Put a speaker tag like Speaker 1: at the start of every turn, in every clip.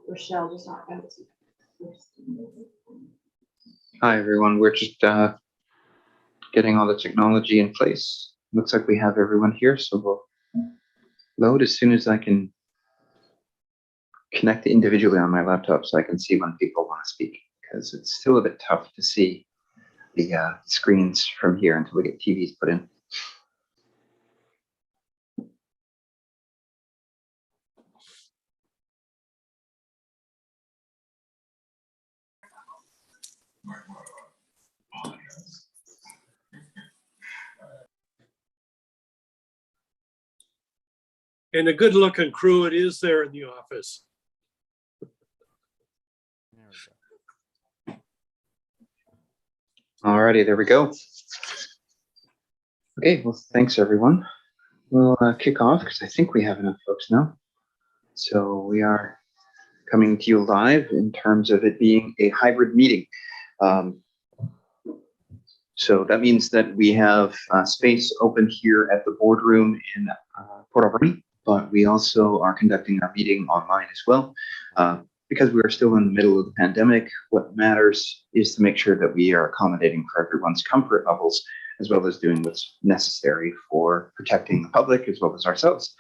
Speaker 1: Rochelle just not going
Speaker 2: Hi, everyone. We're just getting all the technology in place. Looks like we have everyone here, so we'll load as soon as I can connect individually on my laptop so I can see when people want to speak, because it's still a bit tough to see the screens from here until we get TVs put in.
Speaker 3: And a good looking crew it is there in the office.
Speaker 2: Alrighty, there we go. Okay, well, thanks everyone. We'll kick off because I think we have enough folks now. So we are coming to you live in terms of it being a hybrid meeting. So that means that we have space open here at the boardroom in Port Alberni, but we also are conducting our meeting online as well. Because we are still in the middle of the pandemic, what matters is to make sure that we are accommodating for everyone's comfort levels, as well as doing what's necessary for protecting the public as well as ourselves.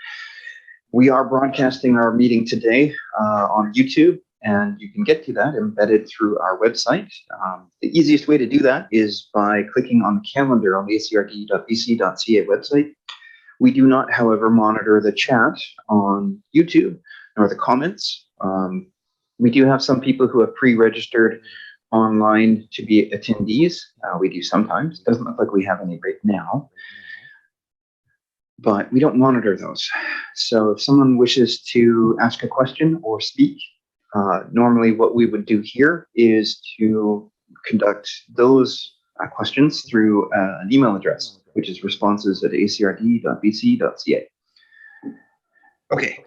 Speaker 2: We are broadcasting our meeting today on YouTube, and you can get to that embedded through our website. The easiest way to do that is by clicking on the calendar on the acrd.bc.ca website. We do not, however, monitor the chat on YouTube nor the comments. We do have some people who have pre-registered online to be attendees. We do sometimes. It doesn't look like we have any right now, but we don't monitor those. So if someone wishes to ask a question or speak, normally what we would do here is to conduct those questions through an email address, which is responses@acrd.bc.ca. Okay,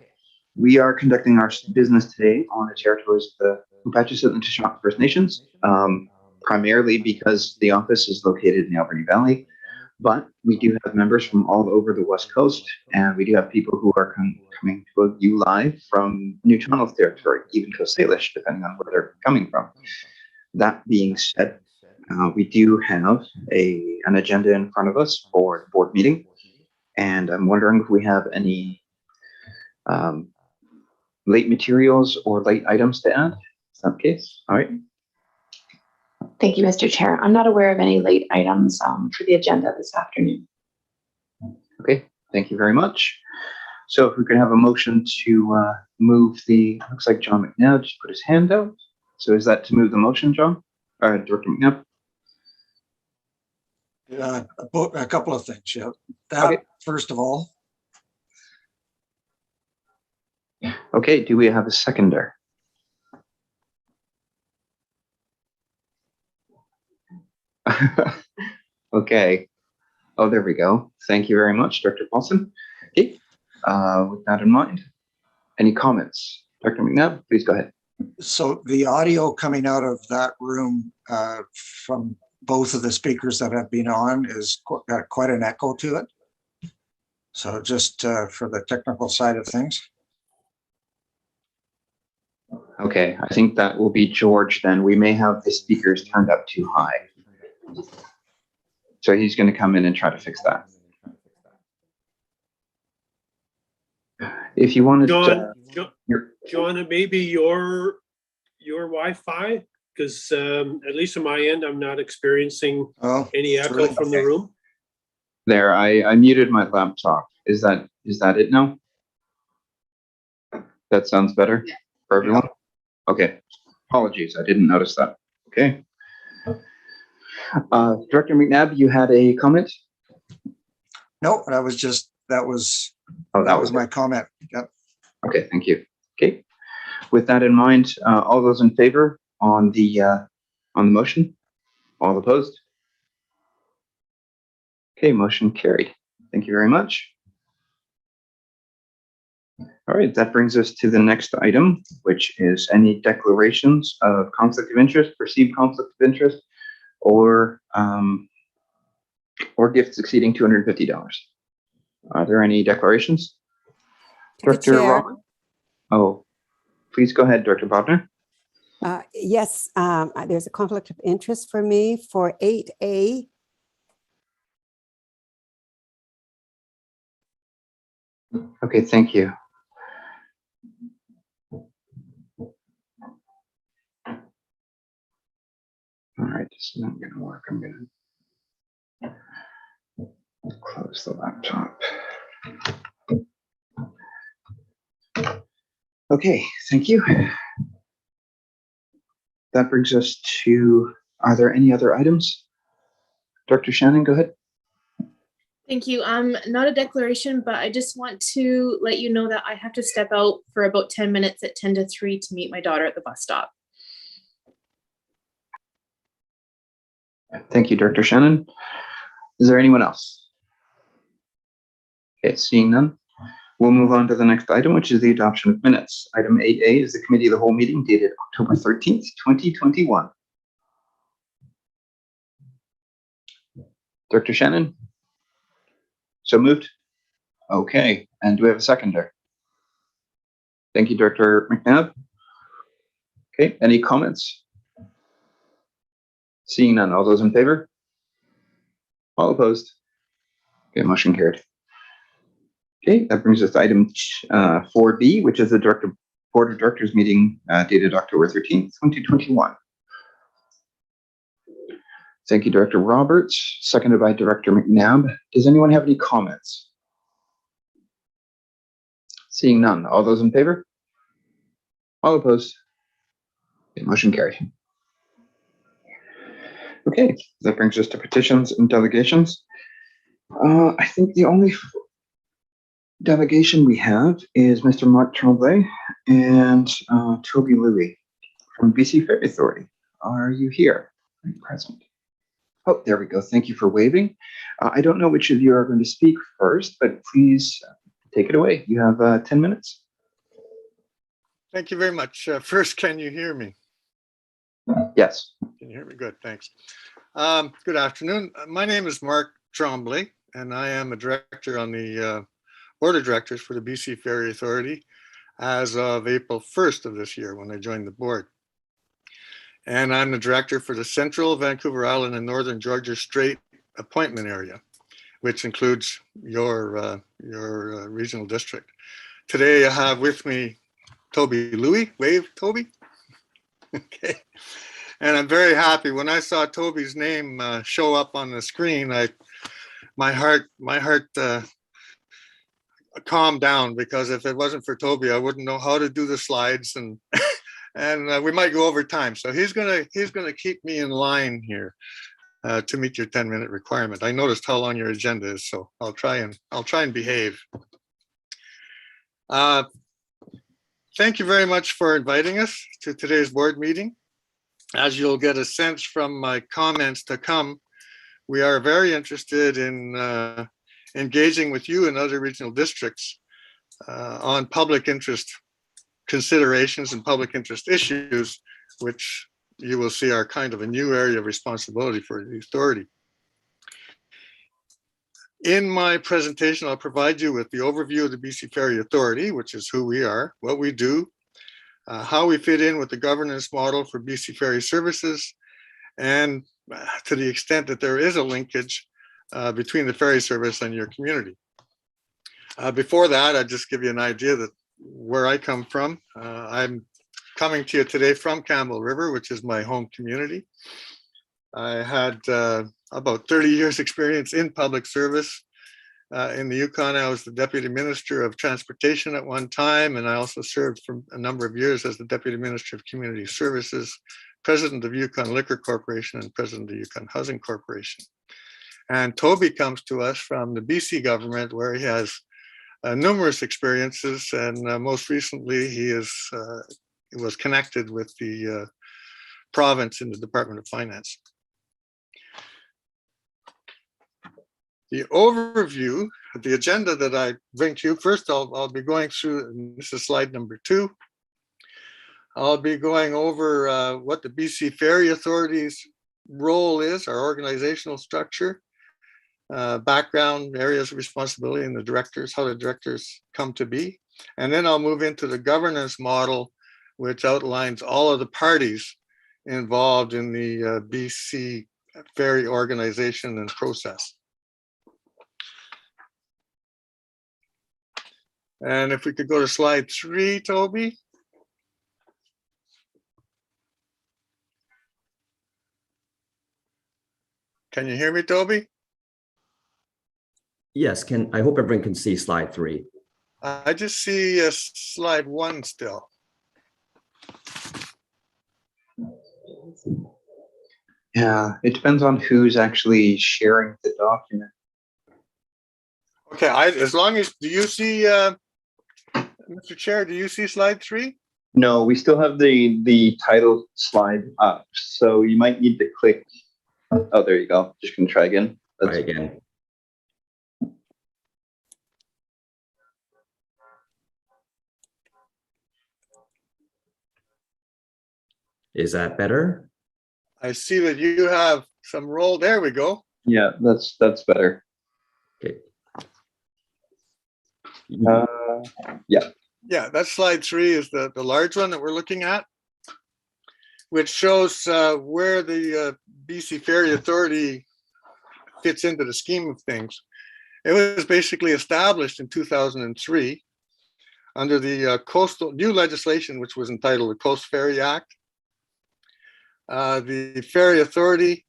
Speaker 2: we are conducting our business today on the territories of the Upachisa and Tshama First Nations, primarily because the office is located in the Alberni Valley, but we do have members from all over the West Coast, and we do have people who are coming to you live from New Toronto territory, even Coast Salish, depending on where they're coming from. That being said, we do have an agenda in front of us for the board meeting, and I'm wondering if we have any late materials or late items to add. Is that the case? All right.
Speaker 1: Thank you, Mr. Chair. I'm not aware of any late items for the agenda this afternoon.
Speaker 2: Okay, thank you very much. So if we could have a motion to move looks like John McNabb just put his hand out. So is that to move the motion, John? Director McNabb?
Speaker 4: A couple of things, yeah. That, okay. First of all.
Speaker 2: Okay, do we have a seconder? Okay. Oh, there we go. Thank you very much, Dr. Paulson. Okay, with that in mind, any comments? Dr. McNabb, please go ahead.
Speaker 4: So the audio coming out of that room from both of the speakers that have been on is got quite an echo to it. So just for the technical side of things.
Speaker 2: Okay, I think that will be George then. We may have the speakers turned up too high. So he's going to come in and try to fix that. If you wanted
Speaker 3: John, it may be your Wi-Fi, because at least on my end, I'm not experiencing any echo
Speaker 4: really?
Speaker 3: from the room.
Speaker 2: there, I muted my laptop. Is that it now? That sounds better for everyone? Okay, apologies, I didn't notice that. Okay. Director McNabb, you had a comment?
Speaker 4: No, that was my comment. Yep.
Speaker 2: Okay, thank you. Okay, with that in mind, all those in favor on the motion? All opposed? Okay, motion carried. Thank you very much. All right, that brings us to the next item, which is any declarations of conflict of interest, perceived conflict of interest, or gifts exceeding $250. Are there any declarations? Director Robert? Oh, please go ahead, Director Bodner.
Speaker 5: Yes, there's a conflict of interest for me for 8A.
Speaker 2: Okay, thank you. All right, this is not going to work. I'm going to close the laptop. Okay, thank you. That brings us to, are there any other items? Dr. Shannon, go ahead.
Speaker 6: Thank you. Not a declaration, but I just want to let you know that I have to step out for about 10 minutes at 10 to 3 to meet my daughter at the bus stop.
Speaker 2: Thank you, Dr. Shannon. Is there anyone else? Okay, seeing none, we'll move on to the next item, which is the adoption of minutes. Item 8A is the committee of the whole meeting dated October 13th, 2021. Dr. Shannon? So moved? Okay, and do we have a seconder? Thank you, Dr. McNabb. Okay, any comments? Seeing none, all those in favor? All opposed? Okay, motion carried. Okay, that brings us to item 4B, which is the Board of Directors meeting dated October 13th, 2021. Thank you, Director Roberts, seconded by Director McNabb. Does anyone have any comments? Seeing none, all those in favor? All opposed? Okay, motion carried. Okay, that brings us to petitions and delegations. I think the only delegation we have is Mr. Mark Tremblay and Toby Louie from BC Ferry Authority. Are you here? Are you present? Oh, there we go. Thank you for waving. I don't know which of you are going to speak first, but please take it away. You have 10 minutes.
Speaker 7: Thank you very much. First, can you hear me?
Speaker 2: Yes.
Speaker 7: Can you hear me? Good, thanks. Good afternoon. My name is Mark Tremblay, and I am a director on the Board of Directors for the BC Ferry Authority as of April 1st of this year when I joined the board. And I'm the director for the Central Vancouver Island and Northern Georgia Strait appointment area, which includes your regional district. Today I have with me Toby Louie. Wave, Toby. Okay. And I'm very happy when I saw Toby's name show up on the screen. My heart calmed down, because if it wasn't for Toby, I wouldn't know how to do the slides, and and we might go over time. So he's gonna keep me in line here to meet your 10-minute requirement. I noticed how long your agenda is, so I'll try and behave. Thank you very much for inviting us to today's board meeting. As you'll get a sense from my comments to come, we are very interested in engaging with you and other regional districts on public interest considerations and public interest issues, which you will see are kind of a new area of responsibility for the authority. In my presentation, I'll provide you with the overview of the BC Ferry Authority, which is who we are, what we do, how we fit in with the governance model for BC Ferry Services, and to the extent that there is a linkage between the ferry service and your community. Before that, I'll just give you an idea that where I come from. I'm coming to you today from Campbell River, which is my home community. I had about 30 years experience in public service. In the Yukon, I was the Deputy Minister of Transportation at one time, and I also served for a number of years as the Deputy Minister of Community Services, President of Yukon Liquor Corporation, and President of Yukon Housing Corporation. And Toby comes to us from the BC government, where he has numerous experiences, and most recently he was connected with the province in the Department of Finance. The overview, the agenda that I bring to you, first I'll be going through, and this is slide number 2. I'll be going over what the BC Ferry Authority's role is, our organizational structure, background, areas of responsibility, and the directors, how the directors come to be. And then I'll move into the governance model, which outlines all of the parties involved in the BC Ferry organization and process. And if we could go to slide 3, Toby. Can you hear me, Toby?
Speaker 8: Yes, I hope everyone can see slide 3.
Speaker 7: I just see slide 1 still.
Speaker 2: Yeah, it depends on who's actually sharing the document.
Speaker 7: Okay, as long as, do you see, Mr. Chair, do you see slide 3?
Speaker 2: No, we still have the title slide up, so you might need to click. Oh, there you go. Just gonna try again.
Speaker 8: Try again. Is that better?
Speaker 7: I see that you have some role. There we go.
Speaker 2: Yeah, that's better.
Speaker 8: Okay.
Speaker 7: Yeah, that's slide 3 is the large one that we're looking at, which shows where the BC Ferry Authority fits into the scheme of things. It was basically established in 2003 under the coastal new legislation, which was entitled the Coast Ferry Act. The Ferry Authority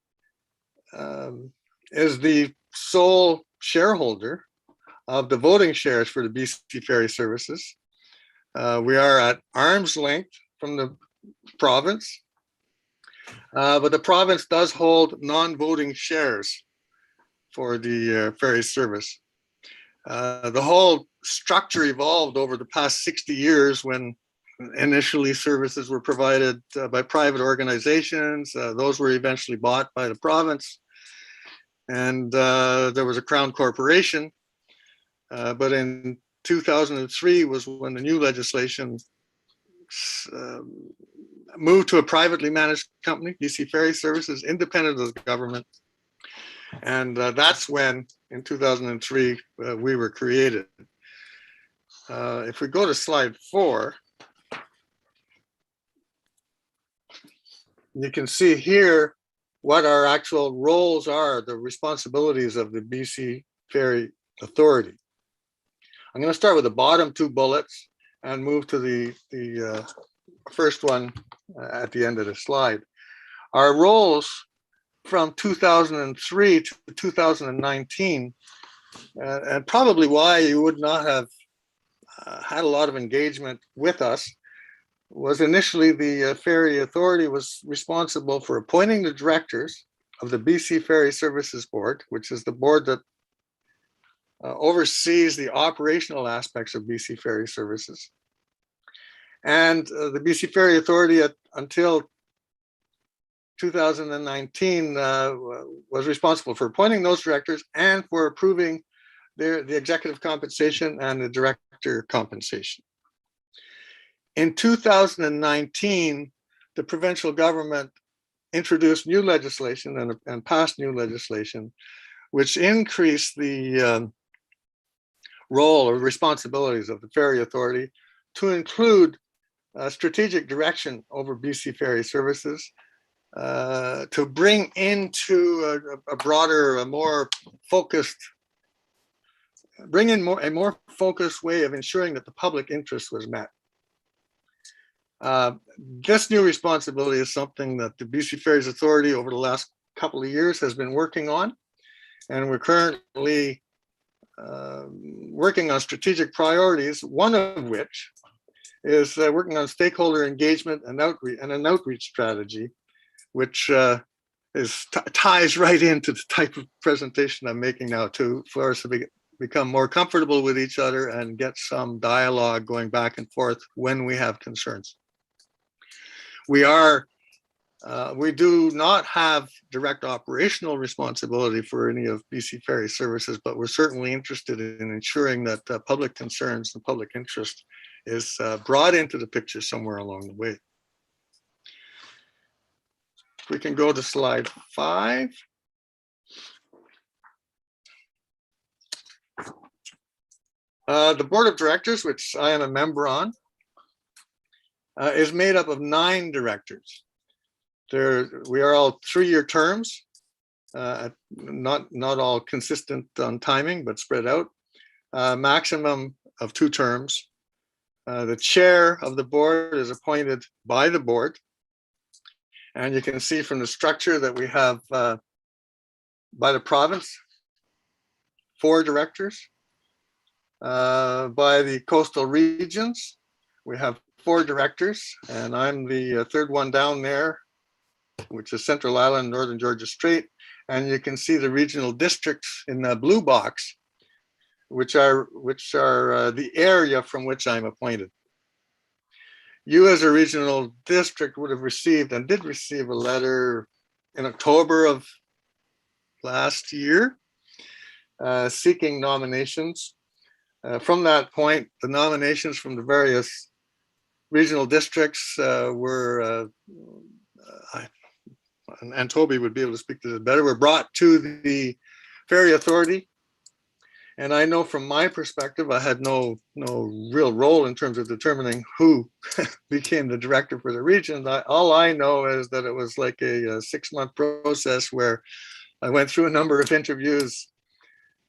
Speaker 7: is the sole shareholder of the voting shares for the BC Ferry Services. We are at arm's length from the province, but the province does hold non-voting shares for the ferry service. The whole structure evolved over the past 60 years when initially services were provided by private organizations. Those were eventually bought by the province. And there was a Crown Corporation. But in 2003 was when the new legislation moved to a privately managed company, BC Ferry Services, independent of the government. And that's when, in 2003, we were created. If we go to slide 4, you can see here what our actual roles are, the responsibilities of the BC Ferry Authority. I'm going to start with the bottom 2 bullets and move to the first one at the end of the slide. Our roles from 2003 to 2019, and probably why you would not have had a lot of engagement with us, was initially the Ferry Authority was responsible for appointing the directors of the BC Ferry Services Board, which is the board that oversees the operational aspects of BC Ferry Services. And the BC Ferry Authority until 2019 was responsible for appointing those directors and for approving the executive compensation and the director compensation. In 2019, the provincial government introduced new legislation and passed new legislation, which increased the role or responsibilities of the Ferry Authority to include strategic direction over BC Ferry Services, to bring into a broader, a more focused, bring in a more focused way of ensuring that the public interest was met. This new responsibility is something that the BC Ferries Authority over the last couple of years has been working on, and we're currently working on strategic priorities, one of which is working on stakeholder engagement and an outreach strategy, which ties right into the type of presentation I'm making now, for us to become more comfortable with each other and get some dialogue going back and forth when we have concerns. We do not have direct operational responsibility for any of BC Ferry Services, but we're certainly interested in ensuring that public concerns and public interest is brought into the picture somewhere along the way. We can go to slide 5. The board of directors, which I am a member on, is made up of 9 directors. We are all 3-year terms, not all consistent on timing, but spread out. Maximum of 2 terms. The chair of the board is appointed by the board. And you can see from the structure that we have by the province, 4 directors. By the coastal regions, we have 4 directors, and I'm the 3rd one down there, which is Central Island, Northern Georgia Strait. And you can see the regional districts in the blue box, which are the area from which I'm appointed. You as a regional district would have received and did receive a letter in October of last year seeking nominations. From that point, the nominations from the various regional districts were, and Toby would be able to speak to this better, were brought to the Ferry Authority. And I know from my perspective, I had no real role in terms of determining who became the director for the region. All I know is that it was like a 6-month process where I went through a number of interviews,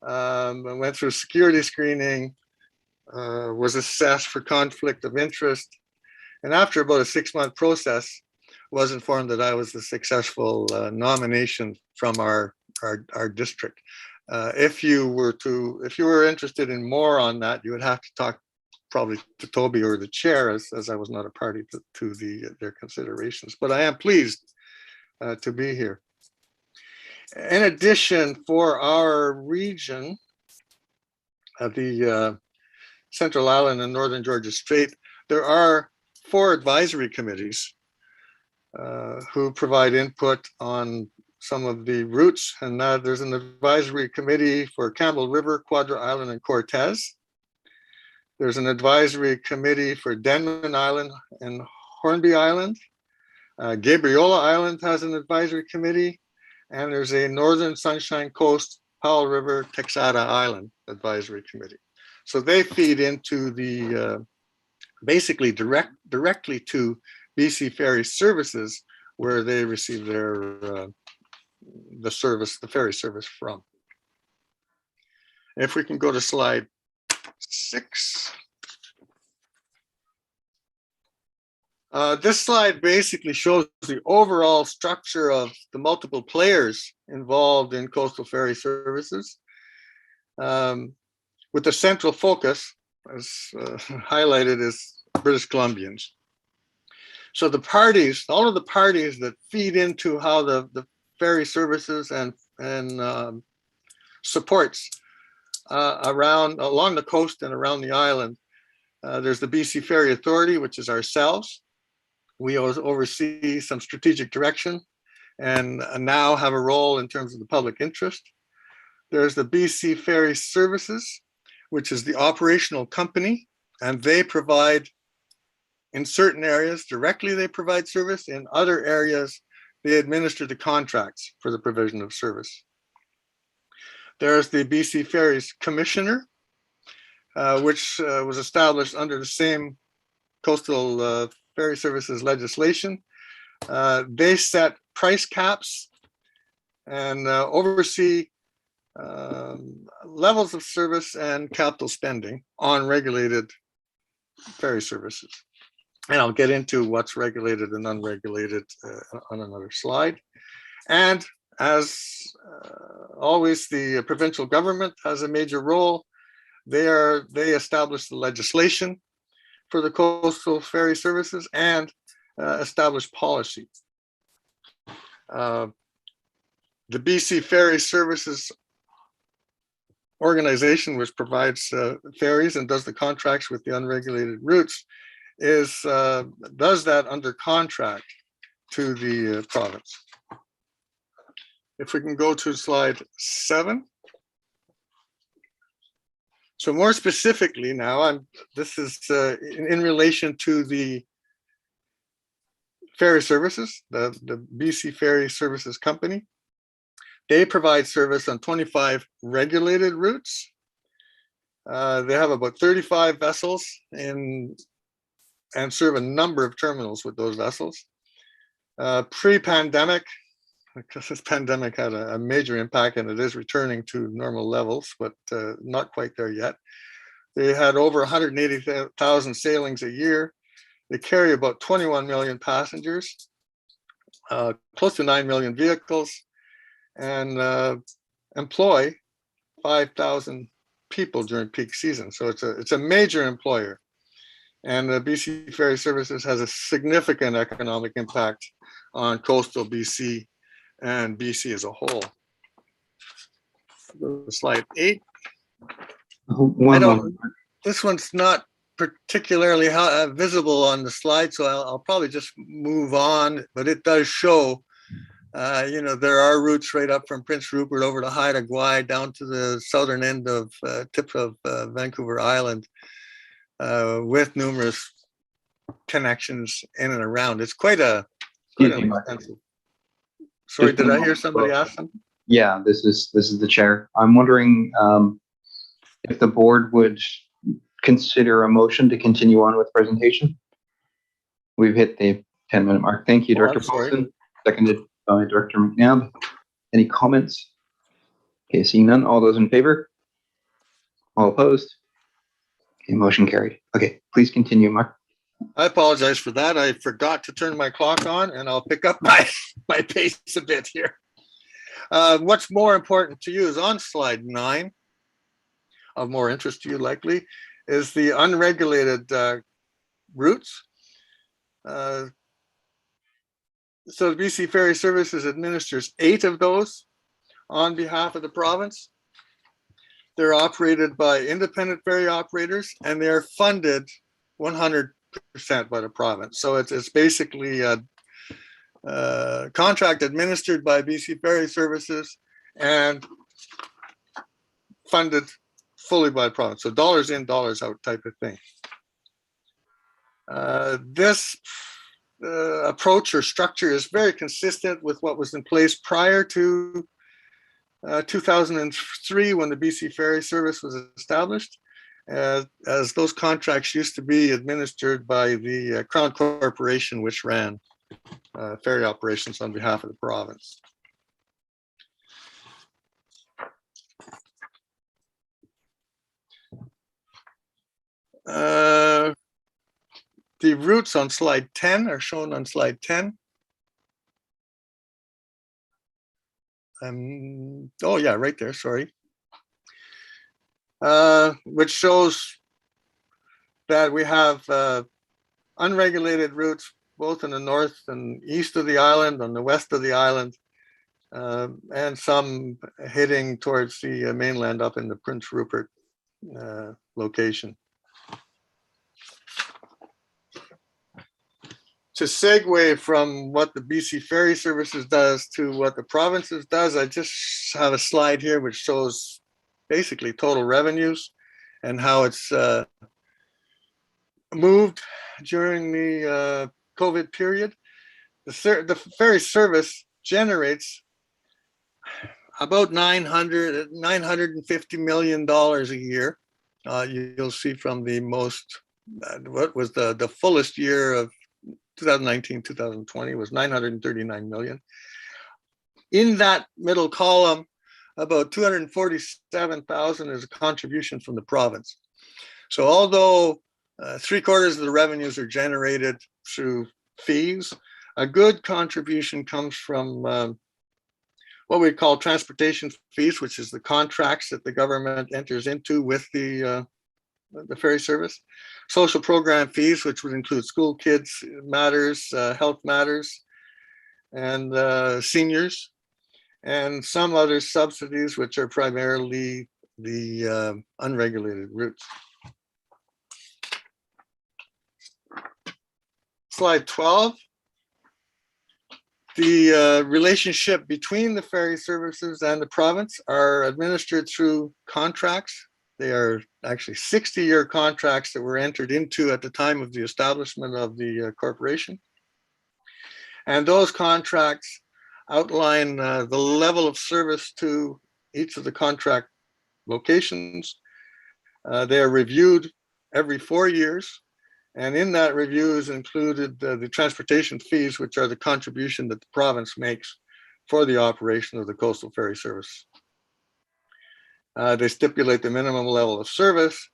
Speaker 7: I went through security screening, was assessed for conflict of interest. And after about a 6-month process, was informed that I was the successful nomination from our district. If you were interested in more on that, you would have to talk probably to Toby or the chair, as I was not a party to their considerations. But I am pleased to be here. In addition, for our region, the Central Island and Northern Georgia Strait, there are 4 advisory committees who provide input on some of the routes, and there's an advisory committee for Campbell River, Quadra Island, and Cortez. There's an advisory committee for Denman Island and Hornby Island. Gabriola Island has an advisory committee, and there's a Northern Sunshine Coast, Powell River, Texada Island advisory committee. So they feed into the basically directly to BC Ferry Services, where they receive their the ferry service from. If we can go to slide 6. This slide basically shows the overall structure of the multiple players involved in coastal ferry services, with the central focus, as highlighted, is British Columbians. So the parties, all of the parties that feed into how the ferry services and supports along the coast and around the island. There's the BC Ferry Authority, which is ourselves. We oversee some strategic direction, and now have a role in terms of the public interest. There's the BC Ferry Services, which is the operational company, and they provide, in certain areas directly they provide service, in other areas they administer the contracts for the provision of service. There's the BC Ferries Commissioner, which was established under the same coastal ferry services legislation. They set price caps and oversee levels of service and capital spending on regulated ferry services. And I'll get into what's regulated and unregulated on another slide. And as always, the provincial government has a major role. They establish the legislation for the coastal ferry services and establish policy. The BC Ferry Services organization, which provides ferries and does the contracts with the unregulated routes, does that under contract to the province. If we can go to slide 7. So more specifically now, this is in relation to the ferry services, the BC Ferry Services Company. They provide service on 25 regulated routes. They have about 35 vessels and serve a number of terminals with those vessels. Pre-pandemic, because this pandemic had a major impact and it is returning to normal levels, but not quite there yet. They had over 180,000 sailings a year. They carry about 21 million passengers, close to 9 million vehicles, and employ 5,000 people during peak season. So it's a major employer. And the BC Ferry Services has a significant economic impact on coastal BC and BC as a whole. Go to slide 8. This one's not particularly visible on the slide, so I'll probably just move on, but it does show, there are routes right up from Prince Rupert over to Haida Gwaii down to the southern end of tip of Vancouver Island, with numerous connections in and around. It's quite an expensive. Sorry, did I hear somebody ask something?
Speaker 2: Yeah, this is the chair. I'm wondering if the board would consider a motion to continue on with presentation. We've hit the 10-minute mark. Thank you, Director Paulson. Seconded by Director McNabb. Any comments? Okay, seeing none. All those in favor? All opposed? Okay, motion carried. Okay, please continue, Mark.
Speaker 7: I apologize for that. I forgot to turn my clock on, and I'll pick up my pace a bit here. What's more important to you is on slide 9, of more interest to you likely, is the unregulated routes. So the BC Ferry Services administers 8 of those on behalf of the province. They're operated by independent ferry operators, and they're funded 100% by the province. So it's basically a contract administered by BC Ferry Services and funded fully by the province. So dollars in, dollars out type of thing. This approach or structure is very consistent with what was in place prior to 2003 when the BC Ferry Service was established, as those contracts used to be administered by the Crown Corporation, which ran ferry operations on behalf of the province. The routes on slide 10 are shown on slide 10. Oh yeah, right there, sorry. Which shows that we have unregulated routes both in the north and east of the island, on the west of the island, and some heading towards the mainland up in the Prince Rupert location. to segue from what the BC Ferry Services does to what the provinces does, I just have a slide here which shows basically total revenues and how it's moved during the COVID period. The ferry service generates about $950 million a year. You'll see from the most, what was the fullest year of 2019-2020 was 939 million. In that middle column, about 247,000 is a contribution from the province. So although 3/4 of the revenues are generated through fees, a good contribution comes from what we call transportation fees, which is the contracts that the government enters into with the ferry service. Social program fees, which would include school kids matters, health matters, and seniors, and some other subsidies, which are primarily the unregulated routes. Slide 12. The relationship between the ferry services and the province are administered through contracts. They are actually 60-year contracts that were entered into at the time of the establishment of the corporation. And those contracts outline the level of service to each of the contract locations. They are reviewed every 4 years. And in that review is included the transportation fees, which are the contribution that the province makes for the operation of the coastal ferry service. They stipulate the minimum level of service.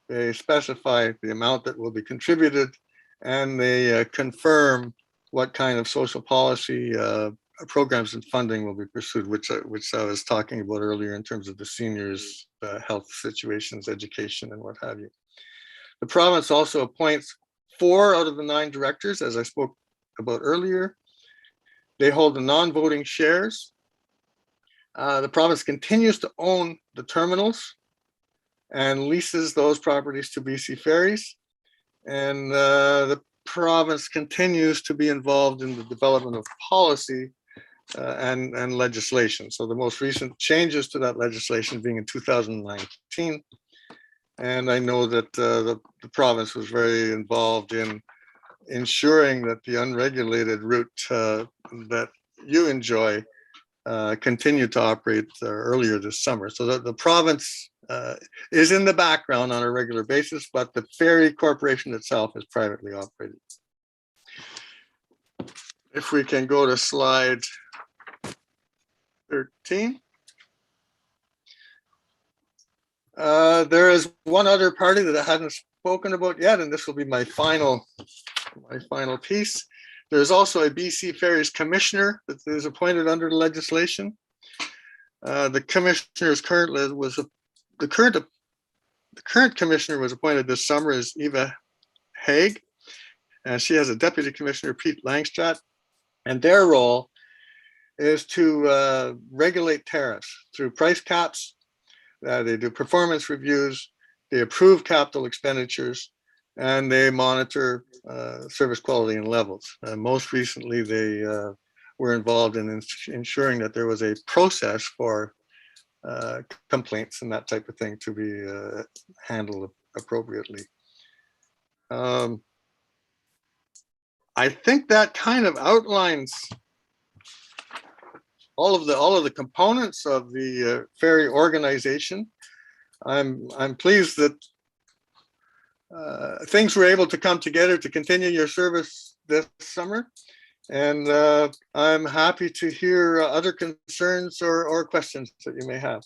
Speaker 7: They specify the amount that will be contributed, and they confirm what kind of social policy programs and funding will be pursued, which I was talking about earlier in terms of the seniors' health situations, education, and what have you. The province also appoints 4 out of the 9 directors, as I spoke about earlier. They hold the non-voting shares. The province continues to own the terminals and leases those properties to BC Ferries. And the province continues to be involved in the development of policy and legislation. So the most recent changes to that legislation being in 2019. And I know that the province was very involved in ensuring that the unregulated route that you enjoy continued to operate earlier this summer. So that the province is in the background on a regular basis, but the ferry corporation itself is privately operated. If we can go to slide 13. There is one other party that I hadn't spoken about yet, and this will be my final piece. There's also a BC Ferries Commissioner that is appointed under the legislation. The commissioner is the current commissioner was appointed this summer is Eva Haig, and she has a deputy commissioner, Pete Langstraat, and their role is to regulate tariffs through price caps. They do performance reviews, they approve capital expenditures, and they monitor service quality and levels. Most recently, they were involved in ensuring that there was a process for complaints and that type of thing to be handled appropriately. I think that kind of outlines all of the components of the ferry organization. I'm pleased that things were able to come together to continue your service this summer, and I'm happy to hear other concerns or questions that you may have.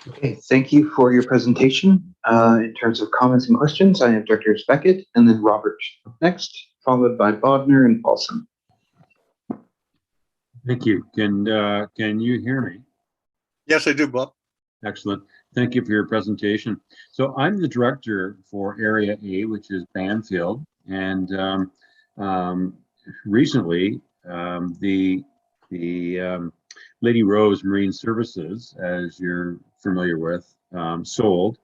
Speaker 2: Okay, thank you for your presentation. In terms of comments and questions, I have Directors Beckett and then Robert next, followed by Bodner and Paulson.
Speaker 9: Thank you. Can you hear me?
Speaker 7: Yes, I do, Bob.
Speaker 9: Excellent. Thank you for your presentation. So I'm the director for Area A, which is Banfield, and recently the Lady Rose Marine Services, as you're familiar with, sold,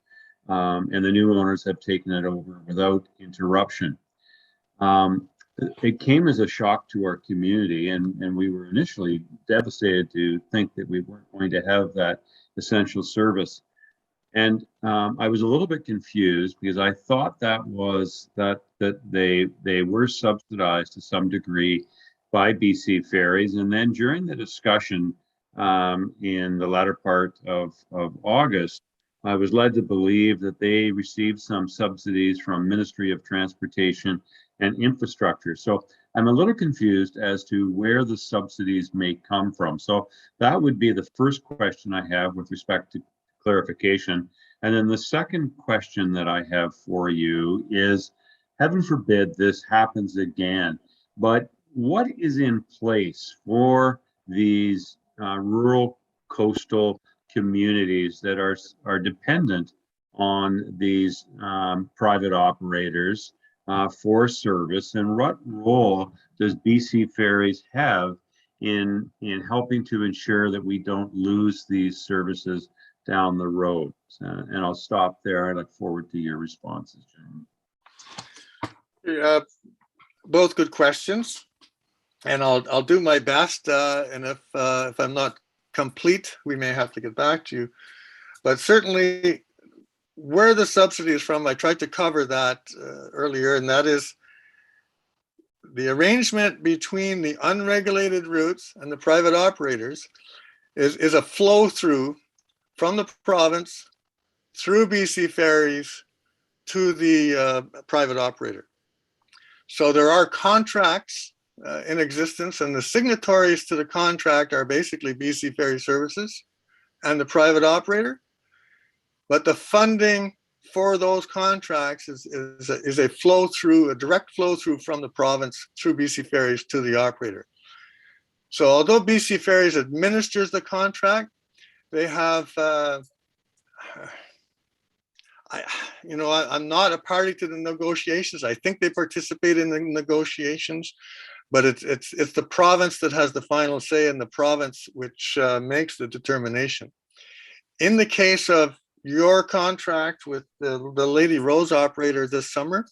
Speaker 9: and the new owners have taken it over without interruption. It came as a shock to our community, and we were initially devastated to think that we weren't going to have that essential service. And I was a little bit confused because I thought that was that they were subsidized to some degree by BC Ferries. And then during the discussion in the latter part of August, I was led to believe that they received some subsidies from Ministry of Transportation and Infrastructure. So I'm a little confused as to where the subsidies may come from. So that would be the first question I have with respect to clarification. And then the second question that I have for you is, heaven forbid this happens again, but what is in place for these rural coastal communities that are dependent on these private operators for service, and what role does BC Ferries have in helping to ensure that we don't lose these services down the road? And I'll stop there. I look forward to your responses, gentlemen.
Speaker 7: Both good questions, and I'll do my best. And if I'm not complete, we may have to get back to you. But certainly, where the subsidy is from, I tried to cover that earlier, and that is the arrangement between the unregulated routes and the private operators is a flow through from the province through BC Ferries to the private operator. So there are contracts in existence, and the signatories to the contract are basically BC Ferry Services and the private operator. But the funding for those contracts is a flow through, a direct flow through from the province through BC Ferries to the operator. So although BC Ferries administers the contract, they have, I'm not a party to the negotiations. I think they participate in the negotiations, but it's the province that has the final say, and the province which makes the determination. In the case of your contract with the Lady Rose operator this summer,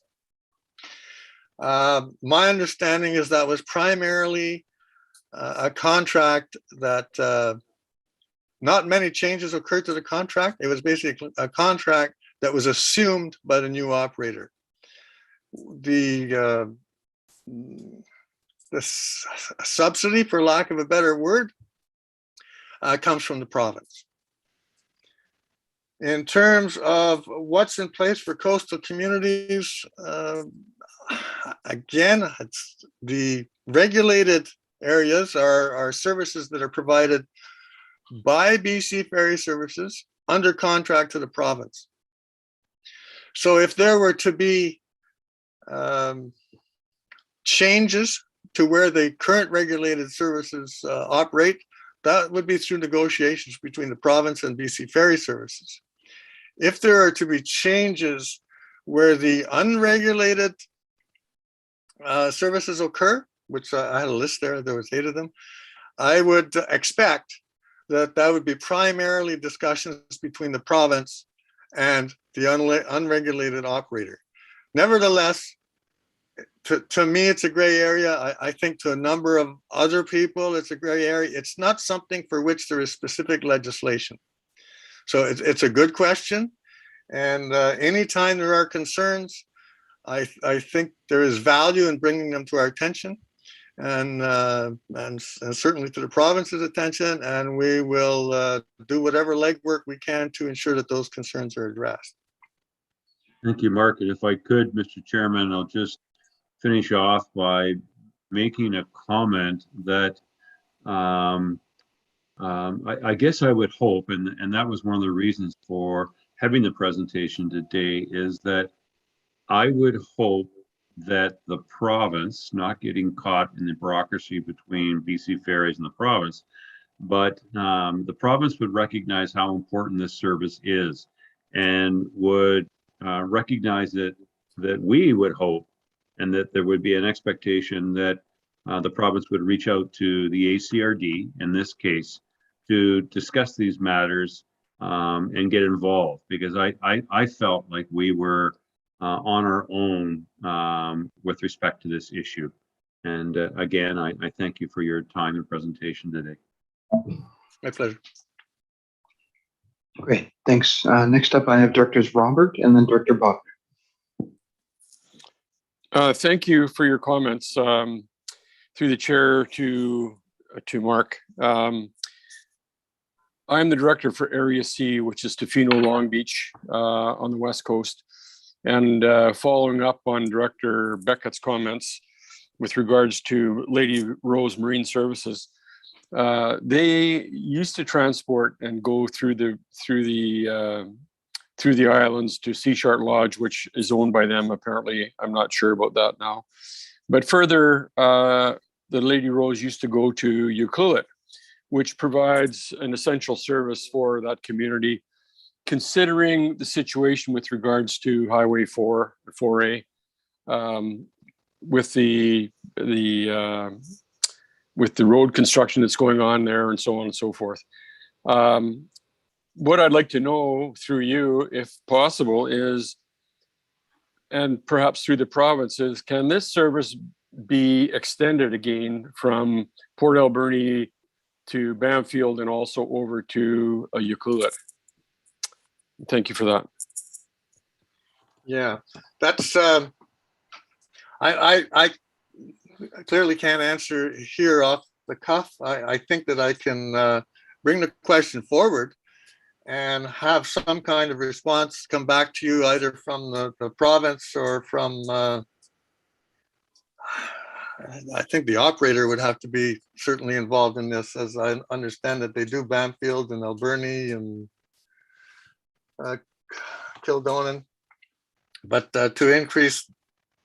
Speaker 7: my understanding is that was primarily a contract that not many changes occurred to the contract. It was basically a contract that was assumed by the new operator. The subsidy, for lack of a better word, comes from the province. In terms of what's in place for coastal communities, again, it's the regulated areas are services that are provided by BC Ferry Services under contract to the province. So if there were to be changes to where the current regulated services operate, that would be through negotiations between the province and BC Ferry Services. If there are to be changes where the unregulated services occur, which I had a list there was 8 of them, I would expect that would be primarily discussions between the province and the unregulated operator. Nevertheless, to me, it's a gray area. I think to a number of other people, it's a gray area. It's not something for which there is specific legislation. So it's a good question. And anytime there are concerns, I think there is value in bringing them to our attention, and certainly to the province's attention, and we will do whatever legwork we can to ensure that those concerns are addressed.
Speaker 9: Thank you, Mark. And if I could, Mr. Chairman, I'll just finish off by making a comment that I guess I would hope, and that was one of the reasons for having the presentation today, is that I would hope that the province, not getting caught in the bureaucracy between BC Ferries and the province, but the province would recognize how important this service is, and would recognize that we would hope, and that there would be an expectation that the province would reach out to the ACRD in this case to discuss these matters and get involved, because I felt like we were on our own with respect to this issue. And again, I thank you for your time and presentation today.
Speaker 7: My pleasure.
Speaker 2: Great, thanks. Next up, I have Directors Robert and then Director Bodner.
Speaker 10: Thank you for your comments through the chair to Mark. I'm the director for Area C, which is Tofino Long Beach on the West Coast. And following up on Director Beckett's comments with regards to Lady Rose Marine Services, they used to transport and go through the islands to Sea Shark Lodge, which is owned by them. Apparently, I'm not sure about that now. But further, the Lady Rose used to go to Ucluelet, which provides an essential service for that community, considering the situation with regards to Highway 4, 4A, with the road construction that's going on there and so on and so forth. What I'd like to know through you, if possible, is, and perhaps through the provinces, can this service be extended again from Port Alberni to Bamfield and also over to Ucluelet? Thank you for that.
Speaker 7: Yeah, that's I clearly can't answer here off the cuff. I think that I can bring the question forward and have some kind of response come back to you either from the province or from I think the operator would have to be certainly involved in this, as I understand that they do Bamfield and Alberni and Kildonan. But to increase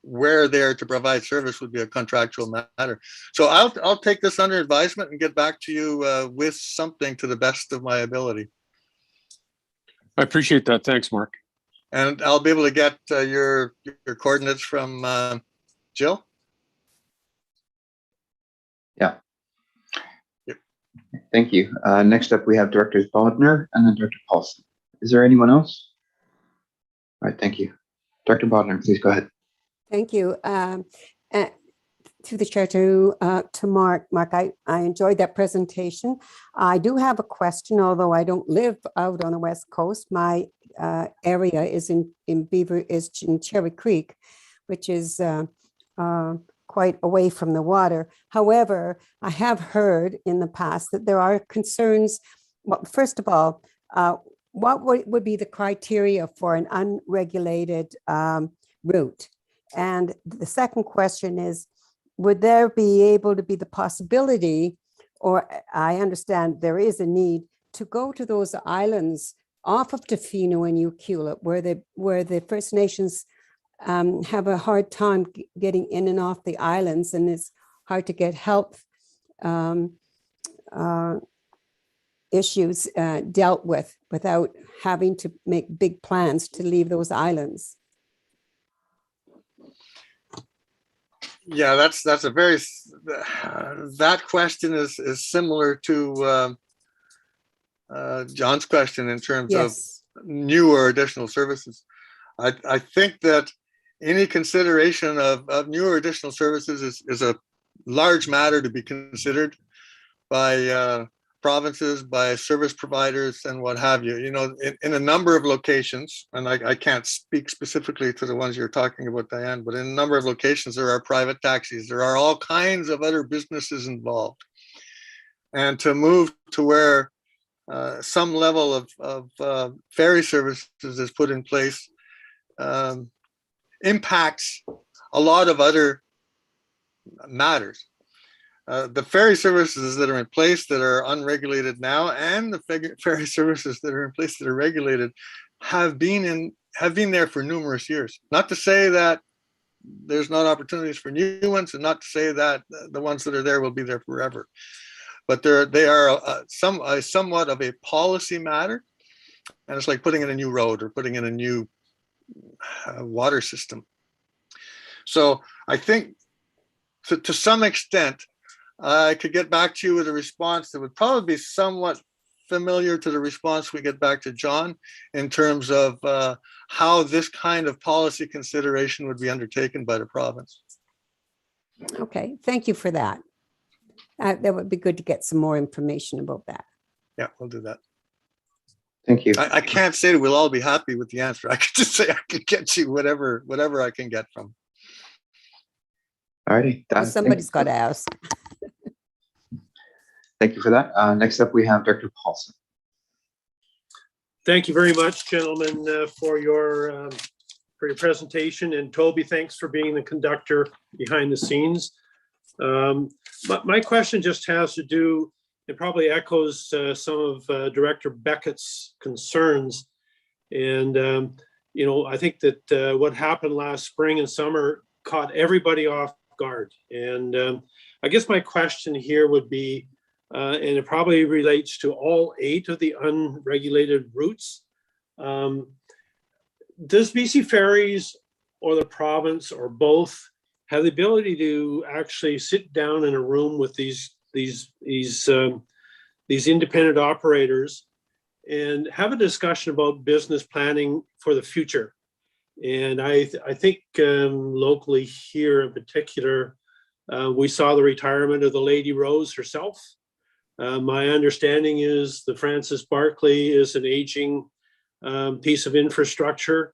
Speaker 7: where they're to provide service would be a contractual matter. So I'll take this under advisement and get back to you with something to the best of my ability.
Speaker 10: I appreciate that. Thanks, Mark.
Speaker 7: And I'll be able to get your coordinates from Jill.
Speaker 2: Yeah.
Speaker 7: Yep.
Speaker 2: Thank you. Next up, we have Directors Bodner and then Director Paulson. Is there anyone else? All right, thank you. Director Bodner, please go ahead.
Speaker 5: Thank you. To the chair, to Mark. Mark, I enjoyed that presentation. I do have a question, although I don't live out on the West Coast. My area is in Cherry Creek, which is quite away from the water. However, I have heard in the past that there are concerns. Well, first of all, what would be the criteria for an unregulated route? And the second question is, would there be able to be the possibility, or I understand there is a need, to go to those islands off of Tofino and Ucluelet, where the First Nations have a hard time getting in and off the islands, and it's hard to get health issues dealt with without having to make big plans to leave those islands?
Speaker 7: Yeah, that's a very that question is similar to John's question in terms
Speaker 5: Yes.
Speaker 7: of new or additional services. I think that any consideration of new or additional services is a large matter to be considered by provinces, by service providers, and what have you. You know, in a number of locations, and I can't speak specifically to the ones you're talking about, Diane, but in a number of locations, there are private taxis. There are all kinds of other businesses involved. And to move to where some level of ferry services is put in place impacts a lot of other matters. The ferry services that are in place that are unregulated now, and the ferry services that are in place that are regulated, have been there for numerous years. Not to say that there's not opportunities for new ones, and not to say that the ones that are there will be there forever. But they are somewhat of a policy matter, and it's like putting in a new road or putting in a new water system. So I think to some extent, I could get back to you with a response that would probably be somewhat familiar to the response we get back to John in terms of how this kind of policy consideration would be undertaken by the province.
Speaker 5: Okay, thank you for that. That would be good to get some more information about that.
Speaker 7: Yeah, we'll do that.
Speaker 2: Thank you.
Speaker 7: I can't say that we'll all be happy with the answer. I could just say I could get you whatever I can get from.
Speaker 2: All righty.
Speaker 5: Well, somebody's got to ask.
Speaker 2: Thank you for that. Next up, we have Director Paulson.
Speaker 3: Thank you very much, gentlemen, for your presentation. And Toby, thanks for being the conductor behind the scenes. But my question just has to do, it probably echoes some of Director Beckett's concerns. And, you know, I think that what happened last spring and summer caught everybody off guard. And I guess my question here would be, and it probably relates to all 8 of the unregulated routes. Does BC Ferries or the province or both have the ability to actually sit down in a room with these independent operators and have a discussion about business planning for the future? And I think locally here in particular, we saw the retirement of the Lady Rose herself. My understanding is the Francis Barclay is an aging piece of infrastructure.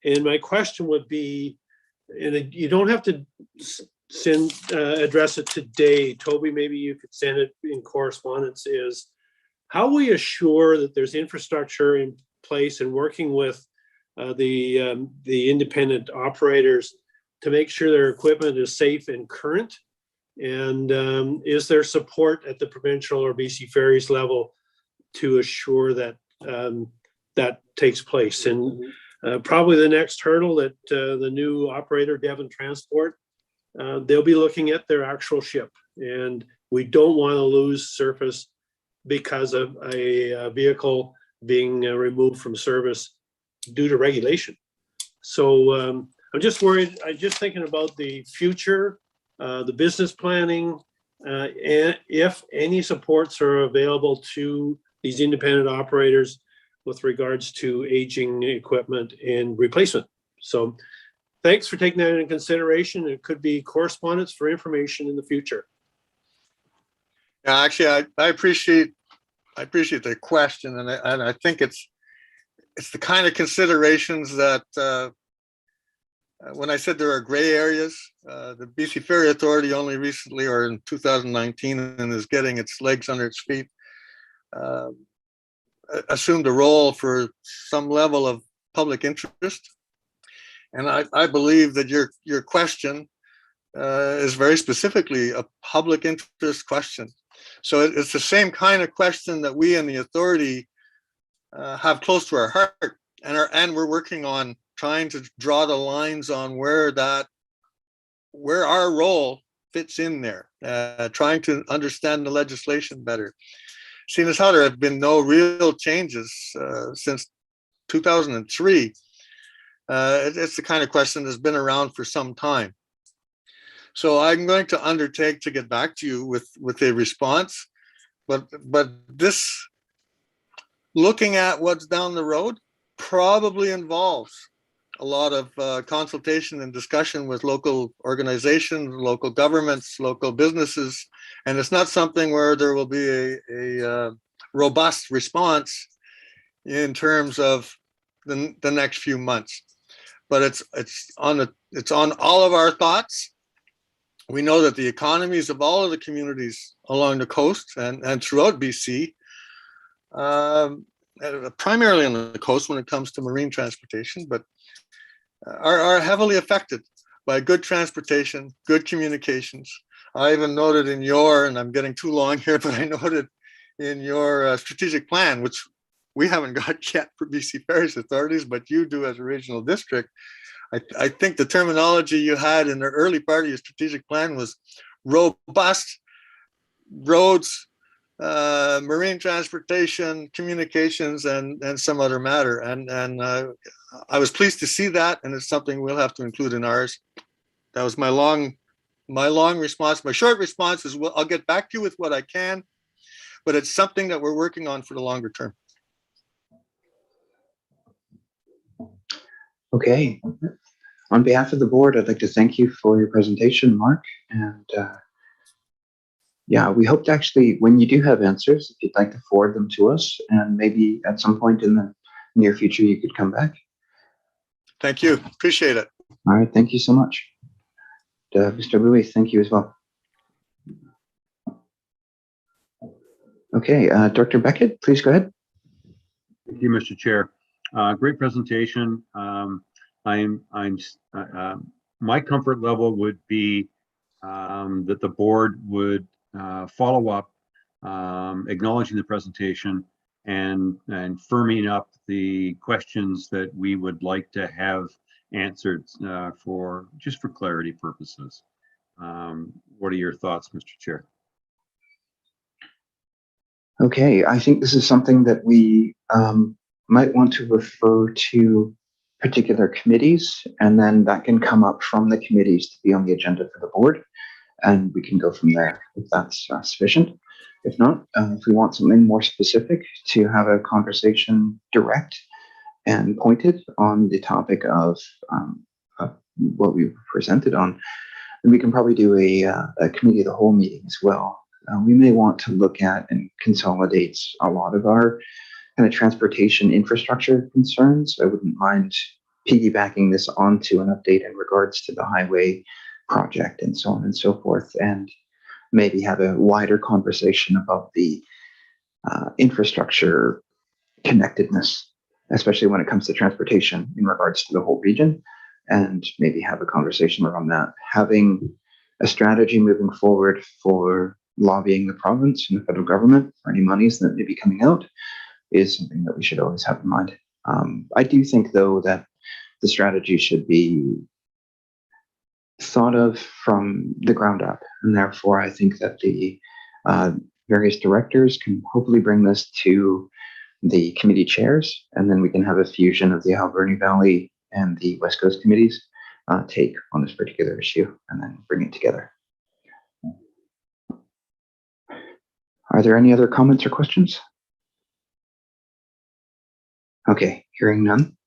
Speaker 3: And my question would be, and you don't have to address it today, Toby, maybe you could send it in correspondence, is how we assure that there's infrastructure in place and working with the independent operators to make sure their equipment is safe and current. And is there support at the provincial or BC Ferries level to assure that that takes place? And probably the next hurdle that the new operator, Devon Transport, they'll be looking at their actual ship. And we don't want to lose surface because of a vehicle being removed from service due to regulation. So I'm just worried, I'm just thinking about the future, the business planning, and if any supports are available to these independent operators with regards to aging equipment and replacement. So thanks for taking that into consideration. It could be correspondence for information in the future.
Speaker 7: Yeah, actually, I appreciate the question, and I think it's the kind of considerations that when I said there are gray areas, the BC Ferry Authority only recently, or in 2019, and is getting its legs under its feet, assumed a role for some level of public interest. And I believe that your question is very specifically a public interest question. So it's the same kind of question that we in the authority have close to our heart, and we're working on trying to draw the lines on where our role fits in there, trying to understand the legislation better. Seeing as how there have been no real changes since 2003, it's the kind of question that's been around for some time. So I'm going to undertake to get back to you with a response, but this, looking at what's down the road, probably involves a lot of consultation and discussion with local organizations, local governments, local businesses, and it's not something where there will be a robust response in terms of the next few months. But it's on all of our thoughts. We know that the economies of all of the communities along the coast and throughout BC, primarily on the coast when it comes to marine transportation, but are heavily affected by good transportation, good communications. I even noted in your, and I'm getting too long here, but I noted in your strategic plan, which we haven't got yet for BC Ferries authorities, but you do as a regional district. I think the terminology you had in the early part of your strategic plan was robust roads, marine transportation, communications, and some other matter. And I was pleased to see that, and it's something we'll have to include in ours. That was my long response. My short response is, well, I'll get back to you with what I can, but it's something that we're working on for the longer term.
Speaker 2: Okay. On behalf of the board, I'd like to thank you for your presentation, Mark. And yeah, we hope to actually, when you do have answers, if you'd like to forward them to us, and maybe at some point in the near future, you could come back.
Speaker 7: Thank you. Appreciate it.
Speaker 2: All right. Thank you so much. Mr. Louis, thank you as well. Okay. Dr. Beckett, please go ahead.
Speaker 9: Thank you, Mr. Chair. Great presentation. My comfort level would be that the board would follow up, acknowledging the presentation and firming up the questions that we would like to have answered for clarity purposes. What are your thoughts, Mr. Chair?
Speaker 2: Okay, I think this is something that we might want to refer to particular committees, and then that can come up from the committees to be on the agenda for the board, and we can go from there if that's sufficient. If not, if we want something more specific to have a conversation direct and pointed on the topic of what we presented on, then we can probably do a committee of the whole meeting as well. We may want to look at and consolidate a lot of our kind of transportation infrastructure concerns. I wouldn't mind piggybacking this onto an update in regards to the highway project and so on and so forth, and maybe have a wider conversation about the infrastructure connectedness, especially when it comes to transportation in regards to the whole region, and maybe have a conversation around that. Having a strategy moving forward for lobbying the province and the federal government for any monies that may be coming out is something that we should always have in mind. I do think, though, that the strategy should be thought of from the ground up, and therefore I think that the various directors can hopefully bring this to the committee chairs, and then we can have a fusion of the Alberni Valley and the West Coast committees take on this particular issue, and then bring it together. Are there any other comments or questions? Okay, hearing none.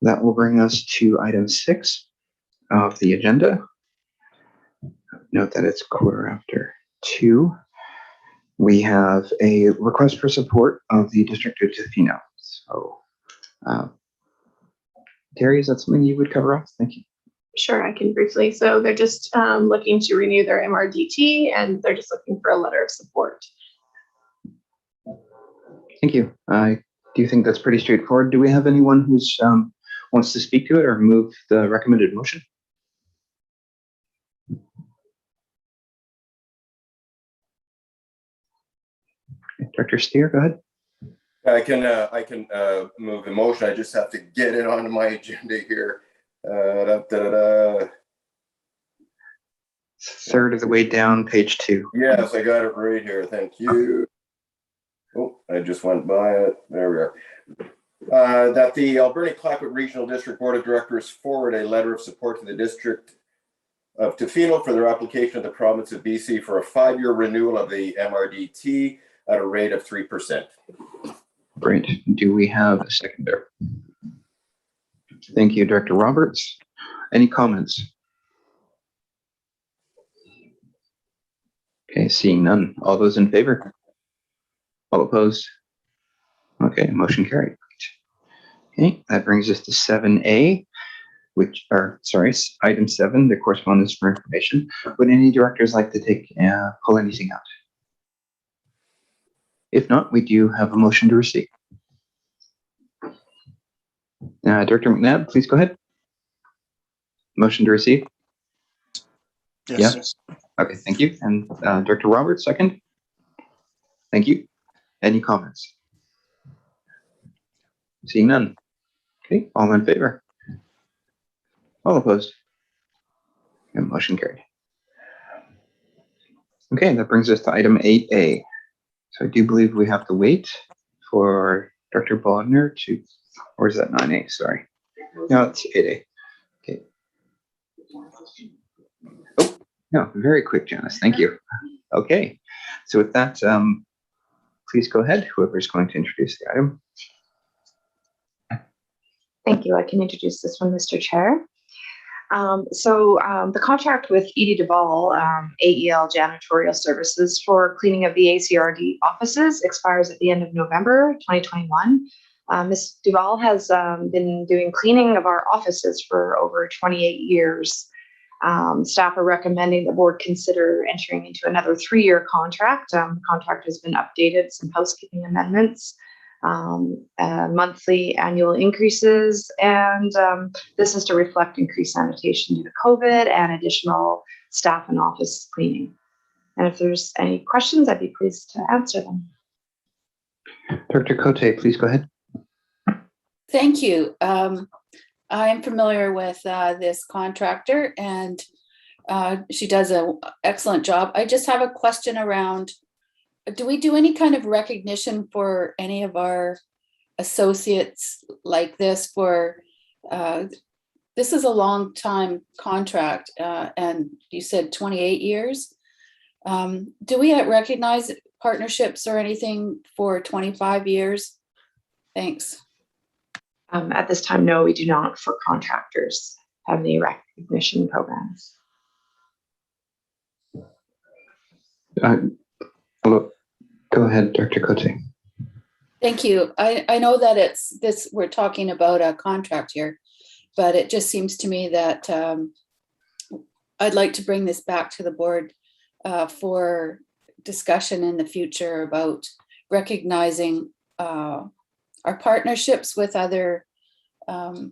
Speaker 2: That will bring us to item 6 of the agenda. Note that it's 2:15. We have a request for support of the District of Tofino. So, Terry, is that something you would cover off? Thank you.
Speaker 1: Sure, I can briefly. So they're just looking to renew their MRDT, and they're just looking for a letter of support.
Speaker 2: Thank you. I do think that's pretty straightforward. Do we have anyone who's wants to speak to it or move the recommended motion? Director Steer, go ahead.
Speaker 11: I can move the motion. I just have to get it onto my agenda here.
Speaker 2: Third of the way down, page 2.
Speaker 11: Yes, I got it right here. Thank you. Oh, I just went by it. There we are. That the Alberni Clayoquot Regional District Board of Directors forward a letter of support to the District of Tofino for their application of the province of BC for a 5-year renewal of the MRDT at a rate of 3%.
Speaker 2: Great. Do we have a seconder? Thank you, Director Roberts. Any comments? Okay, seeing none. All those in favor? All opposed? Okay, motion carried. Okay, that brings us to 7A, which are, sorry, item 7, the correspondence for information. Would any directors like to pull anything out? If not, we do have a motion to receive. Director McNabb, please go ahead. Motion to receive?
Speaker 4: Yes.
Speaker 2: Yeah. Okay, thank you. And Director Roberts, second? Thank you. Any comments? Seeing none. Okay, all in favor? All opposed? And motion carried. Okay, that brings us to item 8A. So I do believe we have to wait for Dr. Bodner to, or is that 9A? Sorry. No, it's 8A. Okay. Oh, no, very quick, Janice. Thank you. Okay. So with that, please go ahead. Whoever is going to introduce the item.
Speaker 12: Thank you. I can introduce this one, Mr. Chair. The contract with Edie Duval, AEL Janitorial Services for cleaning of the ACRD offices expires at the end of November 2021. Ms. Duval has been doing cleaning of our offices for over 28 years. Staff are recommending the board consider entering into another 3-year contract. The contract has been updated, some housekeeping amendments, monthly annual increases, and this is to reflect increased sanitation due to COVID and additional staff and office cleaning. And if there's any questions, I'd be pleased to answer them.
Speaker 2: Dr. Cote, please go ahead.
Speaker 13: Thank you. I'm familiar with this contractor, and she does an excellent job. I just have a question around, do we do any kind of recognition for any of our associates like this for, this is a long time contract, and you said 28 years. Do we recognize partnerships or anything for 25 years? Thanks.
Speaker 12: At this time, no, we do not for contractors have any recognition programs.
Speaker 2: Hello. Go ahead, Dr. Cote.
Speaker 13: Thank you. I know that it's this, we're talking about a contract here, but it just seems to me that I'd like to bring this back to the board for discussion in the future about recognizing our partnerships with other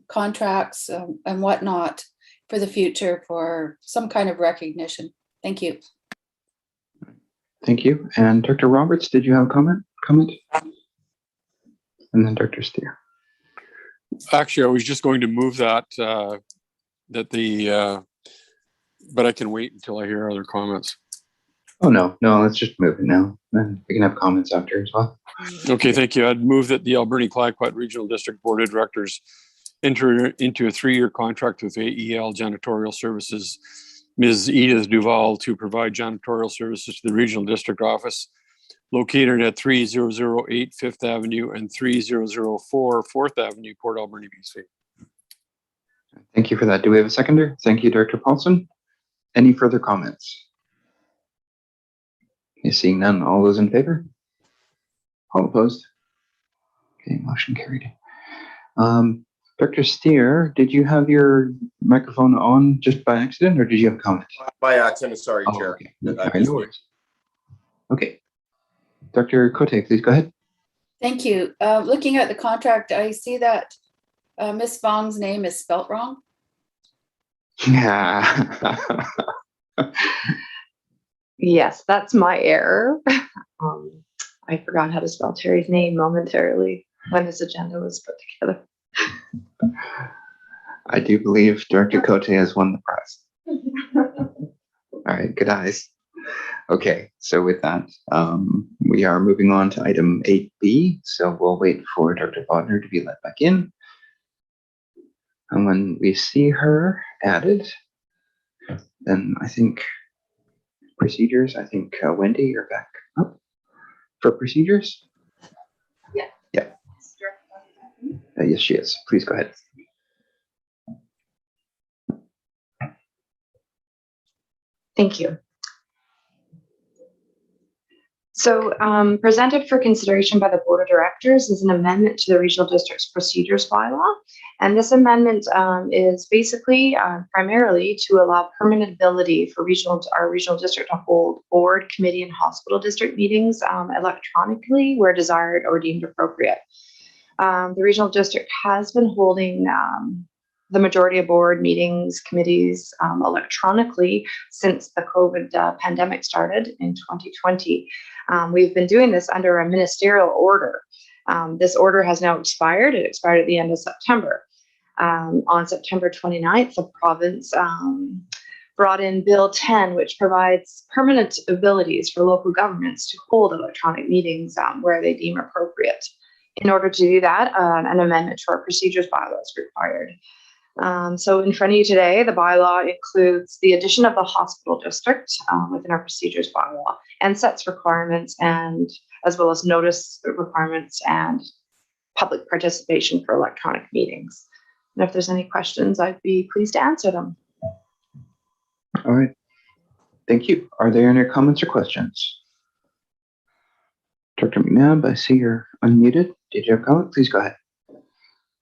Speaker 13: contracts and whatnot for the future for some kind of recognition. Thank you.
Speaker 2: Thank you. And Dr. Roberts, did you have a comment? And then Dr. Steer.
Speaker 10: Actually, I was just going to move that, but I can wait until I hear other comments.
Speaker 2: Oh, no, let's just move it now. Then we can have comments after as well.
Speaker 10: Okay, thank you. I'd move that the Alberni Clayoquot Regional District Board of Directors enter into a 3-year contract with AEL Janitorial Services, Ms. Edith Duval, to provide janitorial services to the Regional District Office located at 3008 5th Avenue and 3004 4th Avenue, Port Alberni, BC.
Speaker 2: Thank you for that. Do we have a seconder? Thank you, Dr. Paulson. Any further comments? Seeing none, all those in favor? All opposed? Okay, motion carried. Dr. Steer, did you have your microphone on just by accident, or did you have a comment?
Speaker 11: By accident, sorry,
Speaker 2: Oh,
Speaker 11: Chair.
Speaker 2: okay. All right, no worries. Okay. Dr. Cote, please go ahead.
Speaker 13: Thank you. Looking at the contract, I see that Ms. Fong's name is spelt wrong.
Speaker 2: Yeah.
Speaker 12: Yes, that's my error. I forgot how to spell Terry's name momentarily when this agenda was put together.
Speaker 2: I do believe Dr. Cote has won the prize. All right, good eyes. Okay, so with that, we are moving on to item 8B. So we'll wait for Dr. Bodner to be let back in. And when we see her added, then I think procedures, Wendy, you're back up for procedures?
Speaker 12: Yeah.
Speaker 2: Yeah. Yes, she is. Please go ahead.
Speaker 12: Thank you. So presented for consideration by the Board of Directors is an amendment to the Regional District's Procedures Bylaw. And this amendment is basically primarily to allow permanent ability for our regional district to hold board, committee, and hospital district meetings electronically where desired or deemed appropriate. The regional district has been holding the majority of board meetings, committees electronically since the COVID pandemic started in 2020. We've been doing this under a ministerial order. This order has now expired. It expired at the end of September. On September 29th, the province brought in Bill 10, which provides permanent abilities for local governments to hold electronic meetings where they deem appropriate. In order to do that, an amendment to our procedures bylaw is required. So in front of you today, the bylaw includes the addition of the hospital district within our procedures bylaw and sets requirements and as well as notice requirements and public participation for electronic meetings. And if there's any questions, I'd be pleased to answer them.
Speaker 2: All right. Thank you. Are there any comments or questions? Dr. McNabb, I see you're unmuted. Did you have a comment? Please go ahead.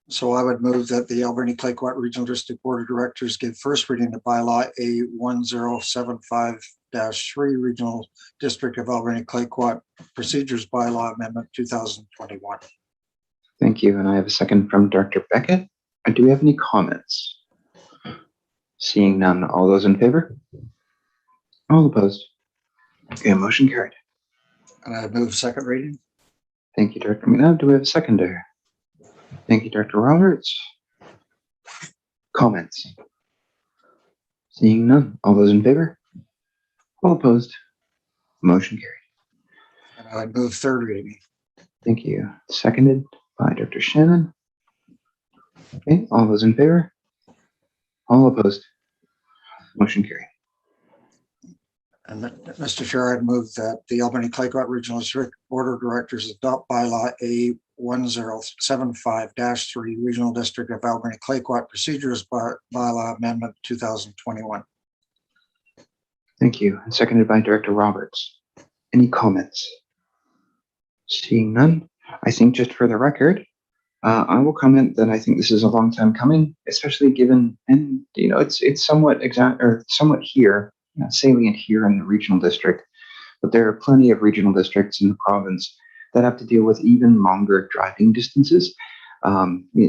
Speaker 4: So I would move that the Alberni Clayoquot Regional District Board of Directors give first reading to bylaw A1075-3 Regional District of Alberni Clayoquot Procedures Bylaw Amendment 2021.
Speaker 2: Thank you. And I have a second from Dr. Beckett. Do we have any comments? Seeing none. All those in favor? All opposed? Okay, motion carried.
Speaker 4: And I move second reading.
Speaker 2: Thank you, Dr. McNabb. Do we have a seconder? Thank you, Dr. Roberts. Comments? Seeing none. All those in favor? All opposed? Motion carried.
Speaker 4: And I move third reading.
Speaker 2: Thank you. Seconded by Dr. Shannon. Okay, all those in favor? All opposed? Motion carried.
Speaker 4: And Mr. Chair, I'd move that the Alberni Clayoquot Regional District Board of Directors adopt bylaw A1075-3 Regional District of Alberni Clayoquot Procedures Bylaw Amendment 2021.
Speaker 2: Thank you. And seconded by Director Roberts. Any comments? Seeing none, I think just for the record, I will comment that I think this is a long time coming, especially given, and it's somewhat somewhat here, salient here in the regional district, but there are plenty of regional districts in the province that have to deal with even longer driving distances.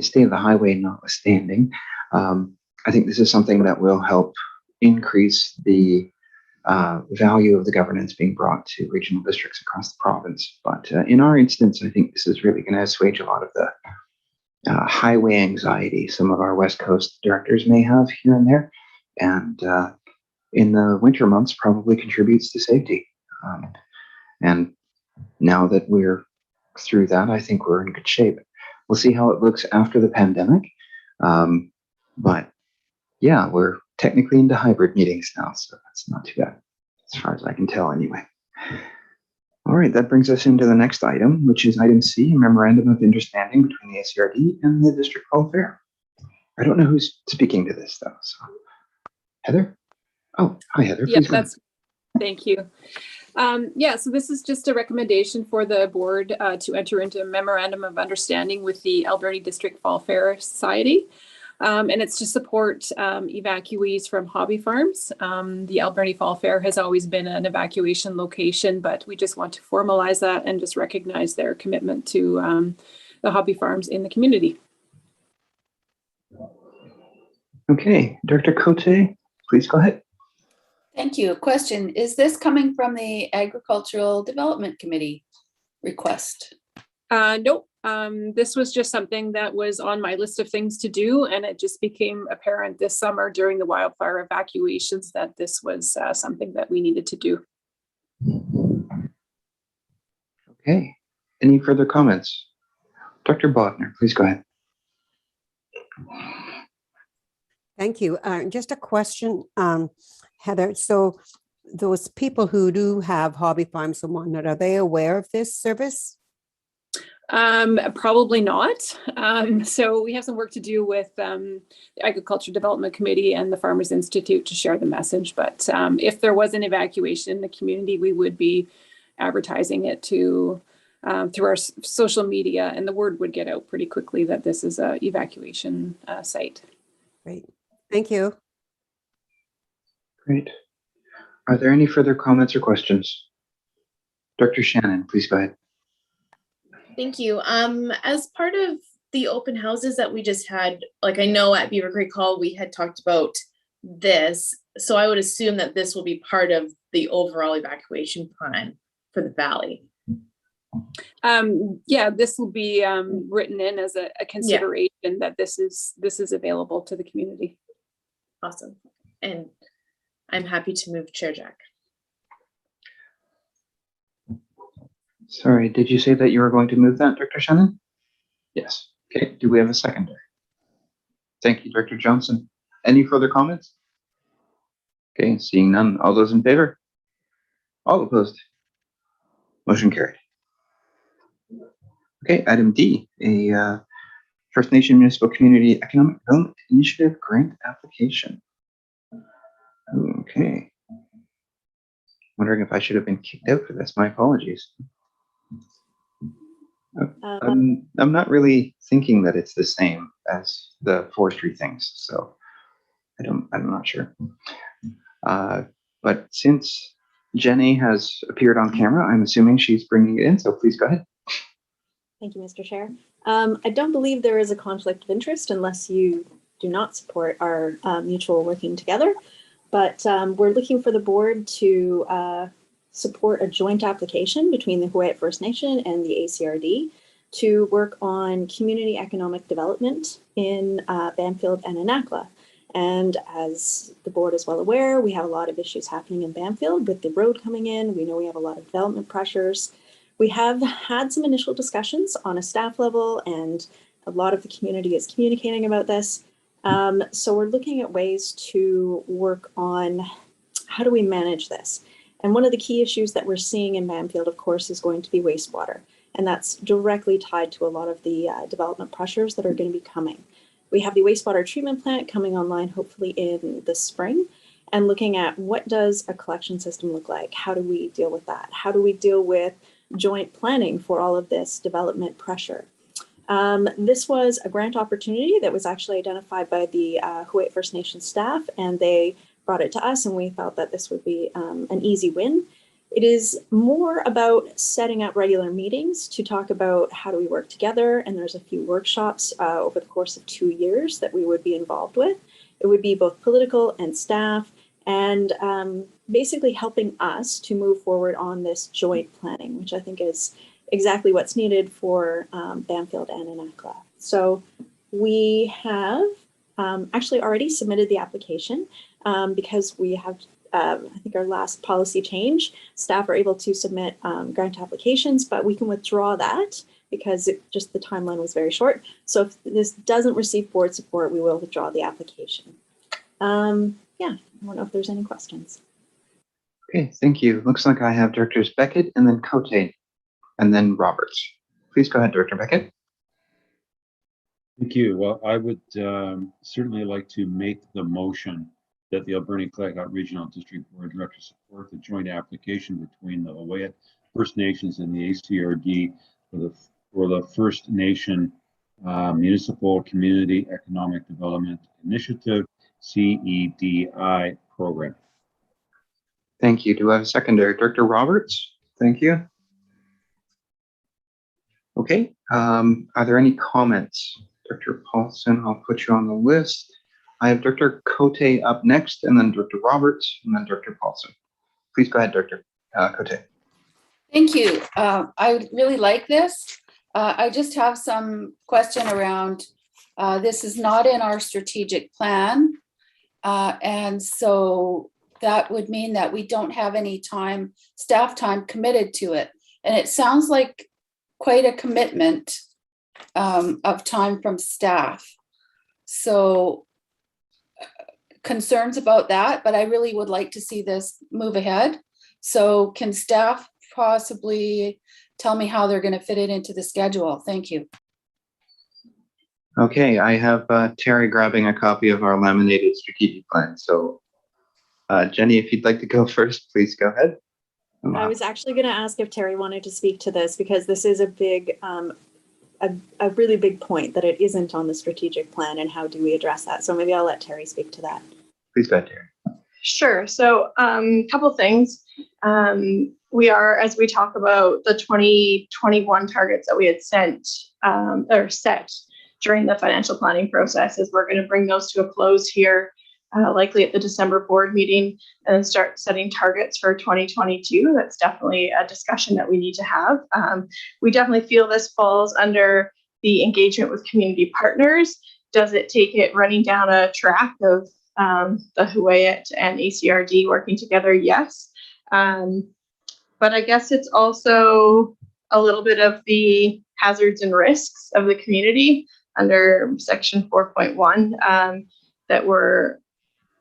Speaker 2: State of the highway notwithstanding, I think this is something that will help increase the value of the governance being brought to regional districts across the province. But in our instance, I think this is really going to assuage a lot of the highway anxiety some of our West Coast directors may have here and there. And in the winter months, probably contributes to safety. And now that we're through that, I think we're in good shape. We'll see how it looks after the pandemic. But yeah, we're technically into hybrid meetings now, so that's not too bad, as far as I can tell anyway. All right, that brings us into the next item, which is item C, a memorandum of understanding between the ACRD and the District Health Fair. I don't know who's speaking to this though, so Heather? Oh, hi Heather.
Speaker 14: Yeah,
Speaker 2: Please go ahead.
Speaker 14: thank you. So this is just a recommendation for the board to enter into a memorandum of understanding with the Alberni District Fall Fair Society. And it's to support evacuees from hobby farms. The Alberni Fall Fair has always been an evacuation location, but we just want to formalize that and just recognize their commitment to the hobby farms in the community.
Speaker 2: Okay, Dr. Cote, please go ahead.
Speaker 13: Thank you. Question, is this coming from the Agricultural Development Committee request?
Speaker 14: Nope. This was just something that was on my list of things to do, and it just became apparent this summer during the wildfire evacuations that this was something that we needed to do.
Speaker 2: Okay, any further comments? Dr. Bodner, please go ahead.
Speaker 5: Thank you. Just a question, Heather. So those people who do have hobby farms and whatnot, are they aware of this service?
Speaker 14: Probably not. So we have some work to do with the Agriculture Development Committee and the Farmers Institute to share the message. But if there was an evacuation in the community, we would be advertising it to through our social media, and the word would get out pretty quickly that this is a evacuation site.
Speaker 5: Great. Thank you.
Speaker 2: Great. Are there any further comments or questions? Dr. Shannon, please go ahead.
Speaker 6: Thank you. As part of the open houses that we just had, like I know at Beaver Creek Hall, we had talked about this. So I would assume that this will be part of the overall evacuation plan for the valley.
Speaker 14: Yeah, this will be written in as a consideration that this is available to the community.
Speaker 6: Awesome. And I'm happy to move Chair Jack.
Speaker 2: Sorry, did you say that you were going to move that, Dr. Shannon? Yes. Okay, do we have a seconder? Thank you, Dr. Johnson. Any further comments? Okay, seeing none. All those in favor? All opposed? Motion carried. Okay, item D, a First Nation Municipal Community Economic Development Initiative grant application. Okay. Wondering if I should have been kicked out for this. My apologies. I'm not really thinking that it's the same as the forestry things, so I'm not sure. But since Jenny has appeared on camera, I'm assuming she's bringing it in, so please go ahead.
Speaker 15: Thank you, Mr. Chair. I don't believe there is a conflict of interest unless you do not support our mutual working together, but we're looking for the board to support a joint application between the Huu-ay-aht First Nation and the ACRD to work on community economic development in Bamfield and Anakla. And as the board is well aware, we have a lot of issues happening in Bamfield with the road coming in. We know we have a lot of development pressures. We have had some initial discussions on a staff level, and a lot of the community is communicating about this. So we're looking at ways to work on how do we manage this. And one of the key issues that we're seeing in Bamfield, of course, is going to be wastewater. And that's directly tied to a lot of the development pressures that are going to be coming. We have the wastewater treatment plant coming online, hopefully in the spring, and looking at what does a collection system look like? How do we deal with that? How do we deal with joint planning for all of this development pressure? This was a grant opportunity that was actually identified by the Huu-ay-aht First Nation staff, and they brought it to us, and we felt that this would be an easy win. It is more about setting up regular meetings to talk about how do we work together, and there's a few workshops over the course of 2 years that we would be involved with. It would be both political and staff, and basically helping us to move forward on this joint planning, which I think is exactly what's needed for Bamfield and Anakla. So we have actually already submitted the application because we have I think our last policy change, staff are able to submit grant applications, but we can withdraw that because the timeline was very short. So if this doesn't receive board support, we will withdraw the application. Yeah, I don't know if there's any questions.
Speaker 2: Okay, thank you. Looks like I have Directors Beckett and then Cote and then Roberts. Please go ahead, Director Beckett.
Speaker 9: Thank you. Well, I would certainly like to make the motion that the Alberni-Clayoquot Regional District Board of Directors support the joint application between the Huu-ay-aht First Nations and the ACRD for the First Nation Municipal Community Economic Development Initiative, CEDI program.
Speaker 2: Thank you. Do I have a secondary? Director Roberts? Thank you. Okay, are there any comments? Director Paulson, I'll put you on the list. I have Director Cote up next, and then Director Roberts, and then Director Paulson. Please go ahead, Director Cote.
Speaker 13: Thank you. I really like this. I just have some question around, this is not in our strategic plan. And so that would mean that we don't have any time, staff time committed to it. And it sounds like quite a commitment of time from staff. So concerns about that, but I really would like to see this move ahead. So can staff possibly tell me how they're going to fit it into the schedule? Thank you.
Speaker 2: Okay, I have Terry grabbing a copy of our laminated strategic plan. So Jenny, if you'd like to go first, please go ahead.
Speaker 15: I was actually going to ask if Terry wanted to speak to this because this is a big, a really big point that it isn't on the strategic plan, and how do we address that? So maybe I'll let Terry speak to that.
Speaker 2: Please go ahead, Terry.
Speaker 1: Sure. So a couple things. We are, as we talk about the 2021 targets that we had set during the financial planning process, is we're going to bring those to a close here, likely at the December board meeting, and then start setting targets for 2022. That's definitely a discussion that we need to have. We definitely feel this falls under the engagement with community partners. Does it take it running down a track of the Huu-ay-aht and ACRD working together? Yes. But I guess it's also a little bit of the hazards and risks of the community under section 4.1 that we're,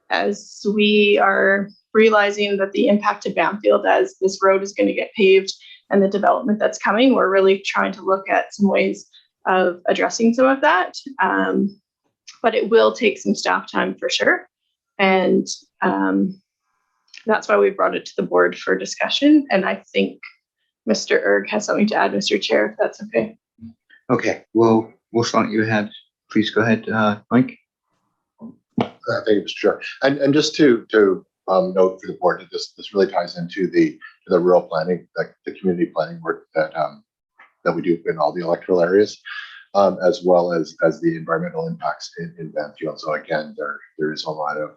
Speaker 1: as we are realizing that the impact to Bamfield as this road is going to get paved and the development that's coming, we're really trying to look at some ways of addressing some of that. But it will take some staff time for sure. And that's why we brought it to the board for discussion. And I think Mr. Erg has something to add, Mr. Chair, if that's okay.
Speaker 2: Okay, well, we'll slot you ahead. Please go ahead, Mike.
Speaker 16: Thank you, Mr. Chair. And just to note for the board that this really ties into the rural planning, like the community planning work that we do in all the electoral areas, as well as the environmental impacts in Banfield. So again, there is a lot of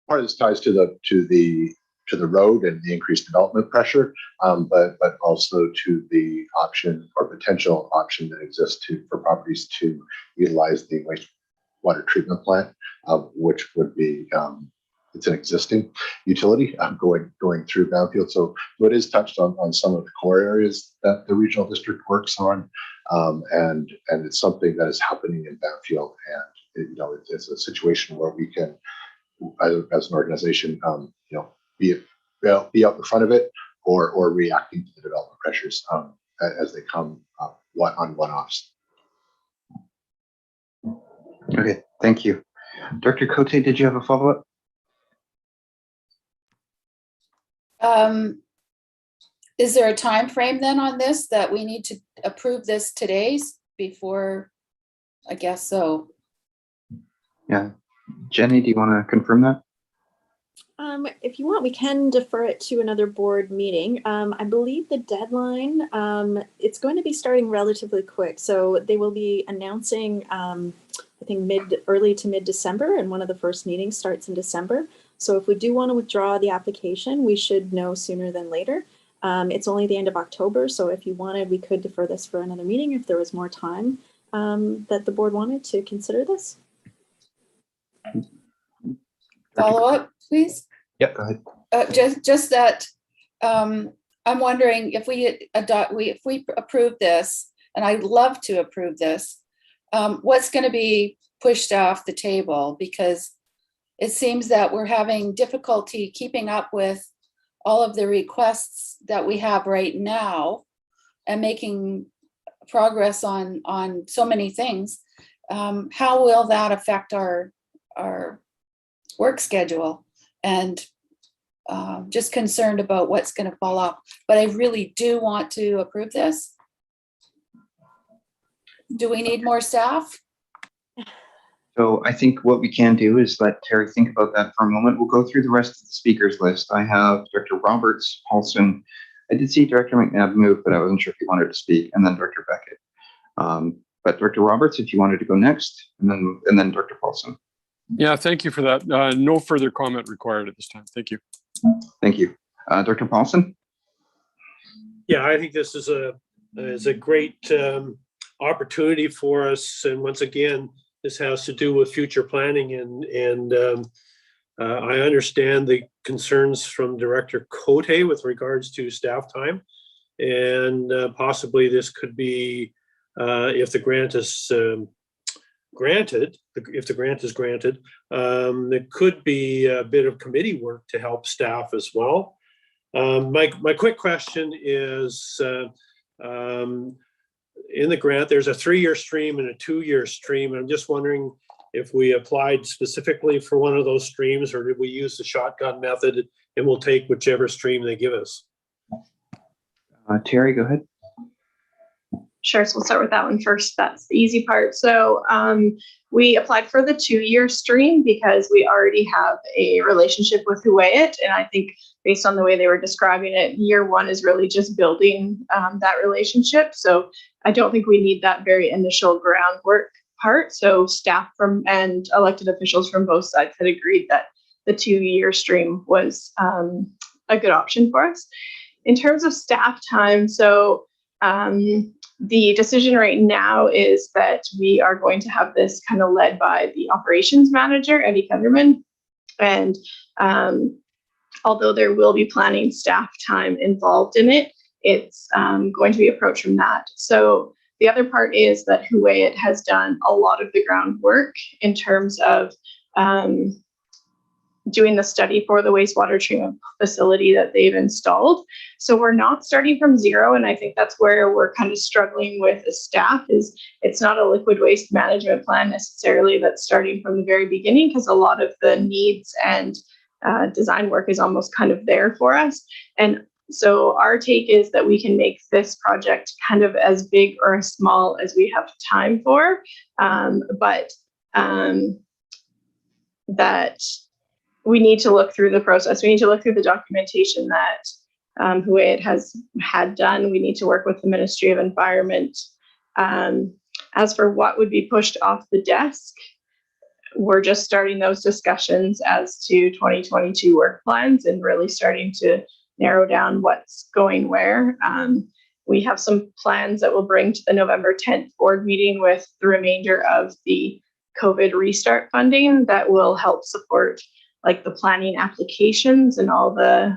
Speaker 16: part of this ties to the road and the increased development pressure, but also to the option or potential option that exists for properties to utilize the wastewater treatment plant, which would be it's an existing utility going through Banfield. So it is touched on some of the core areas that the regional district works on, and it's something that is happening in Banfield, and it's a situation where we can, as an organization, be out in front of it or reacting to the development pressures as they come up on one-offs.
Speaker 2: Okay, thank you. Director Cote, did you have a follow-up?
Speaker 13: Is there a time frame then on this that we need to approve this today before? I guess so.
Speaker 2: Yeah. Jenny, do you want to confirm that?
Speaker 15: If you want, we can defer it to another board meeting. I believe the deadline, it's going to be starting relatively quick. So they will be announcing, I think early to mid-December, and one of the first meetings starts in December. So if we do want to withdraw the application, we should know sooner than later. It's only the end of October, so if you wanted, we could defer this for another meeting if there was more time that the board wanted to consider this.
Speaker 13: Follow up, please.
Speaker 2: Yeah, go ahead.
Speaker 13: Just that I'm wondering if we approve this, and I'd love to approve this, what's going to be pushed off the table, because it seems that we're having difficulty keeping up with all of the requests that we have right now and making progress on so many things. How will that affect our work schedule? And just concerned about what's going to fall off. But I really do want to approve this. Do we need more staff?
Speaker 2: So I think what we can do is let Terry think about that for a moment. We'll go through the rest of the speakers list. I have Director Roberts, Paulson. I did see Director McNabb move, but I wasn't sure if he wanted to speak, and then Director Beckett. But Director Roberts, if you wanted to go next, and then Director Paulson.
Speaker 10: Yeah, thank you for that. No further comment required at this time. Thank you.
Speaker 2: Thank you. Director Paulson?
Speaker 3: Yeah, I think this is a great opportunity for us. And once again, this has to do with future planning. And I understand the concerns from Director Cote with regards to staff time. And possibly this could be, if the grant is granted, there could be a bit of committee work to help staff as well. My quick question is, in the grant, there's a 3-year stream and a 2-year stream. And I'm just wondering if we applied specifically for one of those streams, or did we use the shotgun method and we'll take whichever stream they give us?
Speaker 2: Terry, go ahead.
Speaker 1: Sure, so we'll start with that one first. That's the easy part. So we applied for the 2-year stream because we already have a relationship with Huu-ay-aht. And I think based on the way they were describing it, year one is really just building that relationship. So I don't think we need that very initial groundwork part. So staff and elected officials from both sides had agreed that the 2-year stream was a good option for us. In terms of staff time, so the decision right now is that we are going to have this kind of led by the operations manager, Eddie Gunderman. And although there will be planning staff time involved in it, it's going to be approached from that. So the other part is that Huu-ay-aht has done a lot of the groundwork in terms of doing the study for the wastewater treatment facility that they've installed. So we're not starting from zero. And I think that's where we're kind of struggling with as staff is it's not a liquid waste management plan necessarily that's starting from the very beginning, because a lot of the needs and design work is almost kind of there for us. And so our take is that we can make this project kind of as big or as small as we have time for, but that we need to look through the process. We need to look through the documentation that Huu-ay-aht has had done. We need to work with the Ministry of Environment. As for what would be pushed off the desk, we're just starting those discussions as to 2022 work plans and really starting to narrow down what's going where. We have some plans that we'll bring to the November 10th board meeting with the remainder of the COVID restart funding that will help support like the planning applications and all the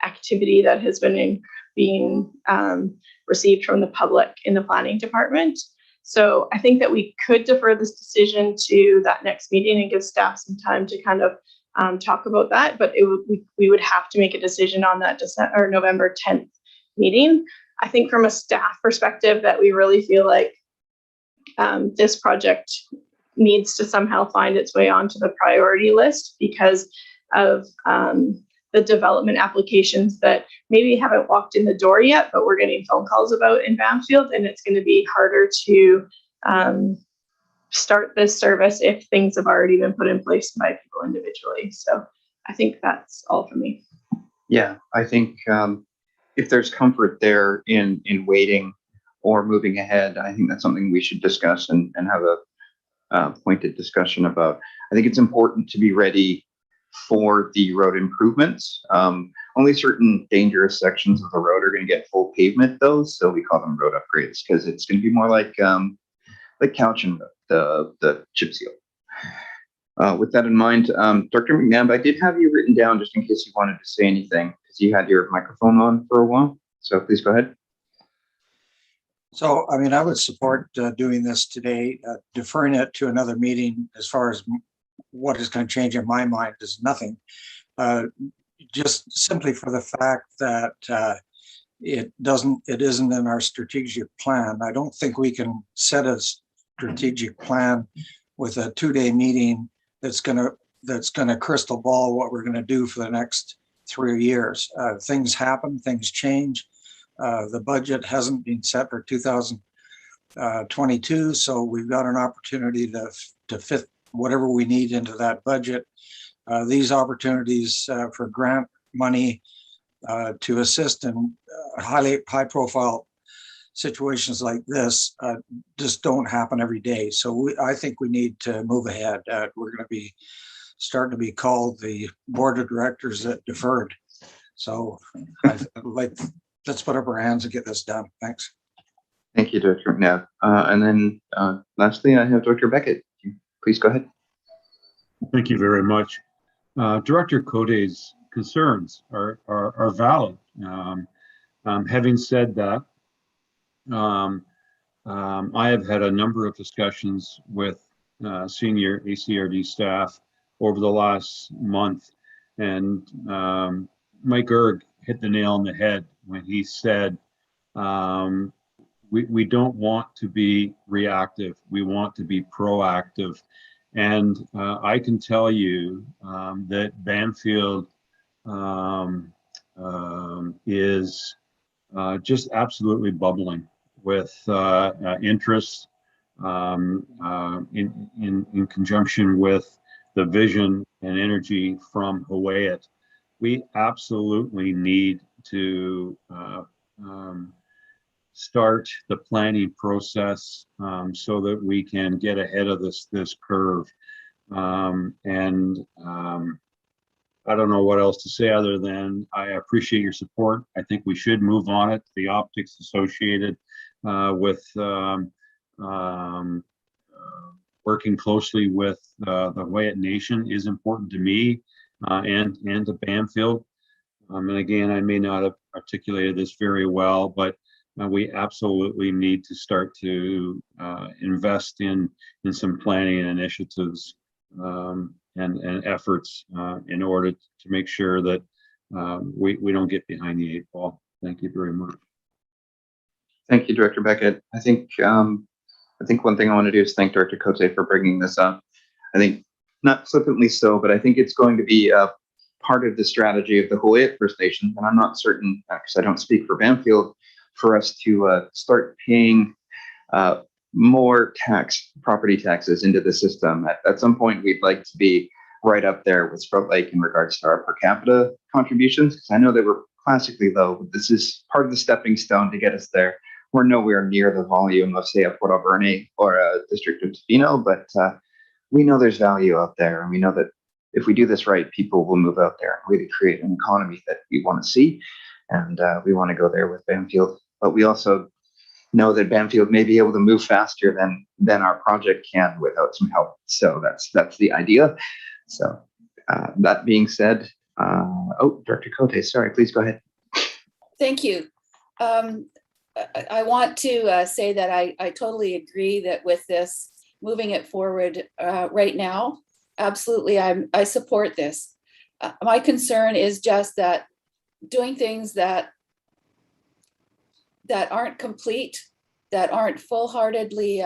Speaker 1: activity that has been being received from the public in the planning department. So I think that we could defer this decision to that next meeting and give staff some time to kind of talk about that, but we would have to make a decision on that November 10th meeting. I think from a staff perspective that we really feel like this project needs to somehow find its way onto the priority list because of the development applications that maybe haven't walked in the door yet, but we're getting phone calls about in Banfield, and it's going to be harder to start this service if things have already been put in place by people individually. So I think that's all for me.
Speaker 2: Yeah, I think if there's comfort there in waiting or moving ahead, I think that's something we should discuss and have a pointed discussion about. I think it's important to be ready for the road improvements. Only certain dangerous sections of the road are going to get full pavement though, so we call them road upgrades because it's going to be more like Cowichan, the chip seal. With that in mind, Dr. McNabb, I did have you written down just in case you wanted to say anything because you had your microphone on for a while. So please go ahead.
Speaker 4: So, I mean, I would support doing this today. Deferring it to another meeting as far as what is going to change in my mind is nothing. Just simply for the fact that it isn't in our strategic plan. I don't think we can set a strategic plan with a 2-day meeting that's gonna crystal ball what we're gonna do for the next 3 years. Things happen, things change. The budget hasn't been set for 2022, so we've got an opportunity to fit whatever we need into that budget. These opportunities for grant money to assist in high-profile situations like this just don't happen every day. So I think we need to move ahead. We're going to be starting to be called the board of directors that deferred. So let's put up our hands and get this done. Thanks.
Speaker 2: Thank you, Dr. McNabb. And then lastly, I have Dr. Beckett. Please go ahead.
Speaker 9: Thank you very much. Director Cote's concerns are valid. Having said that, I have had a number of discussions with senior ACRD staff over the last month, and Mike Erg hit the nail on the head when he said, we don't want to be reactive, we want to be proactive. And I can tell you that Banfield is just absolutely bubbling with interest in conjunction with the vision and energy from Huu-ay-aht. We absolutely need to start the planning process so that we can get ahead of this curve. I don't know what else to say other than I appreciate your support. I think we should move on it. The optics associated with working closely with the Huu-ay-aht Nation is important to me and to Banfield. And again, I may not have articulated this very well, but we absolutely need to start to invest in some planning initiatives and efforts in order to make sure that we don't get behind the eight ball. Thank you very much.
Speaker 2: Thank you, Director Beckett. I think one thing I want to do is thank Director Cote for bringing this up. I think not flippantly so, but I think it's going to be part of the strategy of the Hawaiian First Nation, and I'm not certain, because I don't speak for Banfield, for us to start paying more property taxes into the system. At some point, we'd like to be right up there with Sprout Lake in regards to our per capita contributions, because I know they were classically low, but this is part of the stepping stone to get us there. We're nowhere near the volume of, say, a Port Alberni or a District of Tofino, but we know there's value out there, and we know that if we do this right, people will move out there and really create an economy that we want to see, and we want to go there with Banfield. But we also know that Banfield may be able to move faster than our project can without some help. So that's the idea. So that being said, Director Cote, sorry, please go ahead.
Speaker 13: Thank you. I want to say that I totally agree that with this, moving it forward right now, absolutely, I support this. My concern is just that doing things that aren't complete, that aren't full-heartedly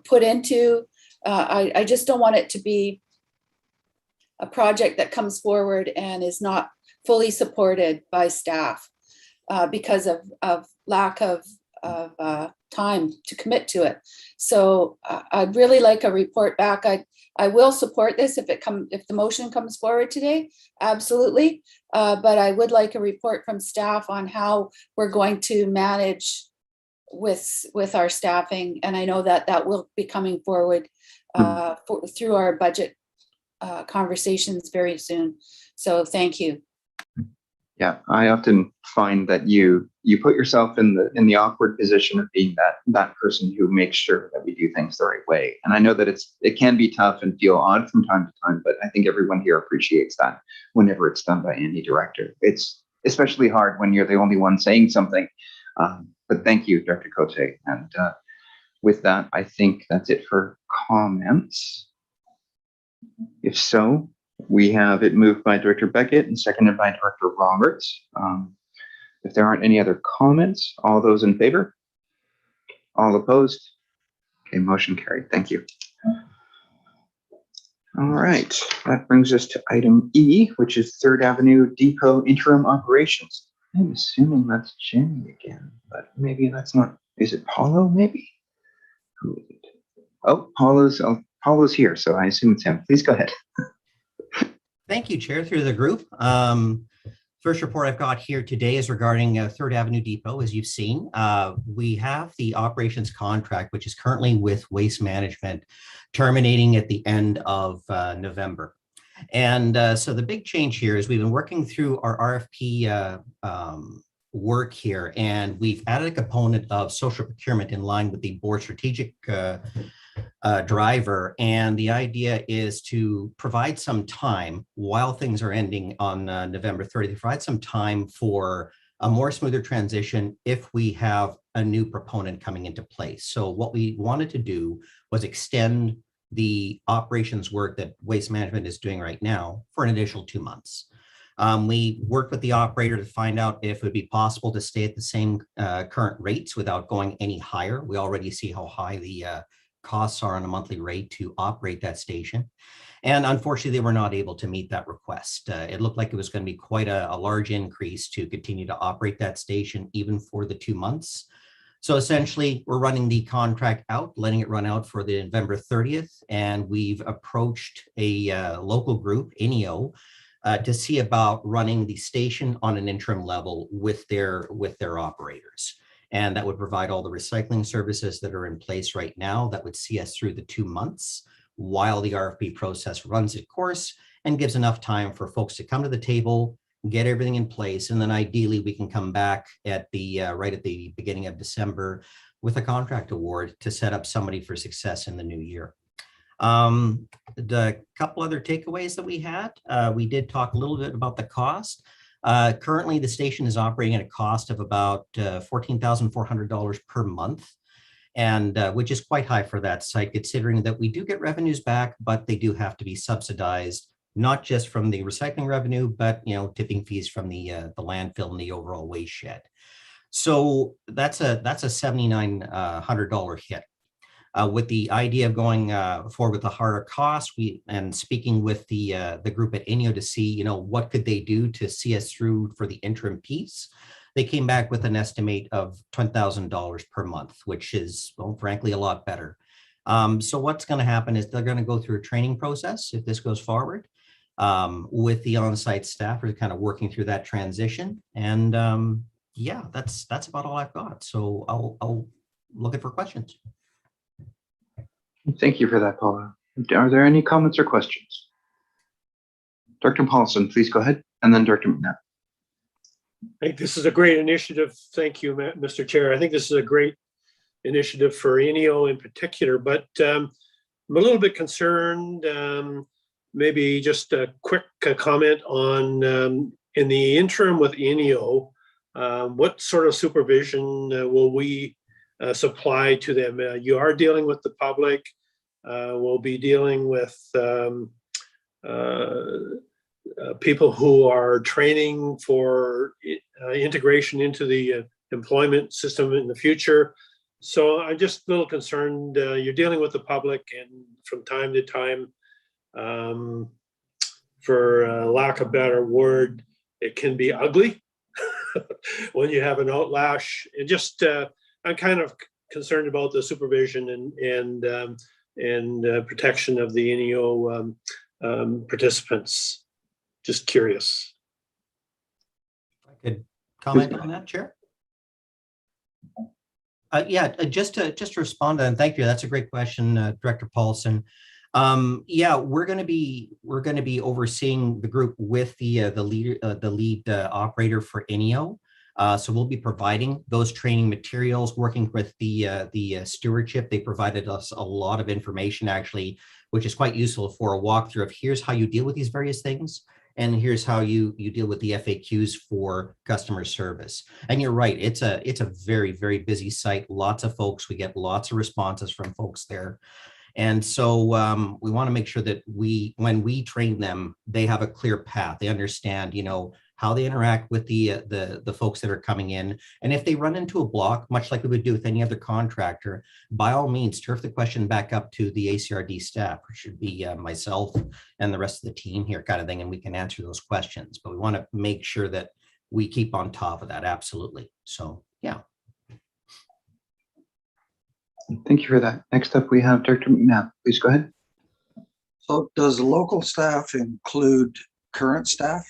Speaker 13: put into, I just don't want it to be a project that comes forward and is not fully supported by staff because of lack of time to commit to it. So I'd really like a report back. I will support this if the motion comes forward today, absolutely. But I would like a report from staff on how we're going to manage with our staffing. And I know that will be coming forward through our budget conversations very soon. So thank you.
Speaker 2: Yeah, I often find that you put yourself in the awkward position of being that person who makes sure that we do things the right way. And I know that it can be tough and feel odd from time to time, but I think everyone here appreciates that whenever it's done by any director. It's especially hard when you're the only one saying something. But thank you, Director Cote. And with that, I think that's it for comments. If so, we have it moved by Director Beckett and seconded by Director Roberts. If there aren't any other comments, all those in favor? All opposed? Okay, motion carried. Thank you. All right, that brings us to item E, which is 3rd Avenue Depot interim operations. I'm assuming that's Jenny again, but maybe that's not. Is it Paulo, maybe? Who is it? Oh, Paulo's here, so I assume it's him. Please go ahead.
Speaker 17: Thank you, Chair, through the group. First report I've got here today is regarding 3rd Avenue Depot. As you've seen, we have the operations contract, which is currently with Waste Management, terminating at the end of November. And so the big change here is we've been working through our RFP work here, and we've added a component of social procurement in line with the board strategic driver. And the idea is to provide some time while things are ending on November 30th, provide some time for a more smoother transition if we have a new proponent coming into place. So what we wanted to do was extend the operations work that Waste Management is doing right now for an additional 2 months. We worked with the operator to find out if it would be possible to stay at the same current rates without going any higher. We already see how high the costs are on a monthly rate to operate that station. And unfortunately, they were not able to meet that request. It looked like it was going to be quite a large increase to continue to operate that station, even for the 2 months. So essentially, we're running the contract out, letting it run out for the November 30th. And we've approached a local group, INEO, to see about running the station on an interim level with their operators. And that would provide all the recycling services that are in place right now that would see us through the 2 months while the RFP process runs its course and gives enough time for folks to come to the table, get everything in place, and then ideally we can come back at the right at the beginning of December with a contract award to set up somebody for success in the new year. The couple other takeaways that we had, we did talk a little bit about the cost. Currently, the station is operating at a cost of about $14,400 per month. and which is quite high for that site, considering that we do get revenues back, but they do have to be subsidized, not just from the recycling revenue, but tipping fees from the landfill and the overall waste shed. So that's a $7,900 hit. With the idea of going forward with a harder cost, and speaking with the group at INEO to see what could they do to see us through for the interim piece. They came back with an estimate of $10,000 per month, which is, well, frankly, a lot better. So what's going to happen is they're going to go through a training process if this goes forward with the on-site staff. We're kind of working through that transition, and yeah, that's about all I've got. So I'll look for questions.
Speaker 2: Thank you for that, Paula. Are there any comments or questions? Dr. Paulson, please go ahead, and then Dr. McNabb.
Speaker 3: I think this is a great initiative. Thank you, Mr. Chair. I think this is a great initiative for INEO in particular, but I'm a little bit concerned. Maybe just a quick comment on in the interim with INEO, what sort of supervision will we supply to them? You are dealing with the public. We'll be dealing with people who are training for integration into the employment system in the future. So I'm just a little concerned. You're dealing with the public, and from time to time, for lack of a better word, it can be ugly when you have an outlash. And just I'm kind of concerned about the supervision and protection of the INEO participants. Just curious.
Speaker 17: I could comment on that, Chair. Yeah, just to respond, and thank you. That's a great question, Director Paulson. Yeah, we're going to be overseeing the group with the lead operator for INEO. So we'll be providing those training materials, working with the stewardship. They provided us a lot of information, actually, which is quite useful for a walkthrough of here's how you deal with these various things, and here's how you deal with the FAQs for customer service. And you're right, it's a very, very busy site. Lots of folks. We get lots of responses from folks there. And so we want to make sure that when we train them, they have a clear path. They understand, how they interact with the folks that are coming in. And if they run into a block, much like we would do with any other contractor, by all means, turf the question back up to the ACRD staff, which should be myself and the rest of the team here, kind of thing, and we can answer those questions. But we want to make sure that we keep on top of that. Absolutely. So, yeah.
Speaker 2: Thank you for that. Next up, we have Dr. McNabb. Please go ahead.
Speaker 4: So does local staff include current staff?